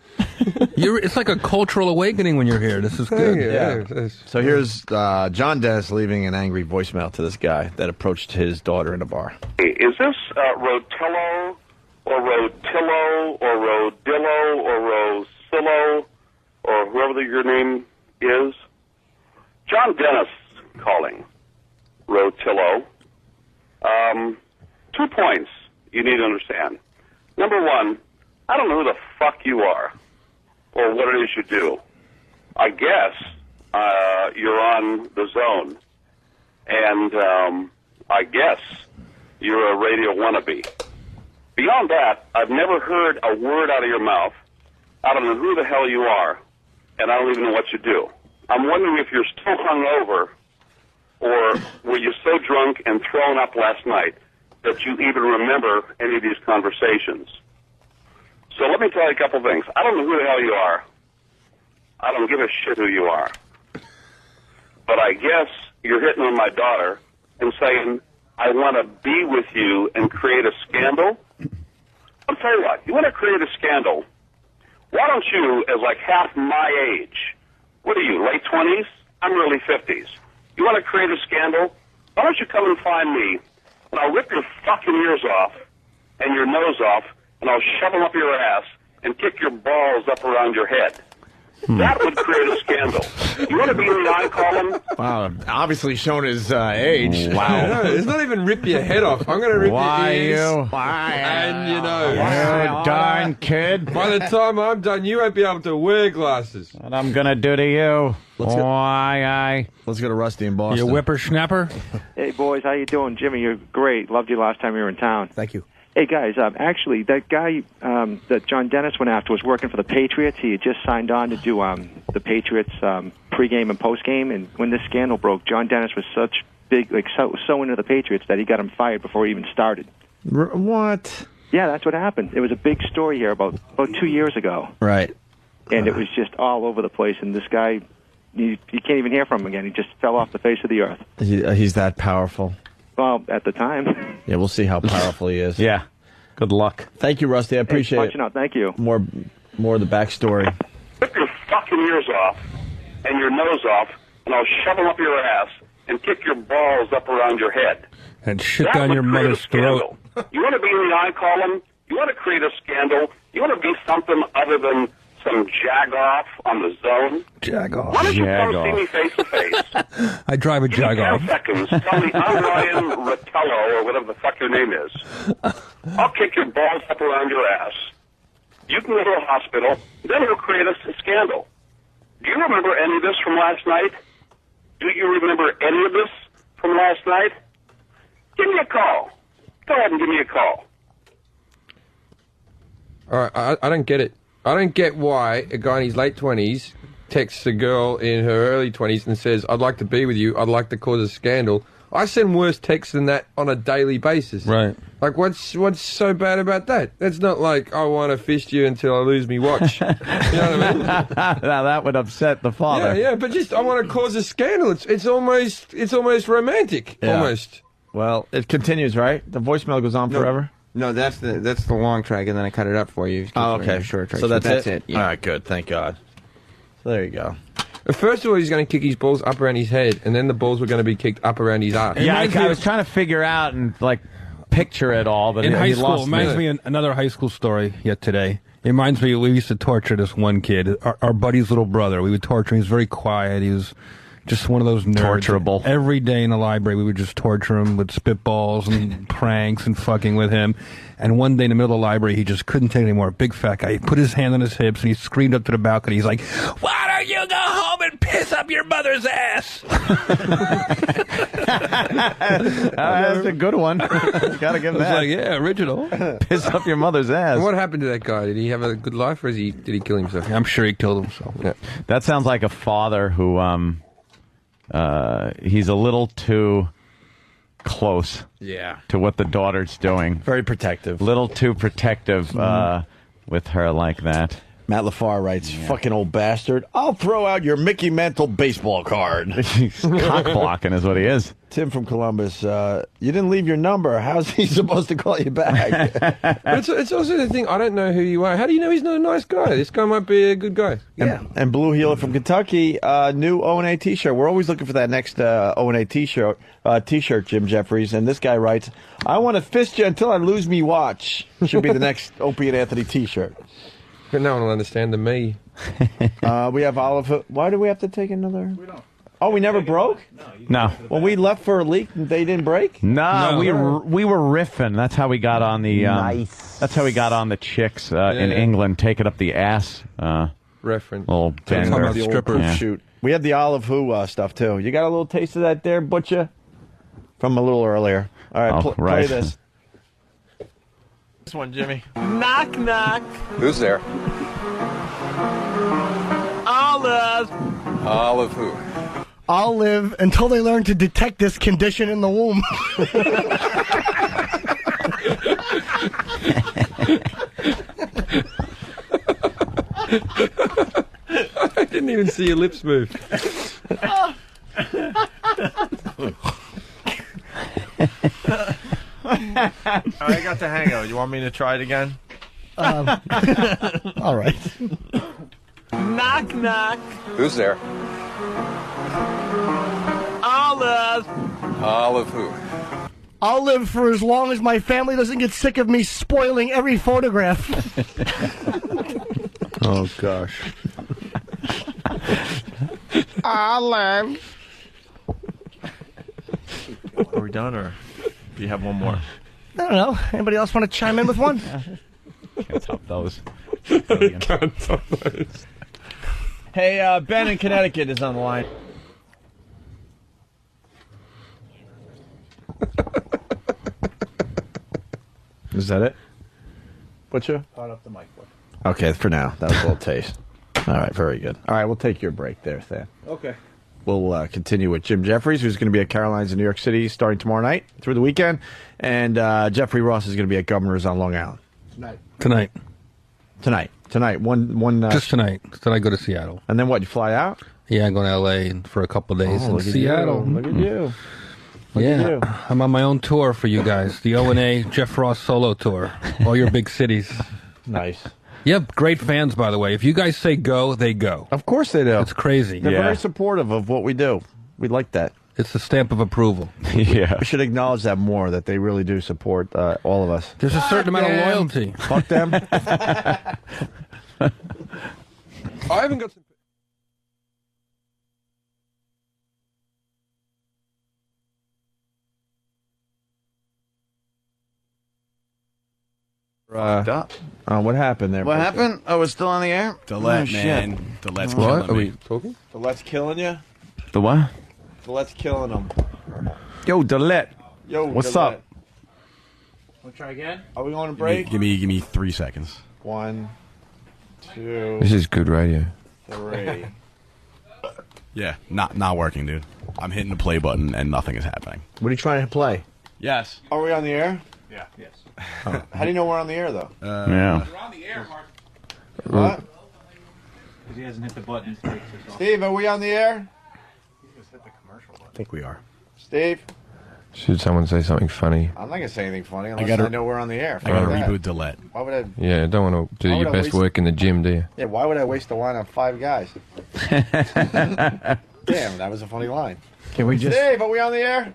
It's like a cultural awakening when you're here. This is good. Yeah. So here's John Dennis leaving an angry voicemail to this guy that approached his daughter in a bar. Is this Rotillo or Rotillo or Rodillo or Rosillo or whoever your name is? John Dennis calling. Rotillo. 2 points you need to understand. Number one, I don't know who the fuck you are or what it is you do. I guess you're on the zone, and I guess you're a radio wannabe. Beyond that, I've never heard a word out of your mouth. I don't know who the hell you are, and I don't even know what you do. I'm wondering if you're still hungover, or were you so drunk and thrown up last night that you even remember any of these conversations. So let me tell you a couple things. I don't know who the hell you are. I don't give a shit who you are. But I guess you're hitting on my daughter and saying, I want to be with you and create a scandal. I'll tell you what, you want to create a scandal, why don't you, as like half my age, what are you, late 20s? I'm early 50s. You want to create a scandal? Why don't you come and find me, and I'll rip your fucking ears off and your nose off, and I'll shove them up your ass and kick your balls up around your head. That would create a scandal. You want to be in the eye column? Wow, obviously shown his age. Wow. No, it's not even rip your head off. I'm going to rip Why your ears. you? Why? And, you know. You darn kid. By the time I'm done, you won't be able to wear glasses. What I'm going to do to you. Let's go. Why, Let's go to Rusty in Boston. You whippersnapper? Hey, boys, how you doing? Jimmy, you're great. Loved you last time you were in town. Thank you. Hey, guys, actually, that guy that John Dennis went after was working for the Patriots. He had just signed on to do the Patriots pregame and postgame, and when this scandal broke, John Dennis was such big, like so into the Patriots that he got him fired before he even started. What? Yeah, that's what happened. It was a big story here about 2 years ago. Right. And it was just all over the place, and this guy, you can't even hear from him again. He just fell off the face of the earth. He's that powerful. Well, at the time. Yeah, we'll see how powerful he is. Yeah. Good luck. Thank you, Rusty. I appreciate it. Thank you. More of the backstory. Rip your fucking ears off and your nose off, and I'll shove them up your ass and kick your balls up around your head. And shit That down would your create a mother's throat. scandal. You want to be in the eye column? You want to create a scandal? You want to be something other than some jag-off on the zone? Jag-off. Why don't you come see me face to face? I drive a Give me 10 Jag-off. seconds. Tell me I'm Ryan Rotello or whatever the fuck your name is. I'll kick your balls up around your ass. You can go to a hospital. Then we'll create a scandal. Do you remember any of this from last night? Do you remember any of this from last night? Give me a call. Go ahead and give me a call. All right, I don't get it. I don't get why a guy in his late 20s texts a girl in her early 20s and says, I'd like to be with you, I'd like to cause a scandal. I send worse texts than that on a daily basis. Right. Like, what's so bad about that? That's not like, I want to fist you until I lose me watch. You know what I mean? Now that would upset the father. Yeah, but just, I want to cause a scandal. It's almost romantic. Yeah. Almost. Well, it continues, right? The voicemail goes on forever? No, that's the long track, and then I cut it up for you. Oh, okay. Short track. So that's it. Yeah. All right, good. Thank God. So there you go. First of all, he's going to kick his balls up around his head, and then the balls were going to be kicked up around his ass. Yeah, I was trying to figure out and like picture it all, but in high he school, lost reminds me of another high school story yet today. It reminds me, we used to torture this one kid, our buddy's little brother. We would torture him. He was very quiet. He was just one of those nerds. Torturable. Every day in the library, we would just torture him with spitballs and pranks and fucking with him. And one day in the middle of the library, he just couldn't take it anymore. Big fat guy. He put his hand on his hips and he screamed up to the balcony. He's like, "Why don't you go home and piss up your mother's ass?" That's a good one. Gotta give him that. Yeah, original. Piss up your mother's ass. And what happened to that guy? Did he have a good life, or did he kill himself? I'm sure he killed himself. Yeah. That sounds like a father who, he's a little too close. Yeah. To what the daughter's doing. Very protective. Little too protective with her like that. Matt LaFar writes, fucking old bastard, I'll throw out your Mickey Mantle baseball card. He's cock blocking is what he is. Tim from Columbus, you didn't leave your number. How's he supposed to call you back? It's also the thing, I don't know who you are. How do you know he's not a nice guy? This guy might be a good guy. Yeah. And Blue Healer from Kentucky, new O&A t-shirt. We're always looking for that next O&A t-shirt, Jim Jeffries. And this guy writes, I want to fist you until I lose me watch. Should be the next Opie and Anthony t-shirt. But no one will understand the me. We have Olive. Why do we have to take another? We don't. Oh, we never broke? No. When we left for a leak, they didn't break? No, we were riffing. That's how we got on the nice. That's how we got on the chicks in England, taking up the ass reference. Little bender. The stripper shoot. We had the Olive Who stuff too. You got a little taste of that there, Butcher? From a little earlier. All right, play this. This one, Jimmy. Knock, knock. Who's there? Olive. Olive who? I'll live until they learn to detect this condition in the womb. I didn't even see your lips move. I got the hang of it. You want me to try it again? All right. Knock, knock. Who's there? Olive. Olive who? I'll live for as long as my family doesn't get sick of me spoiling every photograph. Oh, gosh. Olive. Are we done, or do you have one more? I don't know. Anybody else want to chime in with one? Can't top those. Can't top those. Hey, Ben in Connecticut is on the line. Is that it? Butcher? Caught up the mic. Okay, for now. That was a little taste. All right, very good. All right, we'll take your break there, Stan. Okay. We'll continue with Jim Jeffries, who's going to be at Caroline's in New York City starting tomorrow night through the weekend. And Jeffrey Ross is going to be at Governor's on Long Island. Tonight. One. Just tonight. Then I go to Seattle. And then what? You fly out? Yeah, I go to L.A. for a couple of days in look at Seattle. you. Look at you. Look at you. I'm on my own tour for you guys. The O&A Jeff Ross solo tour. All your big cities. Nice. Yep, great fans, by the way. If you guys say go, they go. Of course they do. It's crazy. They're very supportive of what we do. We like that. It's the stamp of approval. Yeah. We should acknowledge that more, that they really do support all of us. There's a certain amount of loyalty. Fuck them. I haven't got some... What happened there? What Butcher? happened? Oh, it's still on the air? Delette, man. Shit. Delette's What? killing Are me. we talking? Delette's killing you? The what? Delette's killing them. Yo, Delette. Yo, What's Delette. up? Want to try again? Are we going to break? Give me 3 seconds. 1, 2, This is good radio. 3. Yeah, not working, dude. I'm hitting the play button and nothing is happening. What are you trying to play? Yes. Are we on the air? Yeah. Yes. How do you know we're on the air, though? Yeah. We're on the air, Mark. What? Because he hasn't hit the button. Steve, are we on the air? I think we are. Steve? Should someone say something funny? I'm not going to say anything funny unless I know we're on the air. I got to Fuck that. reboot Delette. Why would I? Yeah, don't want to do Why your would I best waste- work in the gym, do you? Yeah, why would I waste a line on 5 guys? Damn, that was a funny line. Can we just? Steve, are we on the air?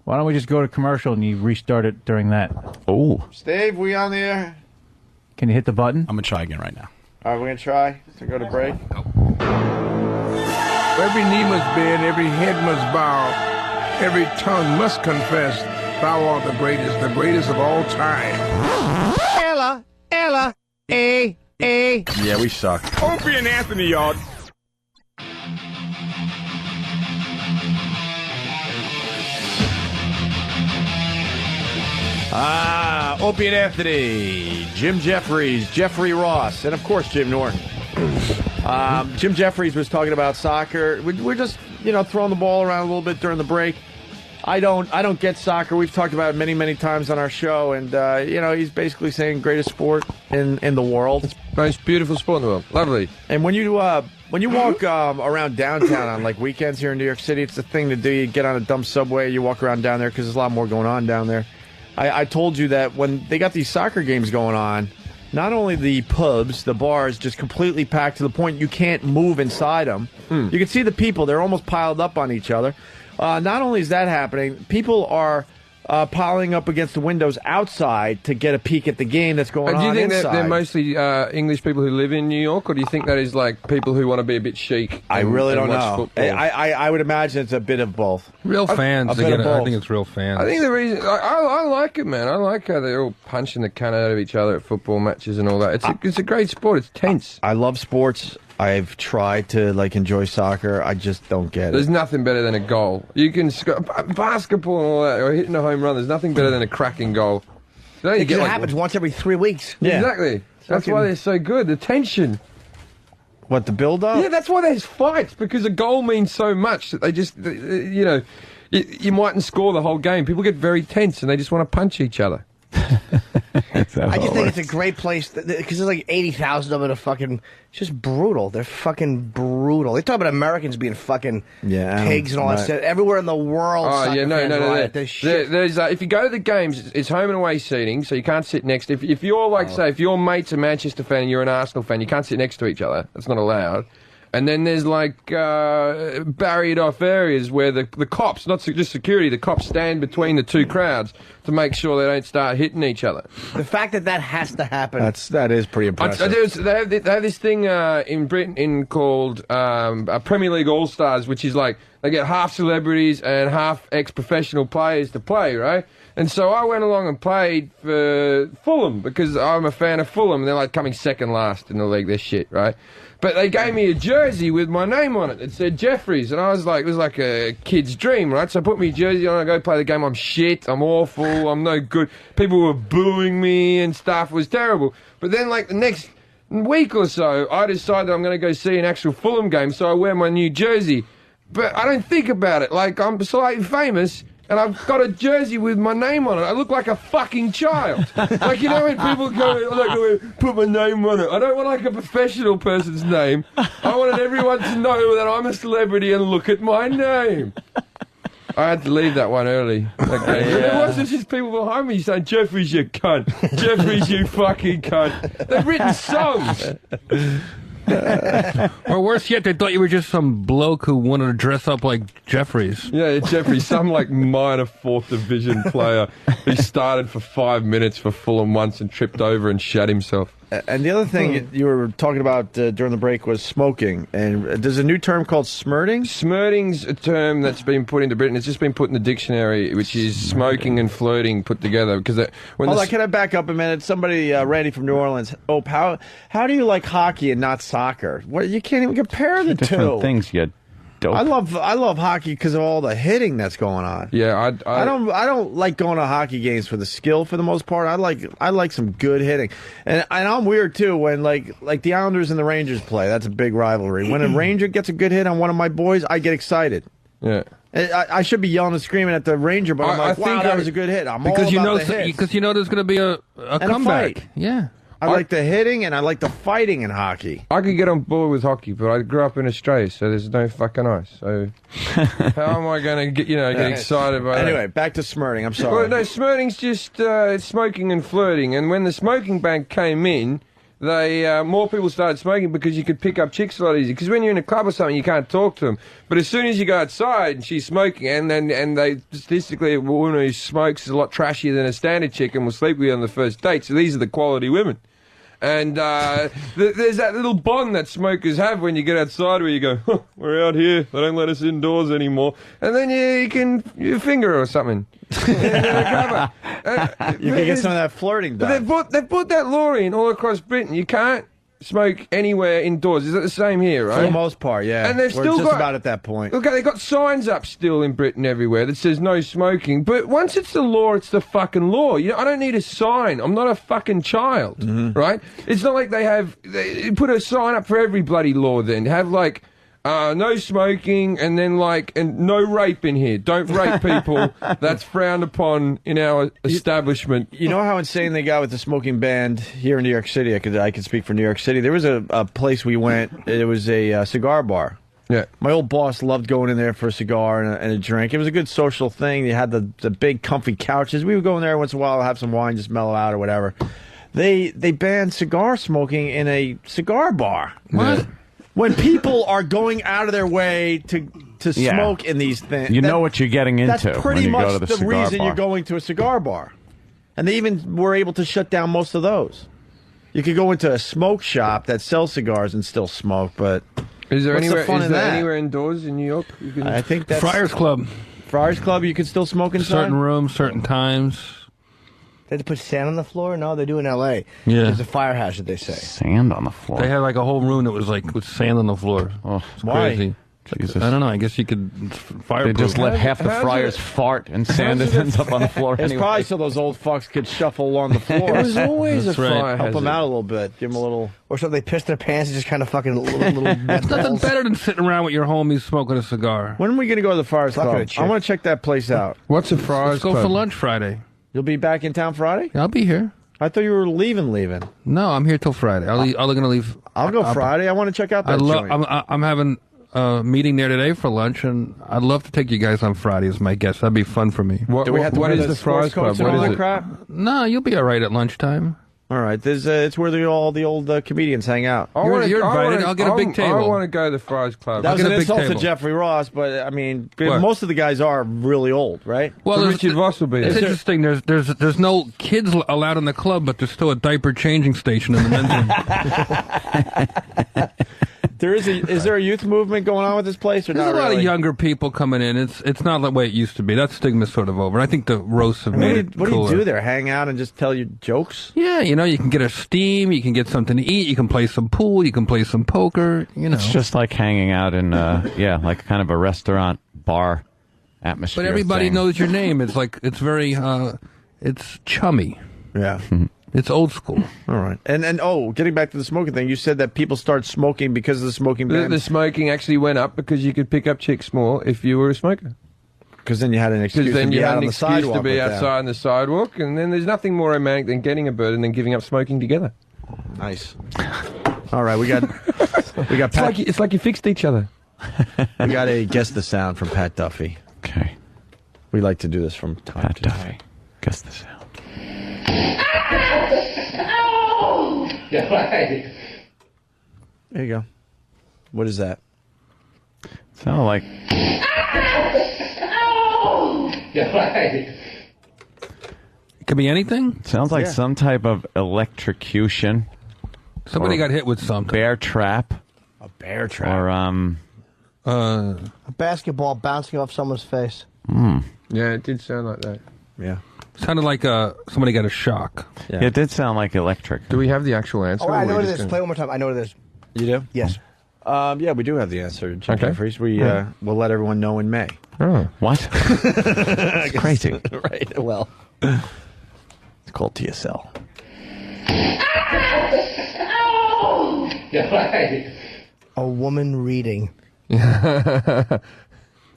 Why don't we just go to commercial and you restart it during that? Oh. Steve, we on the air? Can you hit the button? I'm going to try again right now. All right, we're going to try to go to break. Every knee must bend, every head must bow, every tongue must confess thou art the greatest of all time. Ella, A. Yeah, we suck. Opie and Anthony, y'all. Opie and Anthony, Jim Jeffries, Jeffrey Ross, and of course Jim Norton. Jim Jeffries was talking about soccer. We're just, throwing the ball around a little bit during the break. I don't get soccer. We've talked about it many, many times on our show, and he's basically saying greatest sport in the world. It's the most beautiful sport in the world. Lovely. And when you walk around downtown on like weekends here in New York City, it's the thing to do. You get on a dumb subway, you walk around down there because there's a lot more going on down there. I told you that when they got these soccer games going on, not only the pubs, the bars, just completely packed to the point you can't move inside them. You can see the people. They're almost piled up on each other. Not only is that happening, people are piling up against the windows outside to get a peek at the game that's going on inside. Do you think that they're mostly English people who live in New York, or do you think that is like people who want to be a bit chic? I really don't know. Football? I would imagine it's a bit of both. Real fans. I think it's real fans. I think the reason I like it, man. I like how they're all punching the cunt out of each other at football matches and all that. It's a great sport. It's tense. I love sports. I've tried to enjoy soccer. I just don't get it. There's nothing better than a goal. You can basketball and all that, or hitting a home run. There's nothing better than a cracking goal. It happens once every 3 weeks. Yeah. Exactly. That's why they're so good. The tension. What, the build-up? Yeah, that's why there's fights, because a goal means so much that they just, you mightn't score the whole game. People get very tense and they just want to punch each other. I just think it's a great place because there's like 80,000 of them. It's just brutal. They're fucking brutal. They talk about Americans being fucking pigs and all that stuff. Everywhere in the world. Oh yeah, no. There's if you go to the games, it's home and away seating, so you can't sit next. If you're say if your mate's a Manchester fan and you're an Arsenal fan, you can't sit next to each other. That's not allowed. And then there's barriered off areas where the cops, not just security, the cops stand between the two crowds to make sure they don't start hitting each other. The fact that has to happen. That is pretty impressive. They have this thing in Britain called Premier League All Stars, which is like they get half celebrities and half ex-professional players to play, right? And so I went along and played for Fulham because I'm a fan of Fulham. They're like coming second last in the league. They're shit, right? But they gave me a jersey with my name on it. It said Jeffries, and I was like, it was like a kid's dream, right? So I put my jersey on, I go play the game. I'm shit, I'm awful, I'm no good. People were booing me and stuff. It was terrible. But then, like the next week or so, I decided I'm going to go see an actual Fulham game, so I wear my new jersey. But I don't think about it. Like I'm slightly famous. And I've got a jersey with my name on it. I look like a fucking child. Like, when people go, put my name on it. I don't want, like, a professional person's name. I wanted everyone to know that I'm a celebrity and look at my name. I had to leave that one early. Okay. It wasn't just people behind me saying, Jeffries, you cunt. Jeffries, you fucking cunt. They've written songs. Or worse yet, they thought you were just some bloke who wanted to dress up like Jeffries. Yeah, Jeffries, some like minor 4th division player who started for 5 minutes for Fulham once and tripped over and shat himself. And the other thing you were talking about during the break was smoking. And there's a new term called smirting? Smirting's a term that's been put into Britain. It's just been put in the dictionary, which is smoking and flirting put together. Because can I back up a minute? Somebody, Randy from New Orleans, how do you like hockey and not soccer? You can't even compare the two. Different things, you dope. I love hockey because of all the hitting that's going on. Yeah, I don't like going to hockey games for the skill for the most part. I like some good hitting, and I'm weird too when like the Islanders and the Rangers play. That's a big rivalry. When a Ranger gets a good hit on one of my boys, I get excited. Yeah. I should be yelling and screaming at the Ranger, but I'm like, wow, that was a good hit. Because you know there's going to be a comeback. Fight. Yeah. I like the hitting and I like the fighting in hockey. I could get on board with hockey, but I grew up in Australia, so there's no fucking ice. So how am I going to get excited by that? Anyway, back to smirting. I'm sorry. Well, no, smirting's just it's smoking and flirting. And when the smoking ban came in, more people started smoking because you could pick up chicks a lot easier. Because when you're in a club or something, you can't talk to them. But as soon as you go outside and she's smoking, and they statistically, a woman who smokes is a lot trashier than a standard chick and will sleep with you on the first date. So these are the quality women. And there's that little bond that smokers have when you get outside where you go, we're out here, they don't let us indoors anymore. And then you can finger her or something. You can get some of that flirting done. But they've put that law in all across Britain. You can't smoke anywhere indoors. Is that the same here, right? For the most part, yeah. And they've We're still just got about at that point. Okay, they've got signs up still in Britain everywhere that says no smoking. But once it's the law, it's the fucking law. You know, I don't need a sign. I'm not a fucking child, right? It's not like they put a sign up for every bloody law. Then have like. No smoking, and then and no rape in here. Don't rape people. That's frowned upon in our establishment. You know how insane they got with the smoking ban here in New York City? I could speak for New York City. There was a place we went. It was a cigar bar. Yeah. My old boss loved going in there for a cigar and a drink. It was a good social thing. They had the big comfy couches. We would go in there once in a while, have some wine, just mellow out or whatever. They banned cigar smoking in a cigar bar. What? When people are going out of their way to Yeah. smoke in these things, You know what you're getting into That's pretty when you much go to the the cigar reason bar. you're going to a cigar bar, and they even were able to shut down most of those. You could go into a smoke shop that sells cigars and still smoke, but Is there what's anywhere? the fun Is in there that? anywhere indoors in New York? You can... I think that's Friars Club. Friars Club, you can still smoke inside. Certain rooms, certain times. They had to put sand on the floor? No, they do in L.A. Yeah. There's a fire hazard, they say. Sand on the floor. They had like a whole room that was like with sand on the floor. Oh, It's why? crazy. Jesus. I don't know. I guess you could fire. They just let half the how's friars it- fart and sand it ends up on the floor It's anyway. probably so those old fucks could shuffle along the floor. There's always a That's right. fire Help hazard. them out a little bit. Give them a little. Or so they piss their pants and just kind of fucking little wet Nothing balls. better than sitting around with your homies smoking a cigar. When are we going to go to the Friars Fucking Club? a chick. I want to check that place out. What's a Friars Let's go Club? for lunch Friday. You'll be back in town Friday? I'll be here. I thought you were leaving. No, I'm here till Friday. I'm gonna leave. I'll go Friday. I want to check out that joint. I'm having a meeting there today for lunch, and I'd love to take you guys on Friday as my guest. That'd be fun for me. What, Do we have to what wear is the Friars sports Club? coats and What all is that it? crap? No, you'll be all right at lunchtime. All right. There's it's where all the old comedians hang out. I You're- wanna- you're I invited. wanna- I'll get a big table. I want to go to the Friars Club. That was get an a big insult to table. Jeffrey Ross, but I mean, What? most of the guys are really old, right? Well, So there's- Richard Voss will be It's there. interesting. There's no kids allowed in the club, but there's still a diaper changing station in the men's room. Is there a youth movement going on with this place, or There's not a lot really? of younger people coming in. It's not the way it used to be. That stigma's sort of over. And I think the roasts have What made do it you cooler. do there? Hang out and just tell you jokes? Yeah, you know, you can get a steam, you can get something to eat, you can play some pool, you can play some poker, you know. It's just like hanging out in, like kind of a restaurant bar atmosphere. But everybody thing. knows your name. It's like, it's very, it's chummy. Yeah. It's old school. All right. And getting back to the smoking thing, you said that people start smoking because of the smoking ban. The smoking actually went up because you could pick up chicks more if you were a smoker. Because then you had an excuse Because then to be you out had on an the excuse sidewalk to be with them. outside on the sidewalk, and then there's nothing more romantic than getting a bird and then giving up smoking together. Nice. All right, we got It's Pat, like you fixed each other. we got a guess the sound from Pat Duffy. Okay. We like to do this from time Pat to Duffy. time. Guess the sound. There you go. What is that? Sounded like It could be anything. sounds like Yeah. some type of electrocution. Somebody Or got hit with something. Bear trap. A bear trap. Or A basketball bouncing off someone's face. Yeah, it did sound like that. Yeah. Sounded like somebody got a shock. Yeah. It did sound like electric. Do we have the actual answer? Oh, I or know we're what it just is. gonna- Play it one more time. I know what it is. You do? Yes. Yeah, we do have the answer, Jim Okay. Jeffries. We'll let everyone know in May. Oh. What? It's crazy. Right. Well, it's called TSL. A woman reading.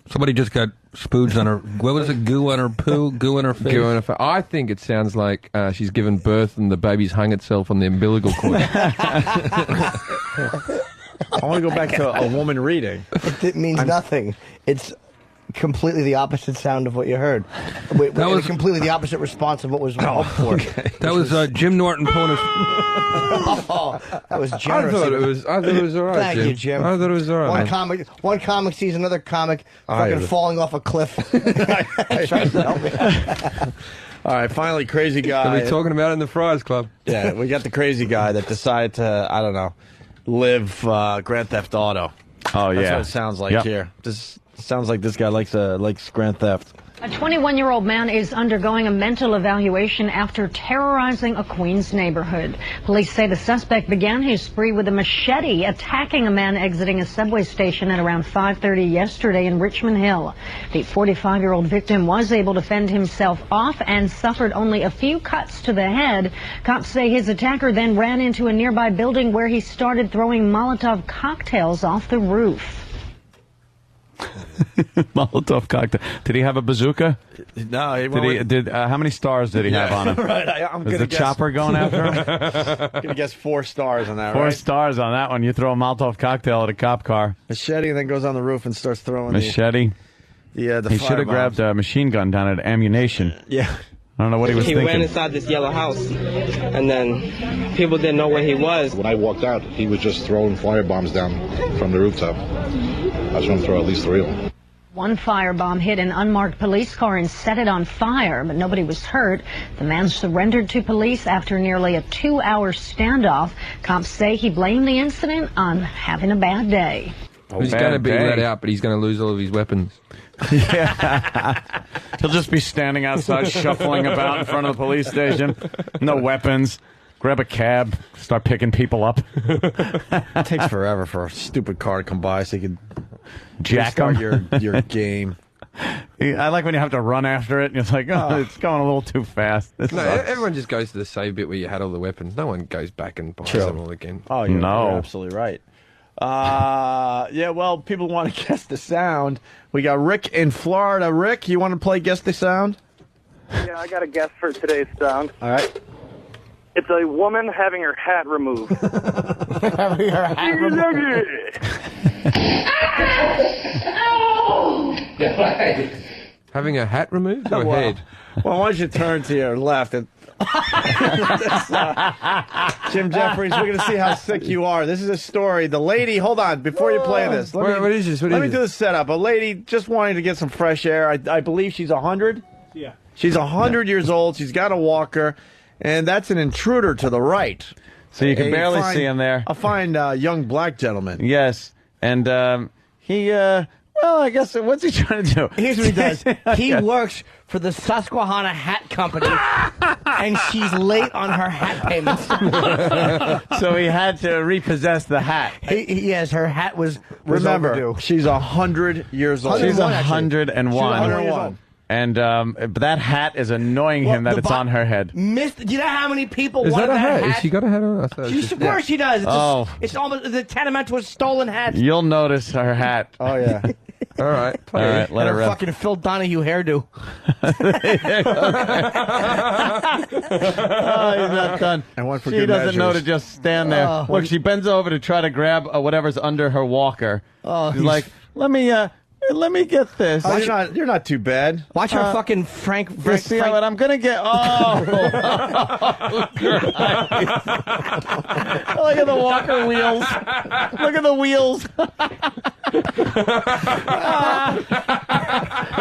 Somebody just got spooged on her. What was it? Goo on her poo? Goo on her face? I think it sounds like she's given birth and the baby's hung itself on the umbilical cord. I want to go back to a woman reading. It means nothing. It's completely the opposite sound of what you heard. That was completely the opposite response of what was hoped for. That was Jim Norton pulling his. Oh, that was I generous. thought it was all right. Thank you, Jim. I thought it was all right. One comic sees another comic fucking hear falling off a cliff. Tries to help me. All right, finally, crazy guy. Are we talking about it in the Friars Club? Yeah, we got the crazy guy that decided to, I don't know, live Grand Theft Auto. Oh, That's yeah. what it sounds like Yep. here. Just sounds like this guy likes Grand Theft. A 21-year-old man is undergoing a mental evaluation after terrorizing a Queens neighborhood. Police say the suspect began his spree with a machete, attacking a man exiting a subway station at around 5:30 yesterday in Richmond Hill. The 45-year-old victim was able to fend himself off and suffered only a few cuts to the head. Cops say his attacker then ran into a nearby building where he started throwing Molotov cocktails off the roof. Molotov cocktail. Did he have a bazooka? No, he how many stars did he have on him? Right, I'm Was gonna the guess, chopper going after him? I'm gonna guess 4 stars on that. 4 right? stars on that one. You throw a Molotov cocktail at a cop car. Machete, and then goes on the roof and starts throwing Machete. The he should have grabbed a machine gun down at ammunition. Yeah. I don't know what he was thinking. He ran inside this yellow house, and then people didn't know where he was. When I walked out, he was just throwing firebombs down from the rooftop. I was going to throw at least 3 of them. One firebomb hit an unmarked police car and set it on fire, but nobody was hurt. The man surrendered to police after nearly a 2-hour standoff. Cops say he blamed the incident on having a bad day. He's going to be let out, but he's going to lose all of his weapons. Yeah. He'll just be standing outside shuffling about in front of the police station. No weapons. Grab a cab, start picking people up. It takes forever for a stupid car to come by so you can jack start them. your game. I like when you have to run after it and it's like, oh, it's going a little too fast. This No, sucks. everyone just goes to the save bit where you had all the weapons. No one goes back and buys True. them all again. Oh, you're absolutely right. Yeah, well, people want to guess the sound. We got Rick in Florida. Rick, you want to play Guess the Sound? Yeah, I got a guess for today's sound. All right. It's a woman having her hat removed. Having her hat removed. Having a hat removed or Well, a head? Well, why don't you turn to your left and Jim Jeffries, we're going to see how sick you are. This is a story. The lady, hold on, before you play this. What is this? Let me do the setup. A lady just wanting to get some fresh air. I believe she's 100. Yeah. She's 100 years old. She's got a walker, and that's an intruder to the right. So you can barely fine- see him there. A fine young black gentleman. Yes. And he, well, I guess, what's he trying to do? Here's what he does. He works for the Susquehanna Hat Company, and she's late on her hat payments. So he had to repossess the hat. Yes, her hat was Remember, overdue. she's 100 years old. She's 101, 101. She's 101 years old. And but that hat is annoying him that the it's on her head. Do you know how many people Is wanted that a hat? hat? Has she got a hat on? I thought it was She's, just- of course she does. It's, Oh. it's almost the tantamount to a stolen hat. You'll notice her hat. Oh, yeah. All right. All right, let and her her rip. fucking Phil Donahue hairdo. Oh, he's not done. I went for She good doesn't know to measures. just stand there. Oh. Look, she bends over to try to grab whatever's under her walker. Oh, She's like, let me get this. Oh, you're not too bad. Watch her fucking Frank. You see what I'm gonna get? Oh, look at the walker wheels. Look at the wheels.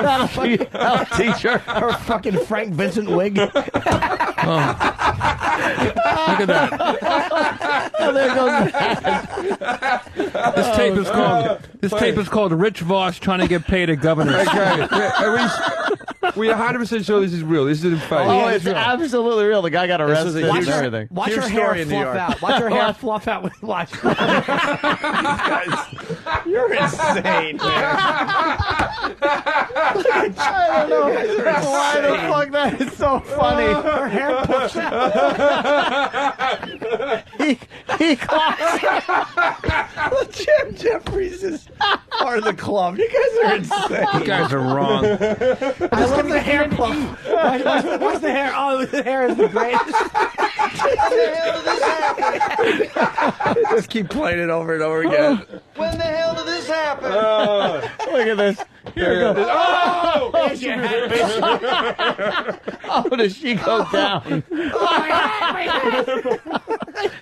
That'll teach her. Her fucking Frank Vincent wig. Look at that. Oh, there goes This tape is called Rich Voss trying to get paid at Governor's. Okay. Yeah, we 100% sure this is real. This isn't fake. Oh, it's absolutely real. The guy got arrested huge- and everything. Watch Huge her story hair in New fluff York. out. Watch her hair fluff out. Watch. You're insane, man. I don't know why the fuck that is so funny. Her hair puffs out. He clocks. Jim Jeffries is part of the club. You guys are insane. You guys are wrong. I love the hair puff. Watch the hair. Oh, the hair is the greatest. Just keep playing it over and over again. When the hell did this happen? Look at this. Here it goes. Oh! There's your hat, bitch. Oh, does she go down?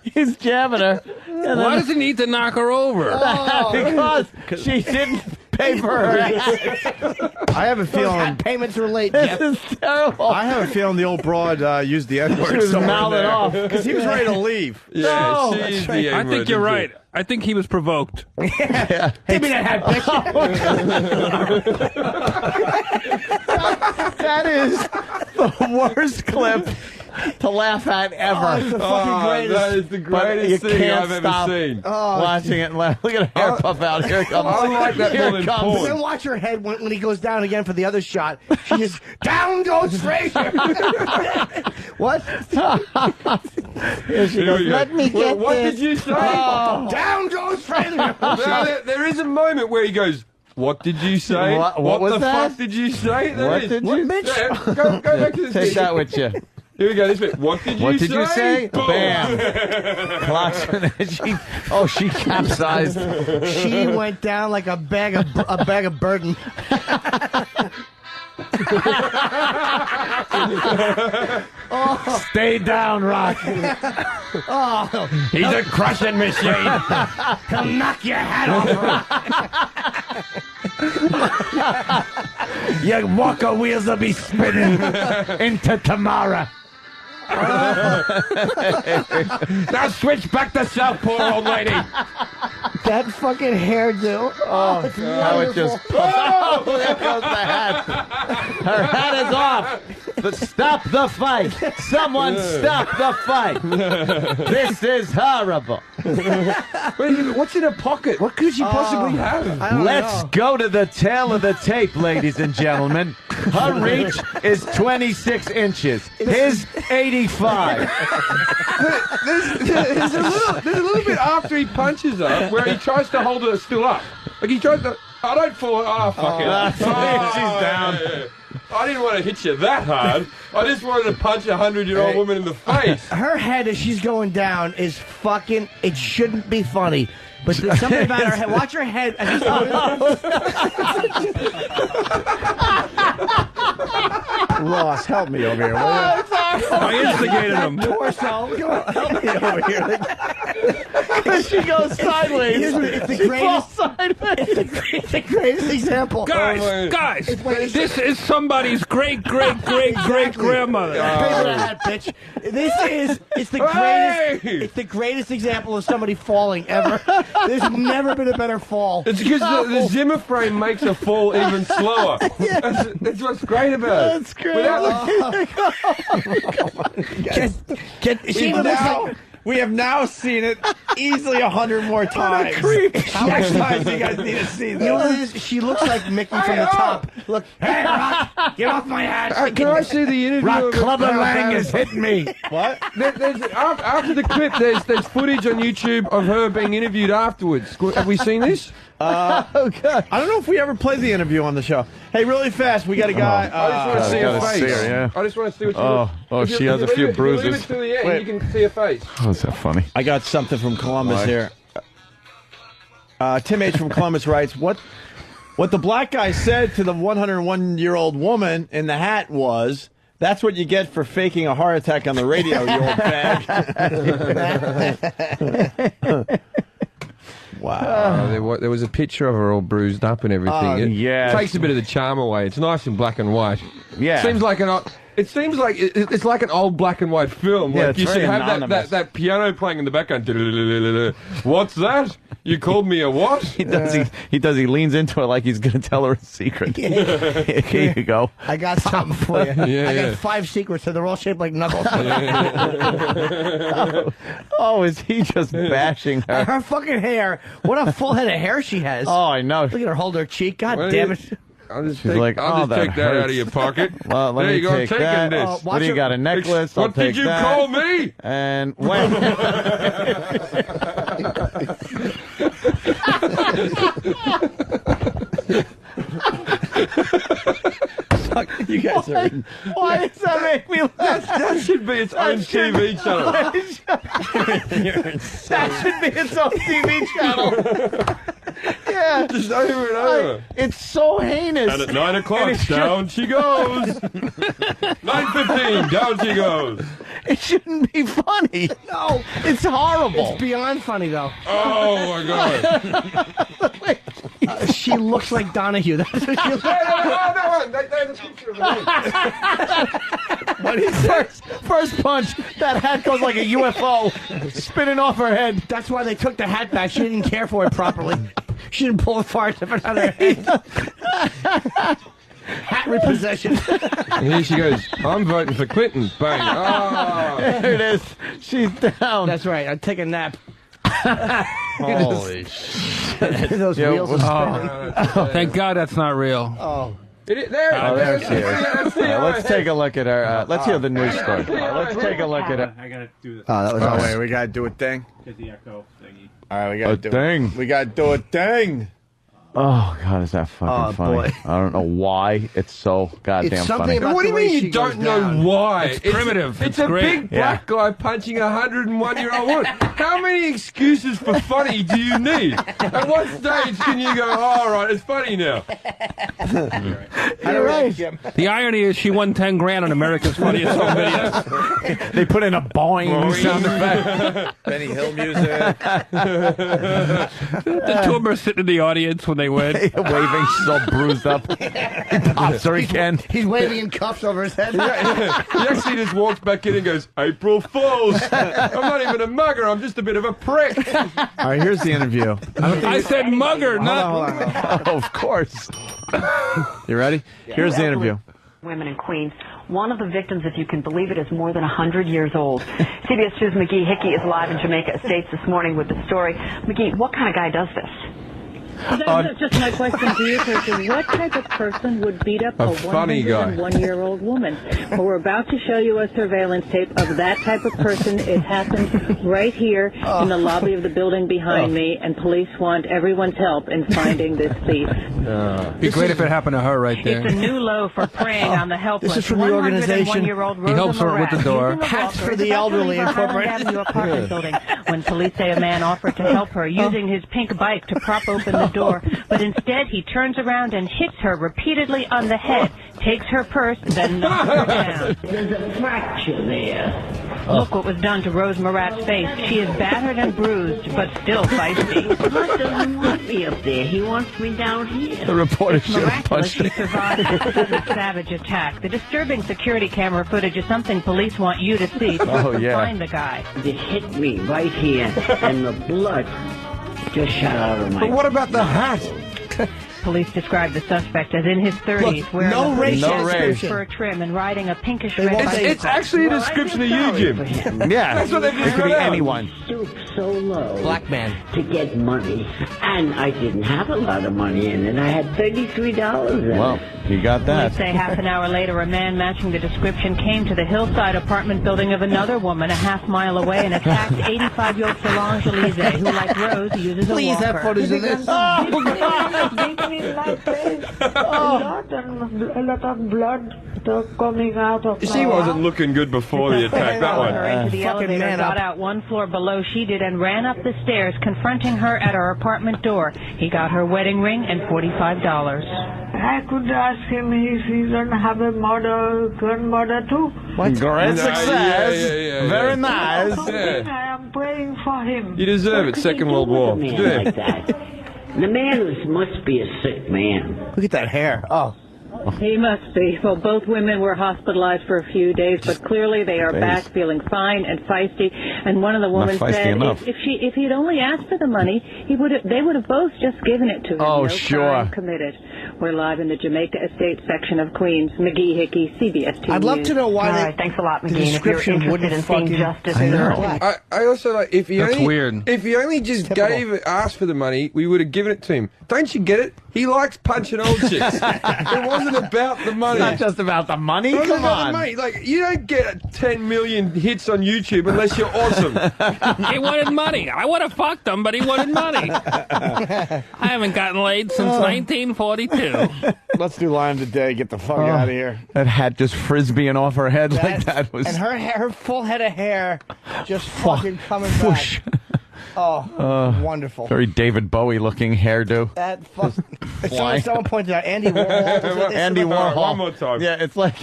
He's jamming her. And Why then- does he need to knock her over? Because she didn't pay for her hat. I have a feeling. Hat payments were late, This Jeff. is terrible. I have a feeling the old broad used the N-word She was somewhere mouthing in there. off. Because he was ready to leave. Yeah, No, she's that's the I N-word, think you're isn't right. I think he was provoked. Give me that hat, bitch. That is the worst clip to laugh at ever. Oh, it's the fucking greatest. That is the greatest thing I've ever seen. Watching it and laugh. Look at a hair puff out. Here it comes. I like that Here more it than comes. porn. Then watch her head when he goes down again for the other shot. She just, down goes Fraser. What? Here she Here goes. we go. Let me get What this. did you say? Down goes Fraser. Now, there is a moment where he goes, "What did you say? What was the that? fuck did you say?" There What is. did What, you bitch? Yeah, go back to this Take bit. that with you. Here we go. This bit. What did you say? Boom. Bam. Clocks. And then she capsized. She went down like a bag of burden. Stay down, Rock. Oh, He's a crushing machine. he'll knock your hat off. Your walker wheels will be spinning into tomorrow. Now switch back to southpaw, old lady. That fucking hairdo. Oh, it's How it wonderful. just oh, there goes the hat. Her hat is off. But stop the fight. Someone stop the fight. This is horrible. Wait, what's in her pocket? What could she possibly have? Let's go to the tail of the tape, ladies and gentlemen. Her reach is 26 inches. His 85. There's a little bit after he punches her where he tries to hold her still up. Like he tries to. I don't fall. Oh, fuck it. She's down. Yeah. I didn't want to hit you that hard. I just wanted to punch a 100-year-old woman in the face. Her head as she's going down is fucking. It shouldn't be funny. But there's something about her head. Watch her head. As she's going Ross, help me over here, will you? I instigated him. torso. Come on, help me over here. She goes sideways. It's the She greatest. falls sideways. It's the greatest example. Guys, this is somebody's great grandmother. Pay for that, bitch. It's the greatest. Hey! It's the greatest example of somebody falling ever. There's never been a better fall. It's because the Zimmer frame makes her fall even slower. That's what's great about it. That's great. She even looks like. We have now seen it easily 100 more times. How much time do you guys need to see You know what it this? is? She looks like Mickey from the top. Look, hey, Rock, get off my ass. Can I see the interview? Rock of Clubber how Lang bad is it- hitting me. What? After the clip, there's footage on YouTube of her being interviewed afterwards. Have we seen this? I don't know if we ever played the interview on the show. Hey, really fast, we got a guy. I just want to see her gotta face. see her, yeah. I just want to see what she Oh, looks. she has a few Leave bruises. it to the end. You can see her face. Oh, is that funny? I got something from Columbus here. Tim H. from Columbus writes, what the black guy said to the 101-year-old woman in the hat was, that's what you get for faking a heart attack on the radio, you old bag. Wow. There was a picture of her all bruised up and everything. It yeah. takes a bit of the charm away. It's nice in black and white. Yeah. Seems like it's like an old black and white film. Yeah, Like it's you should very have anonymous. that piano playing in the background. What's that? You called me a what? He leans into it like he's going to tell her a secret. Here you go. I got something for you. Yeah, I yeah. got 5 secrets, and they're all shaped like knuckles. Oh, is he just bashing her? Her fucking hair. What a full head of hair she has. Oh, I know. Look at her hold her cheek. God Well, damn it. I'll just She's take, like, I'll oh, just take that hurts. out of your pocket. Well, let there me you go. take I'm taking that. this. What do you got, a necklace? I'll What did take you that. call me? And when? You guys are... Why does that make me laugh? That should be its own TV channel. That should be its own TV channel. Yeah. Just over and over. It's so heinous. And at 9 o'clock, And it down she goes. 9:15, down she goes. It shouldn't be funny. No. It's horrible. It's beyond funny, though. Oh my God. She looks like Donahue. That's what she looks like. No, there's a picture of her. What is first punch, that hat goes like a UFO spinning off her head. That's why they took the hat back. She didn't care for it properly. She didn't pull the fart out of her head. Hat repossession. And here she goes, I'm voting for Clinton. Bang. Oh. There it is. She's down. That's right. I'd take a nap. Holy shit. Those wheels are spinning. Thank God that's not real. Oh. There there she is. That's the Let's take a look at her. Let's hear the news story. Let's take a look at her. I gotta do this. Oh, that was wait, we gotta do a thing. Get the echo thingy. All right, we gotta do thing. We gotta do a thing. Oh God, is that fucking funny? boy. I don't know why it's so goddamn funny. What do you mean you don't know why? It's primitive. It's It's a great. big black guy punching a 101-year-old woman. How many excuses for funny do you need? At what stage can you go, all right, it's funny now? You're right. The irony is she won 10 grand on America's Funniest Home Videos. They put in a boing sound effect. Benny Hill music. The two of them are sitting in the audience when they win. Waving, she's all bruised up. He pops her again. He's waving in cuffs over his head. He actually just walks back in and goes, April Fools. I'm not even a mugger, I'm just a bit of a prick. All right, here's the interview. I said mugger, not... Hold on. Oh, of course. You ready? Here's the interview. Women in Queens. One of the victims, if you can believe it, is more than 100 years old. CBS 2's McGee Hickey is live in Jamaica Estates this morning with the story. McGee, what kind of guy does this? That's just my question to you, person. What type of person would beat up a 101-year-old woman? Well, we're about to show you a surveillance tape of that type of person. It happened right here in the lobby of the building behind me, and police want everyone's help in finding this thief. Be great if it happened to her right there. It's a new low for preying on the helpless. This is from the organization. He helps her with the door. Hats for the elderly incorporated. Apartment building. When police say a man offered to help her using his pink bike to prop open the door, but instead he turns around and hits her repeatedly on the head, takes her purse, then knocks her down. There's a fracture there. Look what was done to Rose Marat's face. She is battered and bruised, but still feisty. He doesn't want me up there. He wants me down here. The reporter It's should have miraculous punched she her. survived this savage attack. The disturbing security camera footage is something police want you to see to find the guy. It hit me right here, and the blood just shot out of my... But what about the hat? Police describe the suspect as in his 30s, wearing no a race. blue No race. fur trim and riding a pinkish They red won't bicycle. It's actually a description of you, Jim. Yeah, That's what they it just could be got out. anyone. Stooped so low Black man. to get money, and I didn't have a lot of money in it. I had $33 in Well, it. you got that. Police say half an hour later, a man matching the description came to the hillside apartment building of another woman a half mile away and attacked 85-year-old Solange Elise, who, like Rose, uses a Please walker. have photos of this. A lot of blood coming out of She wasn't looking good before the attack, that Followed her one. into the Fucking elevator, man got up. out one floor below she did, and ran up the stairs, confronting her at her apartment door. He got her wedding ring and $45. I could ask him if he doesn't have a grandmother too. Great Yeah, success. yeah, Very yeah. nice. I am praying for him. You deserve it, Second World War. Man Do it. like that. The man must be a sick man. Look at that hair. Oh. He must be. Well, both women were hospitalized for a few days, but clearly they are back feeling fine and feisty. And one of the women feisty said enough. if he'd only asked for the money, they would have both just given it to him. Oh, no sure. crime committed. We're live in the Jamaica Estate section of Queens. McGee Hickey, CBS 2 I'd love News. to know why All they... right, thanks a lot, the McGee. If you're description interested wouldn't in seeing fucking... justice I in know. her black. I also like if he That's only weird. if he only just gave asked for the money, we would have given it to him. Don't you get it? He likes punching old chicks. It wasn't about the money. Not just about the money. It wasn't Come about the on. money. Like you don't get 10 million hits on YouTube unless you're awesome. He wanted money. I would have fucked him, but he wanted money. I haven't gotten laid since 1942. Let's do line today. Get the fuck out of here. That hat just frisbeeing off her head like that was. And her hair, her full head of hair just fucking coming whoosh. back. Oh, wonderful. Very David Bowie looking hairdo. That someone pointed out Andy Warhol. was with this Andy in the- Warhol. One more time. Yeah, it's like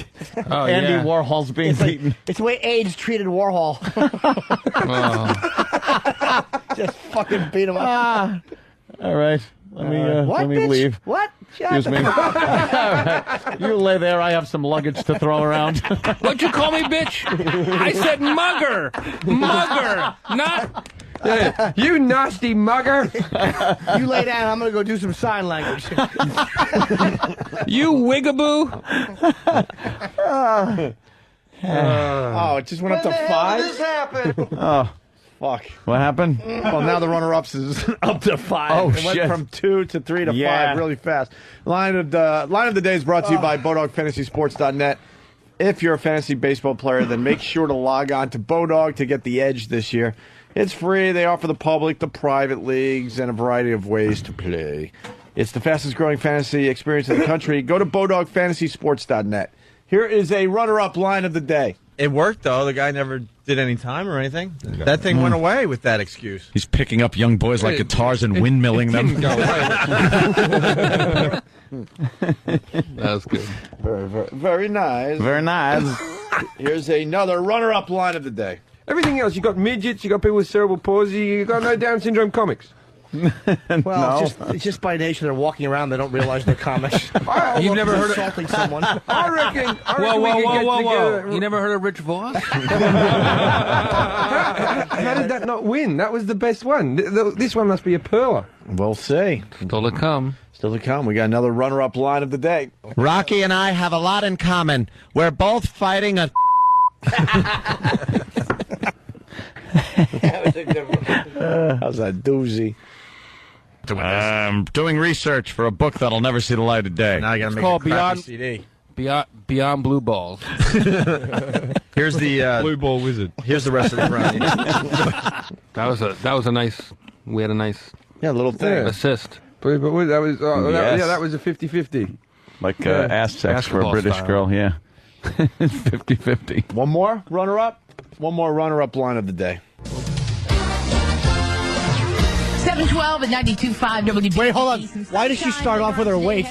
Oh, Andy yeah. Warhol's being It's, like, beaten. it's the way AIDS treated Warhol. Just fucking beat him up. All right. Let What, me bitch? leave. What? Excuse me. All right. You lay there. I have some luggage to throw around. What'd you call me, bitch? I said mugger. Mugger. Not Yeah, you nasty mugger. You lay down. I'm gonna go do some sign language. You wigaboo. Oh, it just went up to 5? This happened. Oh, fuck. What happened? Well, now the runner-ups is up to 5. Oh, it went shit. from 2 to 3 to Yeah. 5 really fast. Line of the day is brought to you by BodogFantasySports.net. If you're a fantasy baseball player, then make sure to log on to Bodog to get the edge this year. It's free. They offer the public, the private leagues, and a variety of ways to play. It's the fastest growing fantasy experience in the country. Go to BodogFantasySports.net. Here is a runner-up line of the day. It worked, though. The guy never did any time or anything. That thing went away with that excuse. He's picking up young boys like guitars and windmilling them. That was good. Very, very, very nice. Very nice. Here's another runner-up line of the day. Everything else, you got midgets, you got people with cerebral palsy, you got no Down syndrome comics. Well, it's just by nature they're walking around. They don't realize they're comics. You've never heard of insulting someone. I reckon we could get together. You never heard of Rich Voss? How did that not win? That was the best one. This one must be a pearler. We'll see. Still to come. Still to come. We got another runner-up line of the day. Rocky and I have a lot in common. We're both fighting a... How's that doozy? Doing research for a book that'll never see the light of day. Now I gotta It's make called a crappy Beyond- CD. Beyond Blue Balls. Here's the Blue Ball Wizard. Here's the rest of the round. That was a nice. We had a nice little thing. assist. But that was Yes. that was a 50-50. Like ass sex for a Basketball British style. girl, yeah. 50-50. One more runner-up. One more runner-up line of the day. 712 and 92.5 WB. Wait, hold on. Why does she start off with her weight?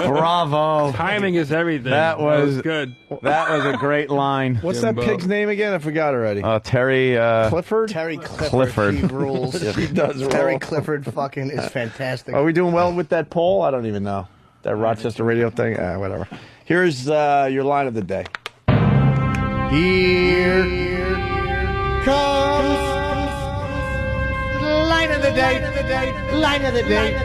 Bravo. Timing is everything. That was good. That was a great line. What's that pig's name again? I forgot already. Terry Clifford? Terry Clifford. Clifford. He rules. He does Terry roll. Clifford fucking is fantastic. Are we doing well with that poll? I don't even know. That Rochester radio thing? Whatever. Here's your line of the day. Here comes line of the day. Line of the day.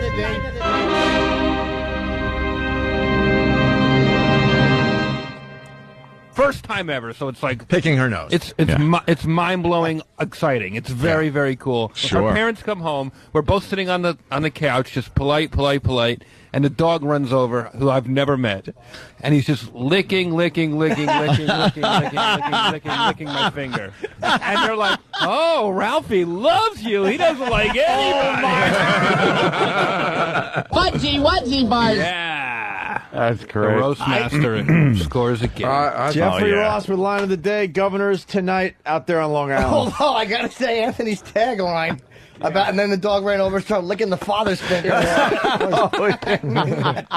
First time ever, so it's like Picking her nose. it's mind blowing, exciting. It's very very cool. Sure. Our parents come home. We're both sitting on the couch, just polite, and the dog runs over, who I've never met, and he's just licking my finger, and they're like, "Oh, Ralphie loves you. He doesn't like anybody." Wudgy, buzz. Yeah, That's the great. roast master scores again. Jeffrey yeah. Ross with line of the day. Governors tonight out there on Long Island. Hold on, I gotta say Anthony's tagline about, and then the dog ran over and started licking the father's finger.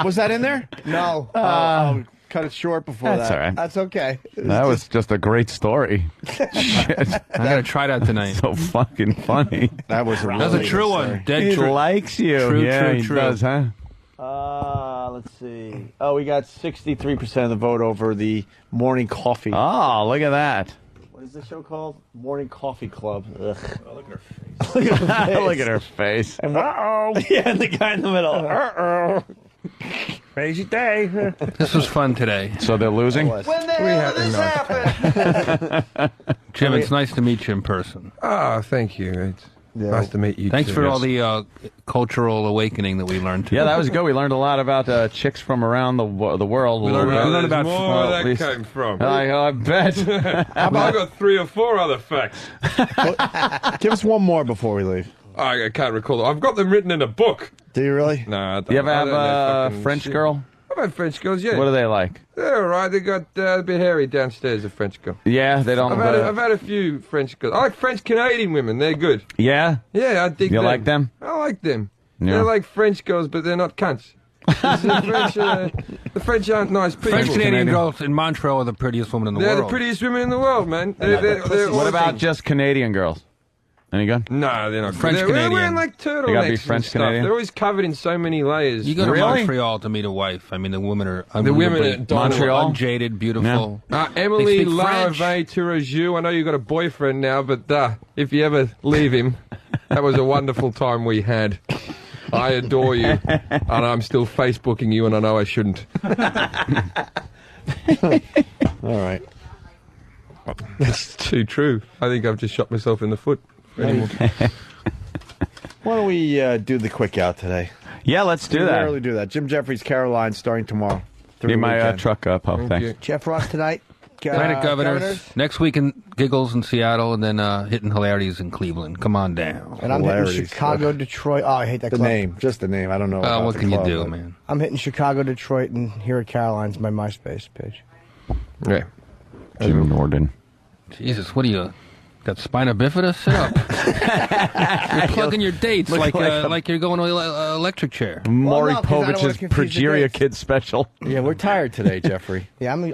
Was that in there? No, I'll cut it short before That's that. all right. that's okay. That was just a great story. Shit. I gotta try that tonight. So fucking funny. That was a That's a really true good one. story. Dead He true. likes you. True, yeah, true, he true. does, huh? Let's see. Oh, we got 63% of the vote over the morning coffee. Oh, look at that. What is the show called? Morning Coffee Club. Ugh. Oh, look at her face. Look at her face. And yeah, and the guy in the middle. Crazy day. This was fun today. So they're losing? When the hell did this happen? Jim, it's nice to meet you in person. Oh, thank you. It's nice to meet you. Thanks too. for all the cultural awakening that we learned. Yeah, that was good. We learned a lot about chicks from around the world. We learned about more well, where at that least- came from. I bet. I've got 3 or 4 other facts. Give us one more before we leave. I can't recall. I've got them written in a book. Do you really? Nah, I don't. You ever I have don't know a fucking French shit. girl? I've had French girls, yeah. What are they like? They're all right. They got a bit hairy downstairs, a French girl. Yeah, they don't. I've had a few French girls. I like French Canadian women. They're good. Yeah? Yeah, I dig You them. like them? I like them. Yeah. They're like French girls, but they're not cunts. The French aren't nice people. French Canadian girls in Montreal are the prettiest women in the They're world. the prettiest women in the world, man. They're What about awesome. just Canadian girls? Any good? No, they're not. French They're Canadian. wearing like turtlenecks. They gotta be and French stuff. Canadian? They're always covered in so many layers. You go to Montreal to meet a wife. I mean, the women are The women are Montreal, unjaded, beautiful. Emily They speak French. Larrivée-Tourajou. I know you've got a boyfriend now, but if you ever leave him, that was a wonderful time we had. I adore you, and I'm still Facebooking you, and I know I shouldn't. All right. That's too true. I think I've just shot myself in the foot. Why don't we do the quick out today? Yeah, let's do We that. rarely do that. Jim Jeffries, Caroline, starting tomorrow. Need my weekend. truck up. Oh, thanks. Jeff Ross tonight. Night at Governors. Next week in Giggles in Seattle, and then hitting Hilarities in Cleveland. Come on down. And I'm hitting Chicago, Detroit. Oh, I hate that The club. name, just the name. I don't know. about What the can you club, do, but- man? I'm hitting Chicago, Detroit, and here at Caroline's my MySpace page. Yeah. Jim Norden. Jesus, what are you? Got spina bifida? Sit up. You're plugging your dates Look like you're going to an electric chair. Maury no, 'cause I don't wanna Povich's confuse the Progeria dates. Kids special. Yeah, we're tired today, Jeffrey. Yeah, I'm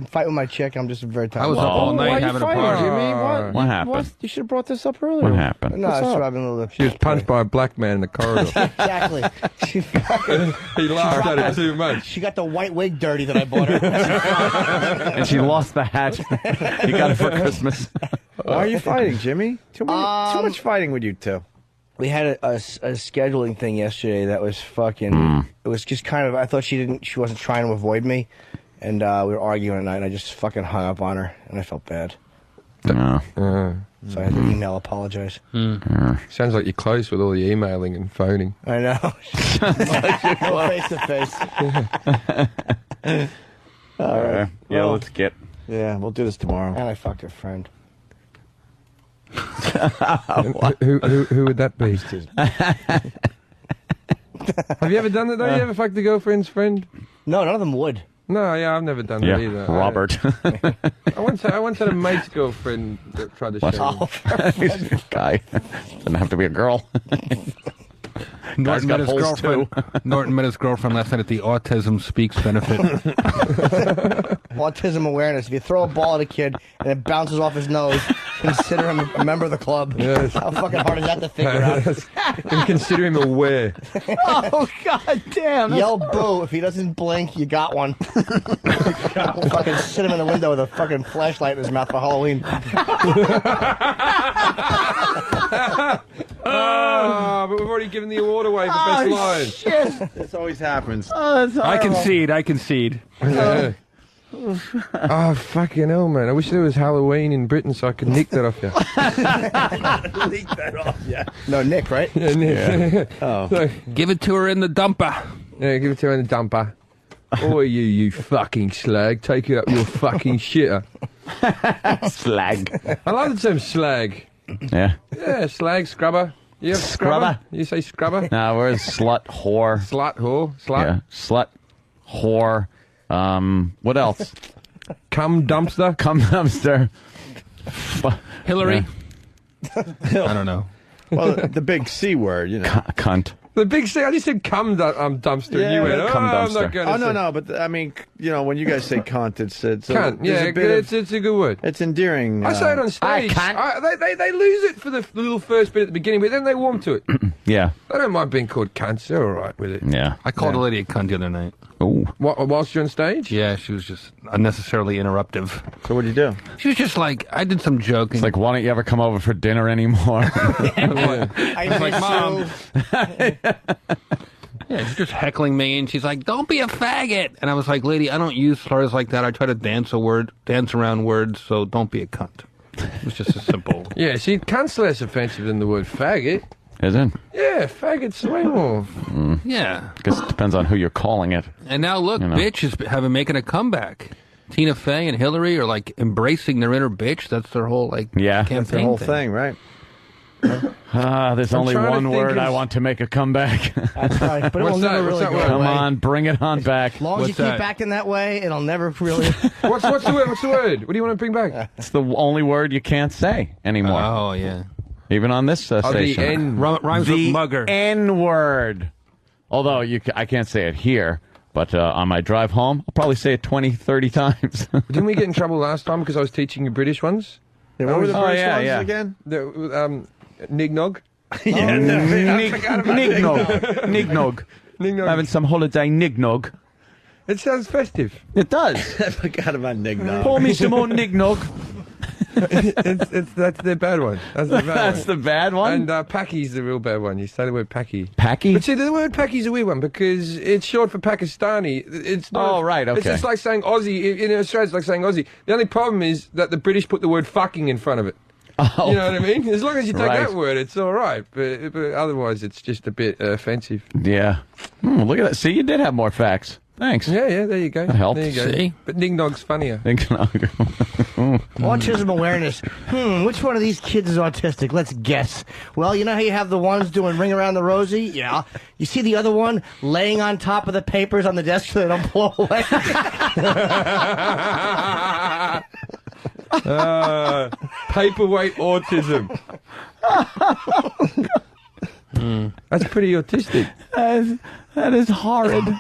fighting with my chick. I'm just very tired. I was up all Why night are you having a fighting, party. Jimmy? What happened? You should have brought this up earlier. What happened? No, What's it's up? rubbing a little. She was punched by a black man in the corridor. Exactly. She fucking. He laughed at it too much. She got the white wig dirty that I bought her. And she lost the hat. You got it for Christmas. Why are you fighting, Jimmy? Too much fighting with you two. We had a scheduling thing yesterday that was fucking. It was just kind of. I thought she wasn't trying to avoid me, and we were arguing at night. And I just fucking hung up on her, and I felt bad. No. So I had to email apologize. Sounds like you're close with all the emailing and phoning. I know. No face to face. All right. Yeah, let's get. Yeah, we'll do this tomorrow. And I fucked her friend. Who would that be? Have you ever done that though? You ever fucked a girlfriend's friend? No, none of them would. No, yeah, I've never done that either. Robert. I once had a mate's girlfriend that tried to What? show me. Guy. Doesn't have to be a girl. Norton got met, his holes, girlfriend, Norton met his girlfriend last night at the Autism Speaks benefit. Autism awareness. If you throw a ball at a kid and it bounces off his nose, consider him a member of the club. Yes. How fucking hard is that to figure out? And consider him aware. Oh, god damn. Yell boo. If he doesn't blink, you got one. Fucking sit him in the window with a fucking flashlight in his mouth for Halloween. But we've already given the award away for best line. Shit. This always happens. Oh, that's I horrible. concede. Yeah. Oh, fucking hell, man. I wish there was Halloween in Britain so I could nick that off you. Leak that off, yeah. No, Nick, right? Yeah, Nick. Yeah. Oh. So, Give it to her in the dumper. yeah, give it to her in the dumper. Oh, you fucking slag. Take it up your fucking shitter. Slag. I love the term slag. Yeah. Yeah, slag, scrubber. You have scrubber? You say scrubber? No, we're slut, whore. Slut, whore, slut. Yeah. Slut, whore. What else? Cum dumpster. Cum dumpster. Hillary. I don't know. Well, the big C word, you know. Cunt. The big C. I just said cum dumpster. Yeah, and you went, cum I'm dumpster. not going to Oh, no, say. no, but I mean, you know, when you guys say cunt, it's Cunt. there's Yeah, a bit of- it's a good word. it's endearing. I say it on stage. They lose it for the little first bit at the beginning, but then they warm to it. Yeah. They don't mind being called cunts. They're all right with it. Yeah. I called a lady a cunt the other night. Ooh. Whilst you're on stage? Yeah, she was just unnecessarily interruptive. So what do you do? She was just like, I did some joking. It's like, why don't you ever come over for dinner anymore? I was like, miss Mom. Yeah, she's just heckling me, and she's like, "Don't be a faggot." And I was like, "Lady, I don't use slurs like that. I try to dance around words, so don't be a cunt." It was just a simple. Yeah, see, cunt's less offensive than the word faggot. Is it? Yeah, faggot's way more. Yeah. Guess it depends on who you're calling it. And now look, You know. bitch is making a comeback. Tina Fey and Hillary are like embracing their inner bitch. That's their whole campaign. That's the whole thing, right? There's I'm only trying to one think word of- I want to make a comeback. That's right. But it will never really go Come away. on, bring it on back. As long as you keep acting that way, it'll never really. What's the word? What's the word? What do you want to bring back? It's the only word you can't say anymore. Oh, yeah. Even on this station. The N. Rhymes the with mugger. N-word. Although I can't say it here, but on my drive home, I'll probably say it 20, 30 times. Didn't we get in trouble last time because I was teaching you British ones? what were the first ones yeah. again? Nignog. Yeah, Nignog. Having some holiday nignog. It sounds festive. It does. I forgot about Nignog. Pour me some more nignog. That's the bad one. That's the bad That's one. the bad one? And Packy's the real bad one. You say the word Packy. Packy? But see, the word Packy's a weird one because it's short for Pakistani. It's not. Oh, right, okay. It's just like saying Aussie. In Australia, it's like saying Aussie. The only problem is that the British put the word fucking in front of it. Oh. You know what I mean? As long as you take Right. that word, it's all right. But otherwise, it's just a bit offensive. Yeah. Look at that. See, you did have more facts. Thanks. Yeah, there you go. That helped. There you go. See? But Nignog's funnier. Autism awareness. Which one of these kids is autistic? Let's guess. Well, you know how you have the ones doing Ring Around the Rosie? Yeah. You see the other one laying on top of the papers on the desk so they don't blow away? Paperweight autism. That's pretty autistic. That is horrid.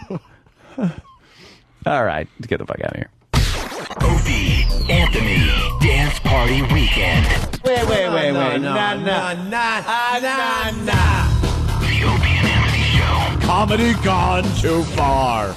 All right, let's get the fuck out of here. Opie, Anthony, Dance Party Weekend. Wait. The Opie and Anthony Show. Comedy gone too far.